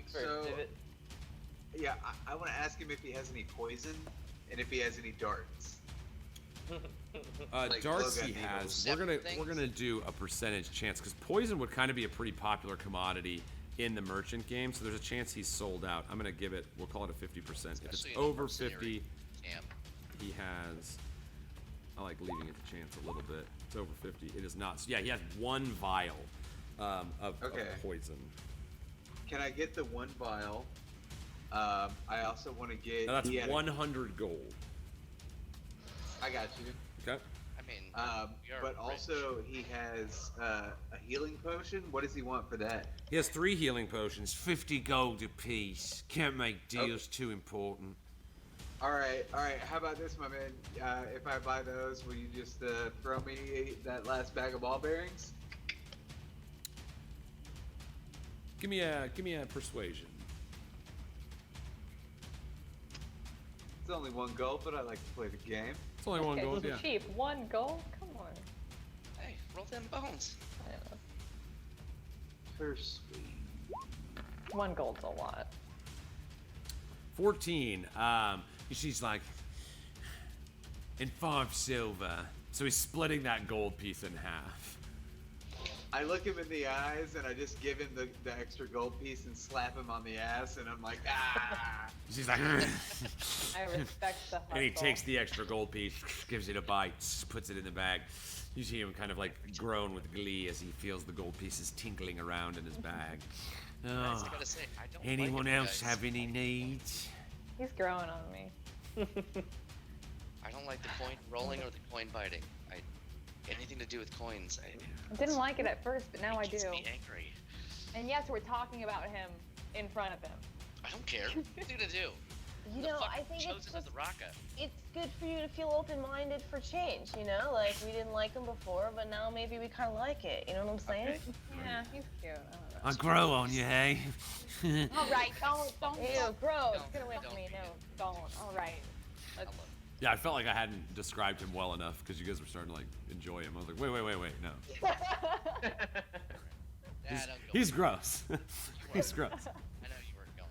So, yeah, I want to ask him if he has any poison and if he has any darts. Like Darts blowgun he has. needles. We're gonna do a percentage chance because poison would kind of be a pretty popular commodity in the merchant game. So there's a chance he's sold out. I'm gonna give it. We'll call it a 50%. If it's Especially in the over mercenary 50, camp. he has. I like leaving it to chance a little bit. It's over 50. It is not. So yeah, he has 1 vial of Okay. poison. Can I get the 1 vial? I also want to get. Now that's he had a- 100 gold. I got you. Okay. I mean, we are But rich. also he has a healing potion. What does he want for that? He has 3 healing potions. 50 gold apiece. Can't make deals too important. All right. How about this, my man? If I buy those, will you just throw me that last bag of ball bearings? Give me a persuasion. It's only 1 gold, but I like to play the game. It's only 1 Okay, gold. so Yeah. cheap. 1 gold? Come on. Hey, roll them bones. I don't know. Persuade. 1 gold's a lot. 14. She's like, and 5 silver. So he's splitting that gold piece in half. I look him in the eyes and I just give him the extra gold piece and slap him on the ass, and I'm like, ah. She's like, I respect the hustle. and he takes the extra gold piece, gives it a bite, puts it in the bag. You see him kind of like groan with glee as he feels the gold pieces tinkling around in his bag. Guys, Oh, I gotta say, I don't anyone like it, else guys. have any needs? He's growing on me. I don't like the coin rolling or the coin biting. Anything to do with coins. I didn't like it at first, but now I do. Makes me angry. And yes, we're talking about him in front of him. I don't care. What's he gonna do? You The know, fuck I think it's chosen as just, the Raka. it's good for you to feel open-minded for change, you know? Like, we didn't like him before, but now maybe we kind of like it, you know what I'm saying? Yeah, he's cute. I don't know. I grow on you, hey? All right, don't. Ew, gross. Get away from me. No, don't. All right. Let's, Yeah, I felt like I hadn't described him well enough because you guys were starting to like enjoy him. I was like, wait, no. He's gross. He's gross. I know you weren't going.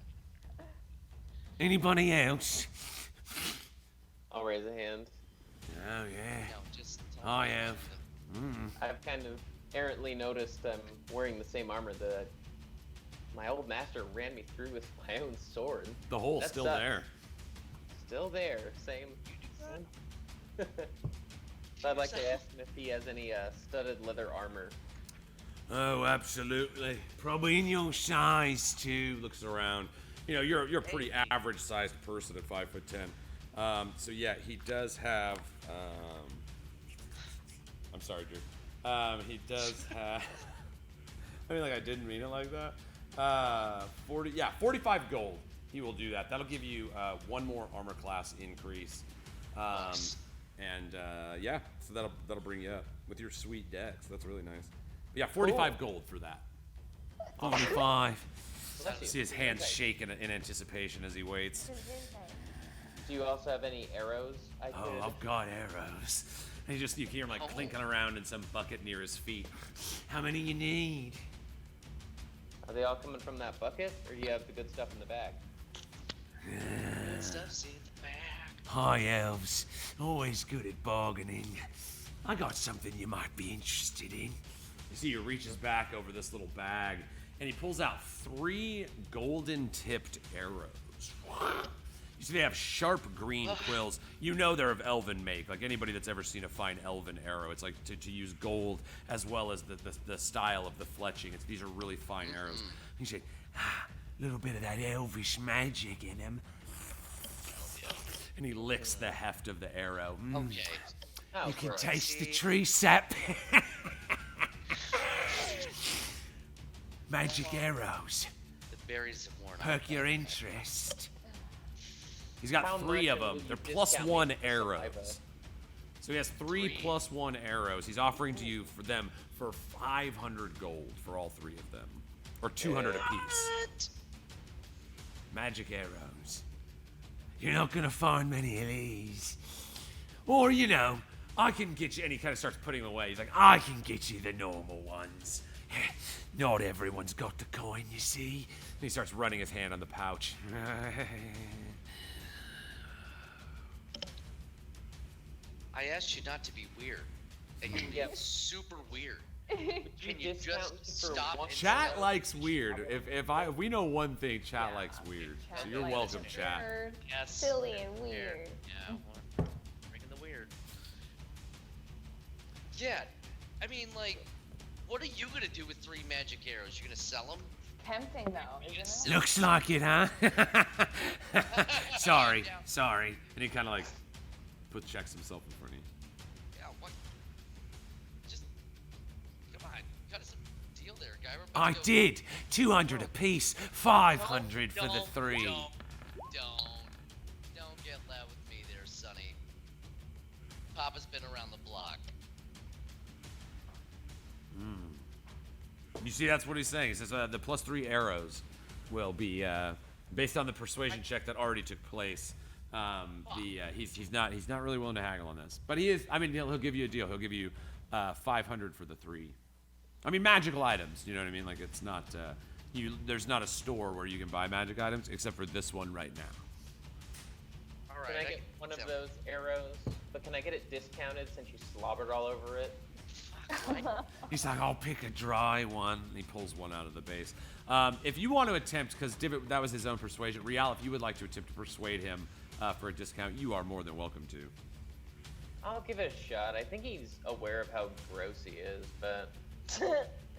Anybody else? I'll raise a hand. Oh yeah. No, just. I have. I've kind of errantly noticed I'm wearing the same armor that my old master ran me through with my own sword. The hole's That still sucks. there. Still there, same. So I'd like to ask him if he has any studded leather armor. Oh, absolutely. Probably in your size too. Looks around. You know, you're a pretty average-sized person at 5'10". So yeah, he does have. I'm sorry, Drew. He does have. I mean, like I didn't mean it like that. 45 gold. He will do that. That'll give you one more armor class increase. And yeah, so that'll bring you up with your sweet dex. That's really nice. But yeah, 45 gold for that. 45. See his hands shaking in anticipation as he waits. Do you also have any arrows I could... Oh, I've got arrows. And you hear him like clinking around in some bucket near his feet. How many you need? Are they all coming from that bucket, or do you have the good stuff in the bag? Good stuff's in the bag. High elves, always good at bargaining. I got something you might be interested in. You see, he reaches back over this little bag, and he pulls out 3 golden-tipped arrows. You see, they have sharp green quills. You know they're of elven make. Like anybody that's ever seen a fine elven arrow, it's like to use gold as well as the style of the fletching. These are really fine arrows. He said, a little bit of that elvish magic in him. And he licks the heft of the arrow. Okay. Oh, You can gross. taste the tree sap. Magic arrows. The berries have worn off. Perk your interest. He's got How 3 much of them. would you They're discount +1 me for arrows. saliva? So he has 3 3. +1 arrows. He's offering to you for them for 500 gold for all 3 of them, or 200 apiece. Magic arrows. You're not gonna find many of these. Or, you know, I can get you, And he kind of starts putting them away. He's like, I can get you the normal ones. Not everyone's got the coin, you see. he starts running his hand on the pouch. I asked you not to be weird, and you're being Yep. super weird. Can you just stop and Chat say- likes weird. If we know one thing, chat likes weird. So you're Like, welcome, chat. nerd. Yes. Silly and weird. Yeah, well, bringing the weird. Yeah, I mean, like, what are you gonna do with 3 magic arrows? You gonna sell them? Tempting though, isn't it? Looks like it, huh? Sorry. And he kind of like checks himself in front of you. Yeah, what? Just, come on, cut us a deal there, guy. We're about I to go- did. 200 apiece. 500 for the Don't, 3. Don't get loud with me there, Sonny. Papa's been around the block. You see, that's what he's saying. He says the +3 arrows will be based on the persuasion check that already took place. He's not really willing to haggle on this, but he is. I mean, he'll give you a deal. He'll give you 500 for the 3. I mean, magical items. You know what I mean? Like it's not there's not a store where you can buy magic items except for this one right now. All Can right. I get one of those arrows? But can I get it discounted since you slobbered all over it? He's like, I'll pick a dry one. And he pulls one out of the base. If you want to attempt, because that was his own persuasion, Rial, if you would like to attempt to persuade him for a discount, you are more than welcome to. I'll give it a shot. I think he's aware of how gross he is, but...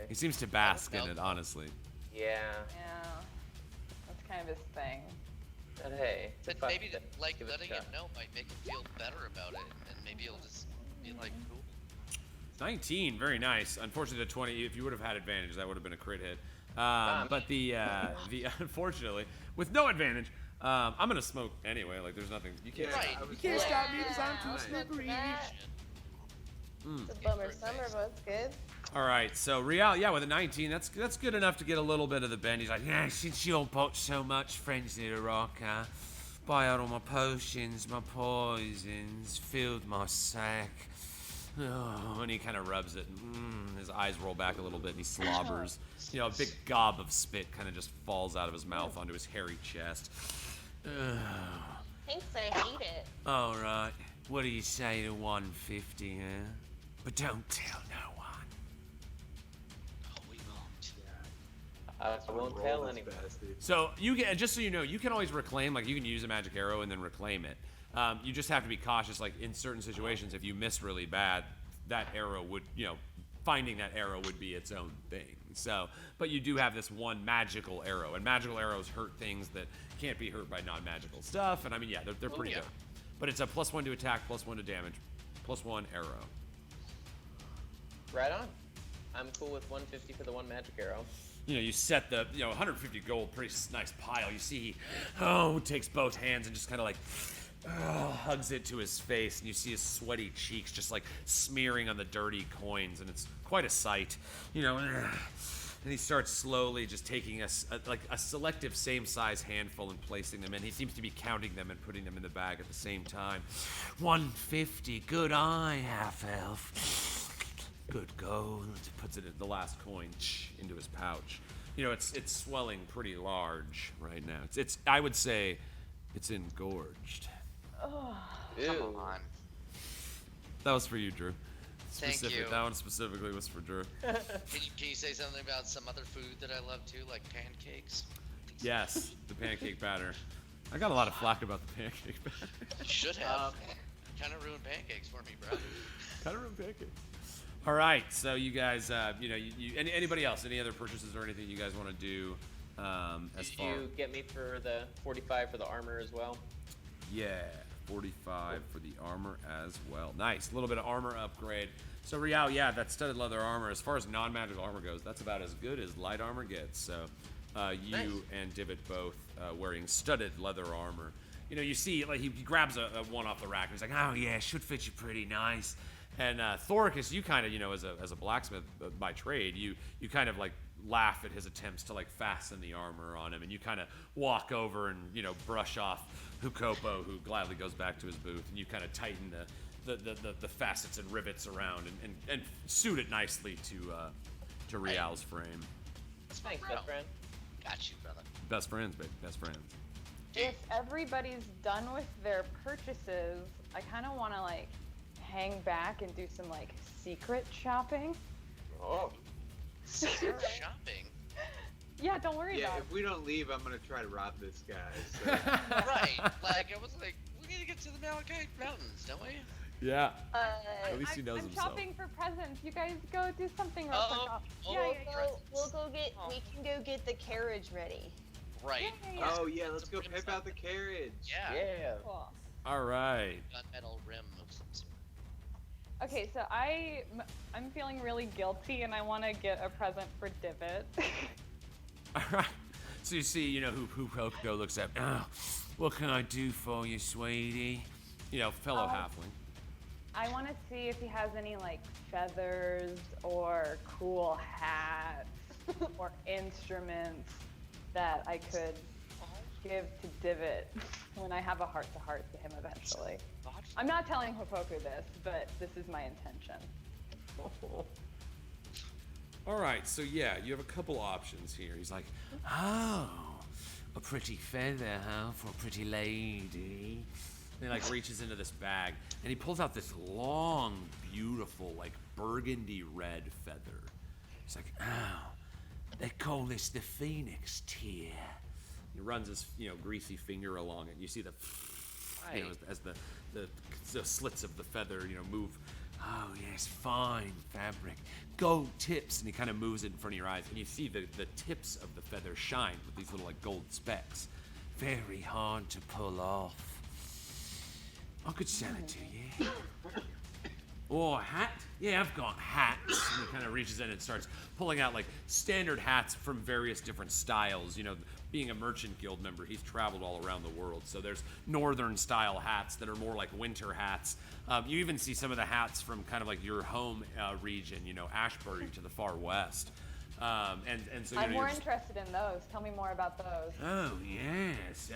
He seems to bask in it, honestly. Yeah. Yeah. That's kind of his thing. But hey, But fuck maybe it. like Give it a letting him shot. know might make him feel better about it, and maybe he'll just be like, cool. 19, very nice. Unfortunately, the 20, if you would have had advantage, that would have been a crit hit. But the unfortunately, with no advantage, I'm gonna smoke anyway. Like, there's nothing. You can't. Right. You can't stop me because I'm too Nice. slippery. It's a bummer summer, but it's good. All right, so Rial, yeah, with a 19, that's good enough to get a little bit of the bend. He's like, yeah, since you all bought so much, friends of the rock, buy out all my potions, my poisons, filled my sack. Oh, and he kind of rubs it. His eyes roll back a little bit, and he slobbers. You know, a big gob of spit kind of just falls out of his mouth onto his hairy chest. Thanks, I hate it. All right, what do you say to 150, huh? But don't tell no one. Oh, we won't. I won't tell anyone. So you get, just so you know, you can always reclaim. Like, you can use a magic arrow and then reclaim it. You just have to be cautious. Like, in certain situations, if you miss really bad, that arrow would, finding that arrow would be its own thing. So, but you do have this one magical arrow, and magical arrows hurt things that can't be hurt by non-magical stuff. And I mean, yeah, they're pretty good. But it's a +1 to attack, +1 to damage, +1 arrow. Right on. I'm cool with 150 for the one magic arrow. You set the 150 gold, pretty nice pile. You see, takes both hands and just kind of like hugs it to his face, and you see his sweaty cheeks just like smearing on the dirty coins, and it's quite a sight. And he starts slowly just taking a selective same-size handful and placing them in. He seems to be counting them and putting them in the bag at the same time. 150, good eye, half-elf. Good gold. Puts it in the last coin into his pouch. It's swelling pretty large right now. It's I would say it's engorged. Come on. That was for you, Drew. Thank you. That one specifically was for Drew. Can you say something about some other food that I love too, like pancakes? Yes, the pancake batter. I got a lot of flack about the pancake batter. Should have. Kind of ruined pancakes for me, bro. Kind of ruined pancakes. All right, so you guys, anybody else, any other purchases or anything you guys want to do? Did you get me for the 45 for the armor as well? Yeah, 45 for the armor as well. Nice, a little bit of armor upgrade. So Rial, yeah, that studded leather armor, as far as non-magical armor goes, that's about as good as light armor gets. So you and Divot both wearing studded leather armor. You see, like, he grabs a one off the rack, and he's like, oh yeah, should fit you pretty nice. And Thoricus, you kind of, as a blacksmith by trade, you kind of like laugh at his attempts to like fasten the armor on him, and you kind of walk over and brush off Hukopo, who gladly goes back to his booth, and you kind of tighten the facets and rivets around and suit it nicely to Rial's frame. Thanks, best friend. Got you, brother. Best friends, baby, best friends. If everybody's done with their purchases, I kind of want to like hang back and do some like secret shopping. Oh. Secret shopping? Yeah, don't worry Yeah, about if we don't leave, I'm gonna try to rob this guy. So. Right. Like, I was like, we need to get to the Malachite Mountains, don't we? Yeah. At least he knows I'm himself. shopping for presents. You guys go do something real quick. We can go get the carriage ready. Right. Oh yeah, let's go pimp out the carriage. Yeah. Yeah. Cool. All right. Gunmetal rim of some sort. Okay, so I'm feeling really guilty, and I want to get a present for Divot. All right. So you see, who Hokuto looks at. Oh, what can I do for you, sweetie? Fellow halfling. I want to see if he has any like feathers or cool hats or instruments that I could give to Divot when I have a heart-to-heart to him eventually. I'm not telling Hopoku this, but this is my intention. All right, so yeah, you have a couple options here. He's like, oh, a pretty feather, huh, for a pretty lady. he like reaches into this bag and he pulls out this long, beautiful, like burgundy red feather. He's like, oh, they call this the phoenix tear. He runs his, greasy finger along it. You see the, as the slits of the feather, move. Oh yes, fine fabric, gold tips, and he kind of moves it in front of your eyes, and you see the tips of the feather shine with these little like gold specks. Very hard to pull off. I could sell it to you. Or a hat? Yeah, I've got hats. And he kind of reaches in and starts pulling out like standard hats from various different styles. Being a merchant guild member, he's traveled all around the world. So there's northern style hats that are more like winter hats. You even see some of the hats from kind of like your home region, Ashbury to the far west. And so I'm more interested in those. Tell me more about those. Oh yes.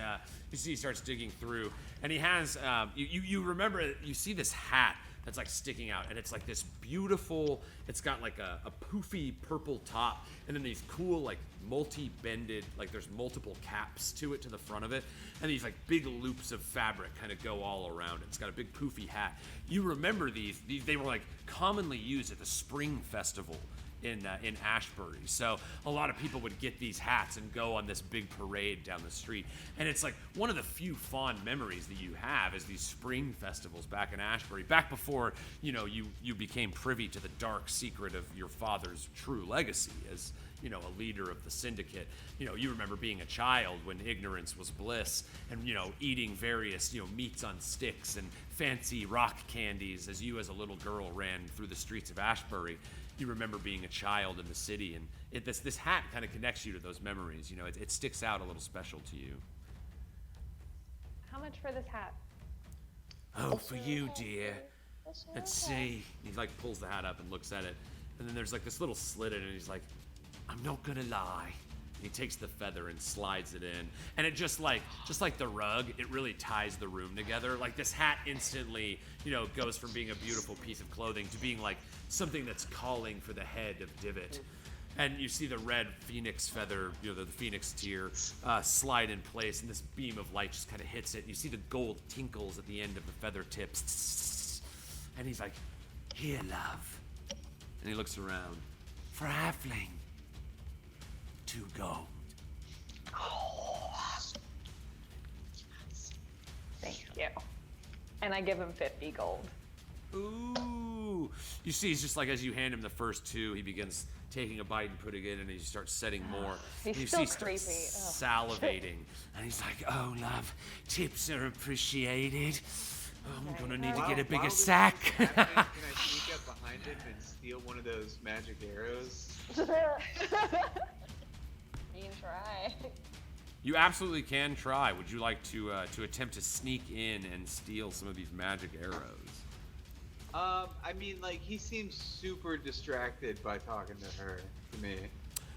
You see, he starts digging through, and he has. You remember? You see this hat that's like sticking out, and it's like this beautiful. It's got like a poofy purple top, and then these cool like multi-bended, like there's multiple caps to it to the front of it, and these like big loops of fabric kind of go all around it. It's got a big poofy hat. You remember these? They were like commonly used at the spring festival in Ashbury. So a lot of people would get these hats and go on this big parade down the street. And it's like one of the few fond memories that you have is these spring festivals back in Ashbury, back before, you became privy to the dark secret of your father's true legacy as, a leader of the syndicate. You remember being a child when ignorance was bliss and, eating various, meats on sticks and fancy rock candies as you as a little girl ran through the streets of Ashbury. You remember being a child in the city, and this hat kind of connects you to those memories. It sticks out a little special to you. How much for this hat? Oh, for you, dear. Let's see. He like pulls the hat up and looks at it, and then there's like this little slit in it, and he's like, I'm not gonna lie. And he takes the feather and slides it in, and it just like the rug, it really ties the room together. Like this hat instantly, goes from being a beautiful piece of clothing to being like something that's calling for the head of Divot. And you see the red phoenix feather, the phoenix tear, slide in place, and this beam of light just kind of hits it. And you see the gold tinkles at the end of the feather tips, and he's like, "Here, love." And he looks around. For a halfling, 2 gold. Thank you. And I give him 50 gold. Ooh. You see, it's just like as you hand him the first 2, he begins taking a bite and putting it in, and he starts setting more. He's and you still see he starts creepy. salivating. And he's like, oh, love, tips are appreciated. I'm going to need to get a bigger sack. Can I sneak up behind him and steal one of those magic arrows? You can try. You absolutely can try. Would you like to attempt to sneak in and steal some of these magic arrows? I mean, like, he seems super distracted by talking to her, to me.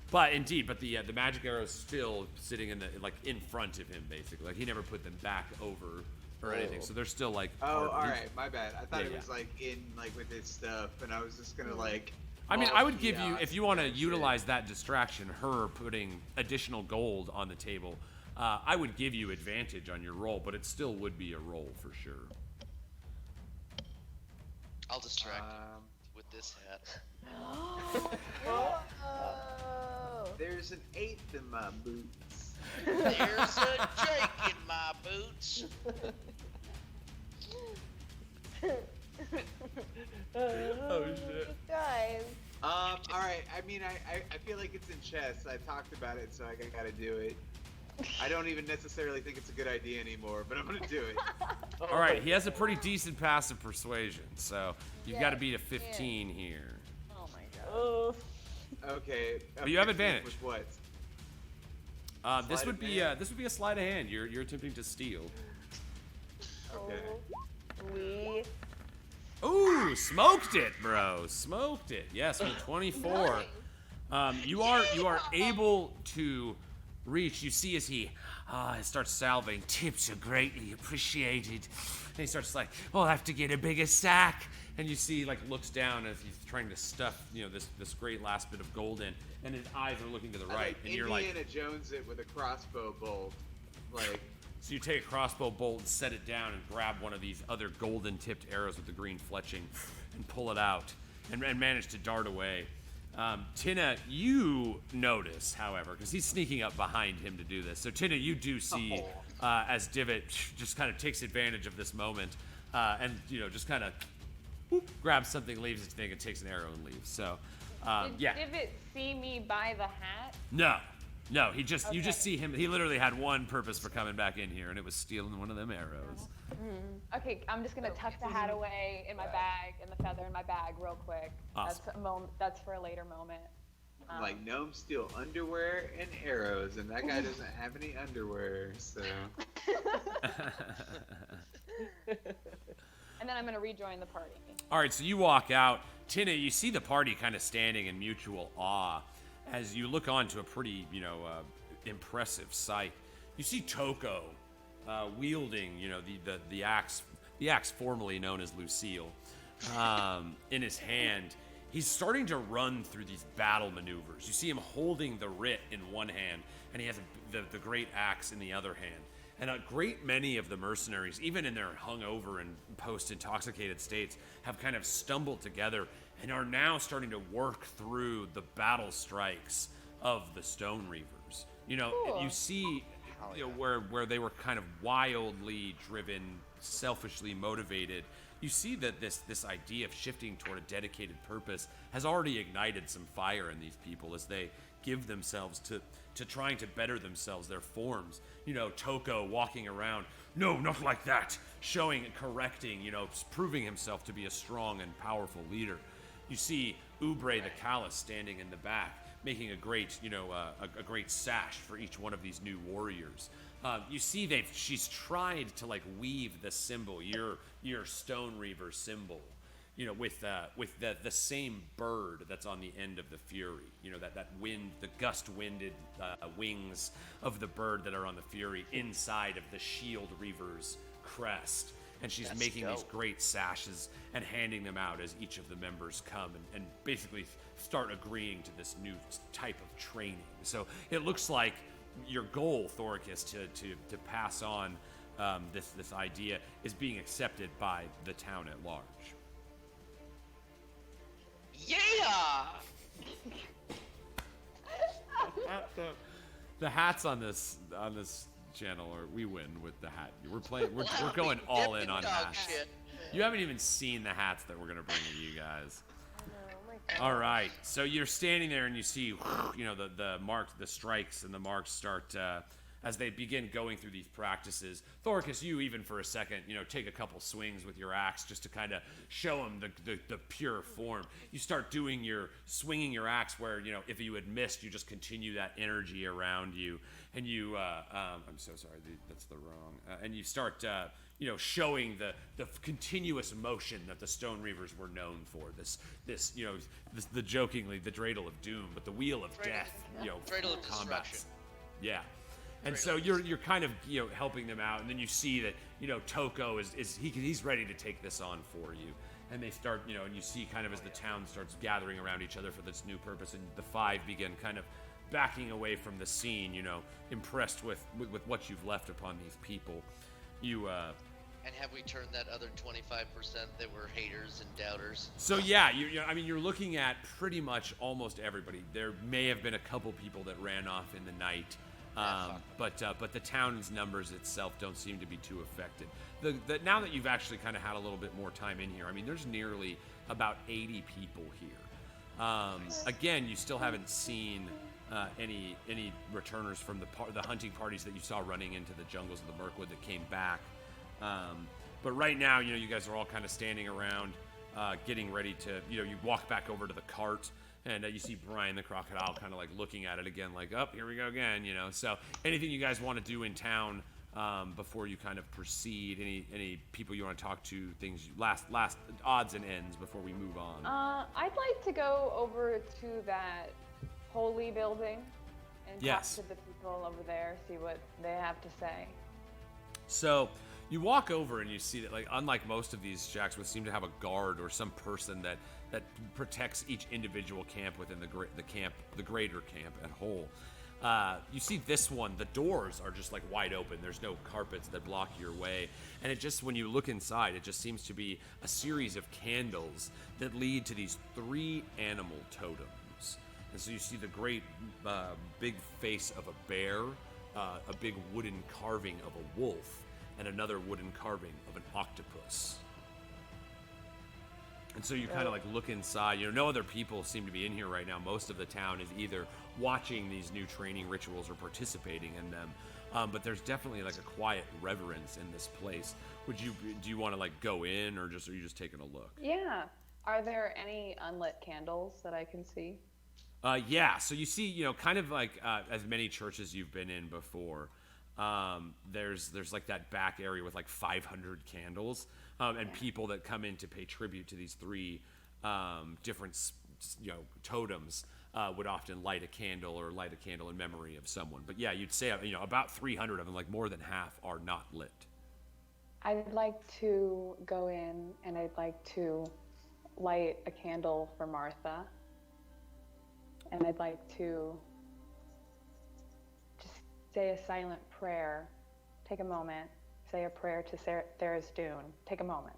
But indeed, the magic arrow's still sitting in front of him, basically. Like he never put them back over or anything, so they're still like. Oh, all right, my bad. I thought it was like in like with his stuff, and I was just gonna like. I mean, I would give you, if you want to utilize that distraction, her putting additional gold on the table, I would give you advantage on your roll, but it still would be a roll for sure. I'll distract with this hat. There's an 8 in my boots. There's a Jake in my boots. Oh shit. Guys. All right. I mean, I feel like it's in chess. I talked about it, so I gotta do it. I don't even necessarily think it's a good idea anymore, but I'm gonna do it. All right, he has a pretty decent passive persuasion, so you've got to beat a 15 here. Oh my god. Okay. But you have advantage. With what? This would of be hand? this would be a sleight of hand. You're attempting to steal. Okay. Ooh, smoked it, bro. Smoked it. Yes, with 24. You are able to reach. You see as he starts salving. Tips are greatly appreciated. And he starts like, I'll have to get a bigger sack. And you see, like, looks down as he's trying to stuff, this great last bit of gold in, and his eyes are looking to the right, and you're like, Indiana Jones it with a crossbow bolt, like So you take a crossbow bolt and set it down and grab one of these other golden-tipped arrows with the green fletching and pull it out and manage to dart away. Tynna, you notice, however, because he's sneaking up behind him to do this. So Tynna, you do see as Divot just kind of takes advantage of this moment and, just kind of grabs something, leaves his thing, and takes an arrow and leaves. So, Did Divot see me buy the hat? No, you just see him. He literally had one purpose for coming back in here, and it was stealing one of them arrows. Okay, I'm just gonna tuck the hat away in my bag and the feather in my bag real quick. Awesome. That's for a later moment. Like gnomes steal underwear and arrows, and that guy doesn't have any underwear, so. And then I'm gonna rejoin the party. All right, so you walk out. Tynna, you see the party kind of standing in mutual awe as you look on to a pretty, impressive sight. You see Toko wielding, the axe formerly known as Lucille, in his hand. He's starting to run through these battle maneuvers. You see him holding the writ in one hand, and he has the great axe in the other hand. And a great many of the mercenaries, even in their hungover and post-intoxicated states, have kind of stumbled together and are now starting to work through the battle strikes of the Stone Reavers. You see where they were kind of wildly driven, selfishly motivated. You see that this idea of shifting toward a dedicated purpose has already ignited some fire in these people as they give themselves to trying to better themselves, their forms. Toko walking around, no, not like that, showing, correcting, proving himself to be a strong and powerful leader. You see Oobrey the Calloused standing in the back, making a great, a great sash for each one of these new warriors. You see she's tried to weave the symbol, your Stone Reaver symbol, with the same bird that's on the end of the Fury. That wind, the gust-winded wings of the bird that are on the Fury inside of the Shield Reaver's crest. And she's making these great sashes and handing them out as each of the members come and basically start agreeing to this new type of training. So it looks like your goal, Thoricus, to pass on this idea is being accepted by the town at large. Yeah! The hats on this channel, or we win with the hat. We're going all in on hats. Shit. You haven't even seen the hats that we're gonna bring to you guys. All right, so you're standing there and you see, the marks, the strikes and the marks start as they begin going through these practices. Thoricus, you even for a second, take a couple swings with your axe just to kind of show them the pure form. You start doing swinging your axe where, if you had missed, you just continue that energy around you. And you, I'm so sorry, that's the wrong. And you start, showing the continuous motion that the Stone Reavers were known for. The jokingly, the dreidel of doom, but the wheel of death, Dreidel of destruction. Yeah. And so you're kind of helping them out, and then you see that Toko he's ready to take this on for you, and they start and you see kind of as the town starts gathering around each other for this new purpose, and the five begin kind of backing away from the scene, impressed with what you've left upon these people. And have we turned that other 25% that were haters and doubters? So yeah, you're looking at pretty much almost everybody. There may have been a couple people that ran off in the night. But the town's numbers itself don't seem to be too affected. Now that you've actually kind of had a little bit more time in here, there's nearly about 80 people here. Again, you still haven't seen any returners from the hunting parties that you saw running into the jungles of the Mirkwood that came back. But right now, you guys are all kind of standing around, getting ready to, you walk back over to the cart. And you see Brian the crocodile kind of looking at it again, here we go again, So anything you guys want to do in town before you kind of proceed? Any people you want to talk to? Things last odds and ends before we move on. I'd like to go over to that holy building and talk to the people over there, see what they have to say. So you walk over and you see that, unlike most of these shacks, would seem to have a guard or some person that protects each individual camp within the greater camp at whole. You see this one, the doors are just like wide open. There's no carpets that block your way. And it just, when you look inside, it just seems to be a series of candles that lead to these 3 animal totems. And so you see the great big face of a bear, a big wooden carving of a wolf, and another wooden carving of an octopus. And so you kind of like look inside. You know, no other people seem to be in here right now. Most of the town is either watching these new training rituals or participating in them. But there's definitely like a quiet reverence in this place. Do you want to like go in, or are you just taking a look? Yeah. Are there any unlit candles that I can see? Yeah. So you see, you know, kind of like as many churches you've been in before. There's like that back area with like 500 candles, and people that come in to pay tribute to these 3 different, you know, totems would often light a candle in memory of someone. But yeah, you'd say, you know, about 300 of them, like more than half, are not lit. I'd like to go in and I'd like to light a candle for Martha. And I'd like to just say a silent prayer. Take a moment. Say a prayer to Therizdun. Take a moment.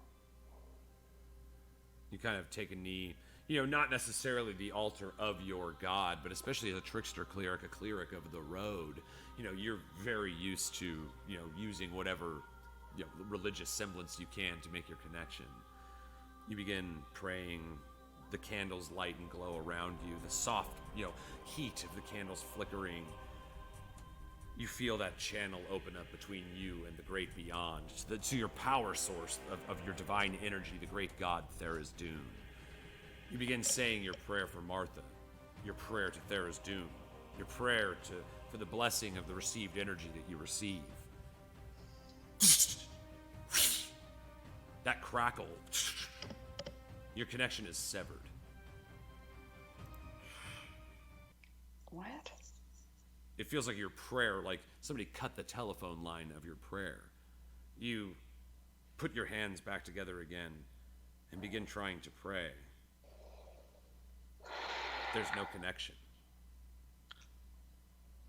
You kind of take a knee, you know, not necessarily the altar of your god, but especially as a trickster cleric, a cleric of the road, you know, you're very used to, you know, using whatever, you know, religious semblance you can to make your connection. You begin praying, the candles light and glow around you, the soft, you know, heat of the candles flickering. You feel that channel open up between you and the great beyond, to your power source of your divine energy, the great god Therizdun. You begin saying your prayer for Martha, your prayer to Therizdun, your prayer for the blessing of the received energy that you receive. That crackle, your connection is severed. What? It feels like your prayer, like somebody cut the telephone line of your prayer. You put your hands back together again and begin trying to pray. There's no connection.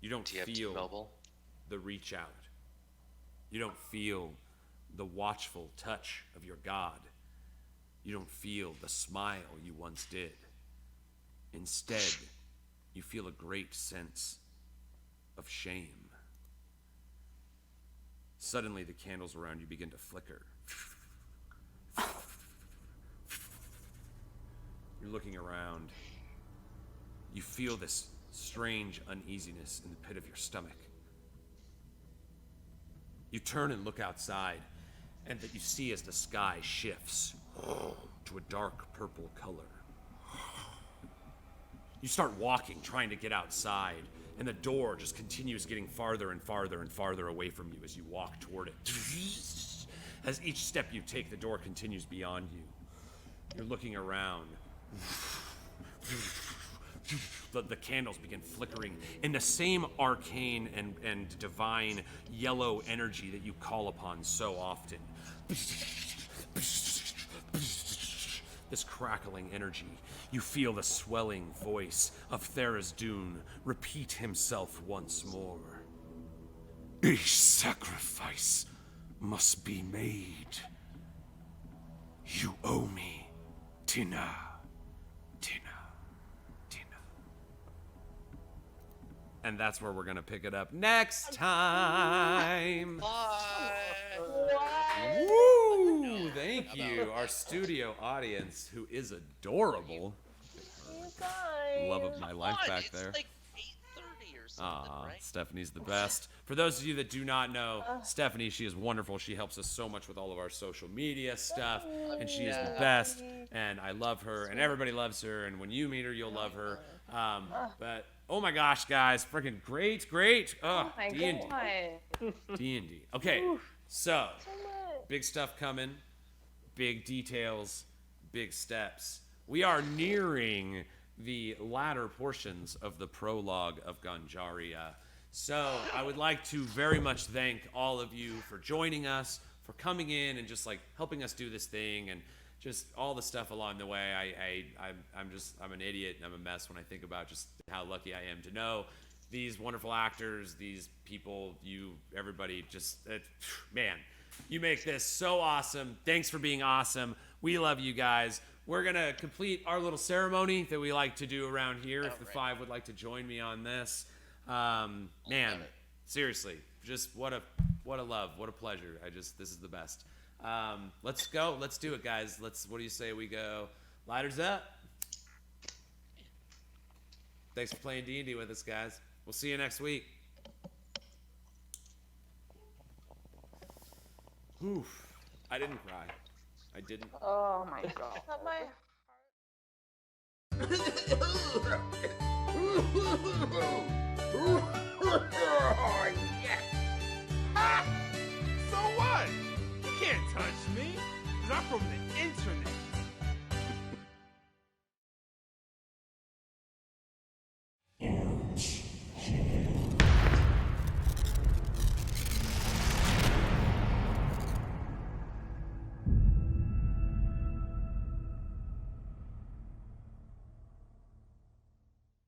You don't feel the reach out. You don't feel the watchful touch of your God. You don't feel the smile you once did. Instead, you feel a great sense of shame. Suddenly, the candles around you begin to flicker. You're looking around. You feel this strange uneasiness in the pit of your stomach. You turn and look outside, and that you see as the sky shifts to a dark purple color. You start walking, trying to get outside, and the door just continues getting farther and farther and farther away from you as you walk toward it. As each step you take, the door continues beyond you. You're looking around. The candles begin flickering in the same arcane and divine yellow energy that you call upon so often. This crackling energy. You feel the swelling voice of Therizdun repeat himself once more. A sacrifice must be made. You owe me, Tynna. And that's where we're going to pick it up next time. Woo! Thank you, our studio audience, who is adorable. Love of my life back there. It's like 8:30 or something, right? Stephanie's the best. For those of you that do not know, Stephanie, she is wonderful. She helps us so much with all of our social media stuff, and she is the best. And I love her, and everybody loves her. And when you meet her, you'll love her. But oh my gosh, guys, freaking great! Oh my D&D. God. D&D. Okay, so big stuff coming, big details, big steps. We are nearing the latter portions of the prologue of Ganjaria. So I would like to very much thank all of you for joining us, for coming in and just like helping us do this thing, and just all the stuff along the way. I'm an idiot and I'm a mess when I think about just how lucky I am to know these wonderful actors, these people, everybody, just, man, you make this so awesome. Thanks for being awesome. We love you guys. We're going to complete our little ceremony that we like to do around here. If the five would like to join me on this. Man, seriously, just what a love, what a pleasure. This is the best. Let's go. Let's do it, guys. What do you say we go? Lighters up. Thanks for playing D&D with us, guys. We'll see you next week. Oof. I didn't cry. I didn't. Oh my god. Not my So what? You can't touch me, 'cause I'm from the internet.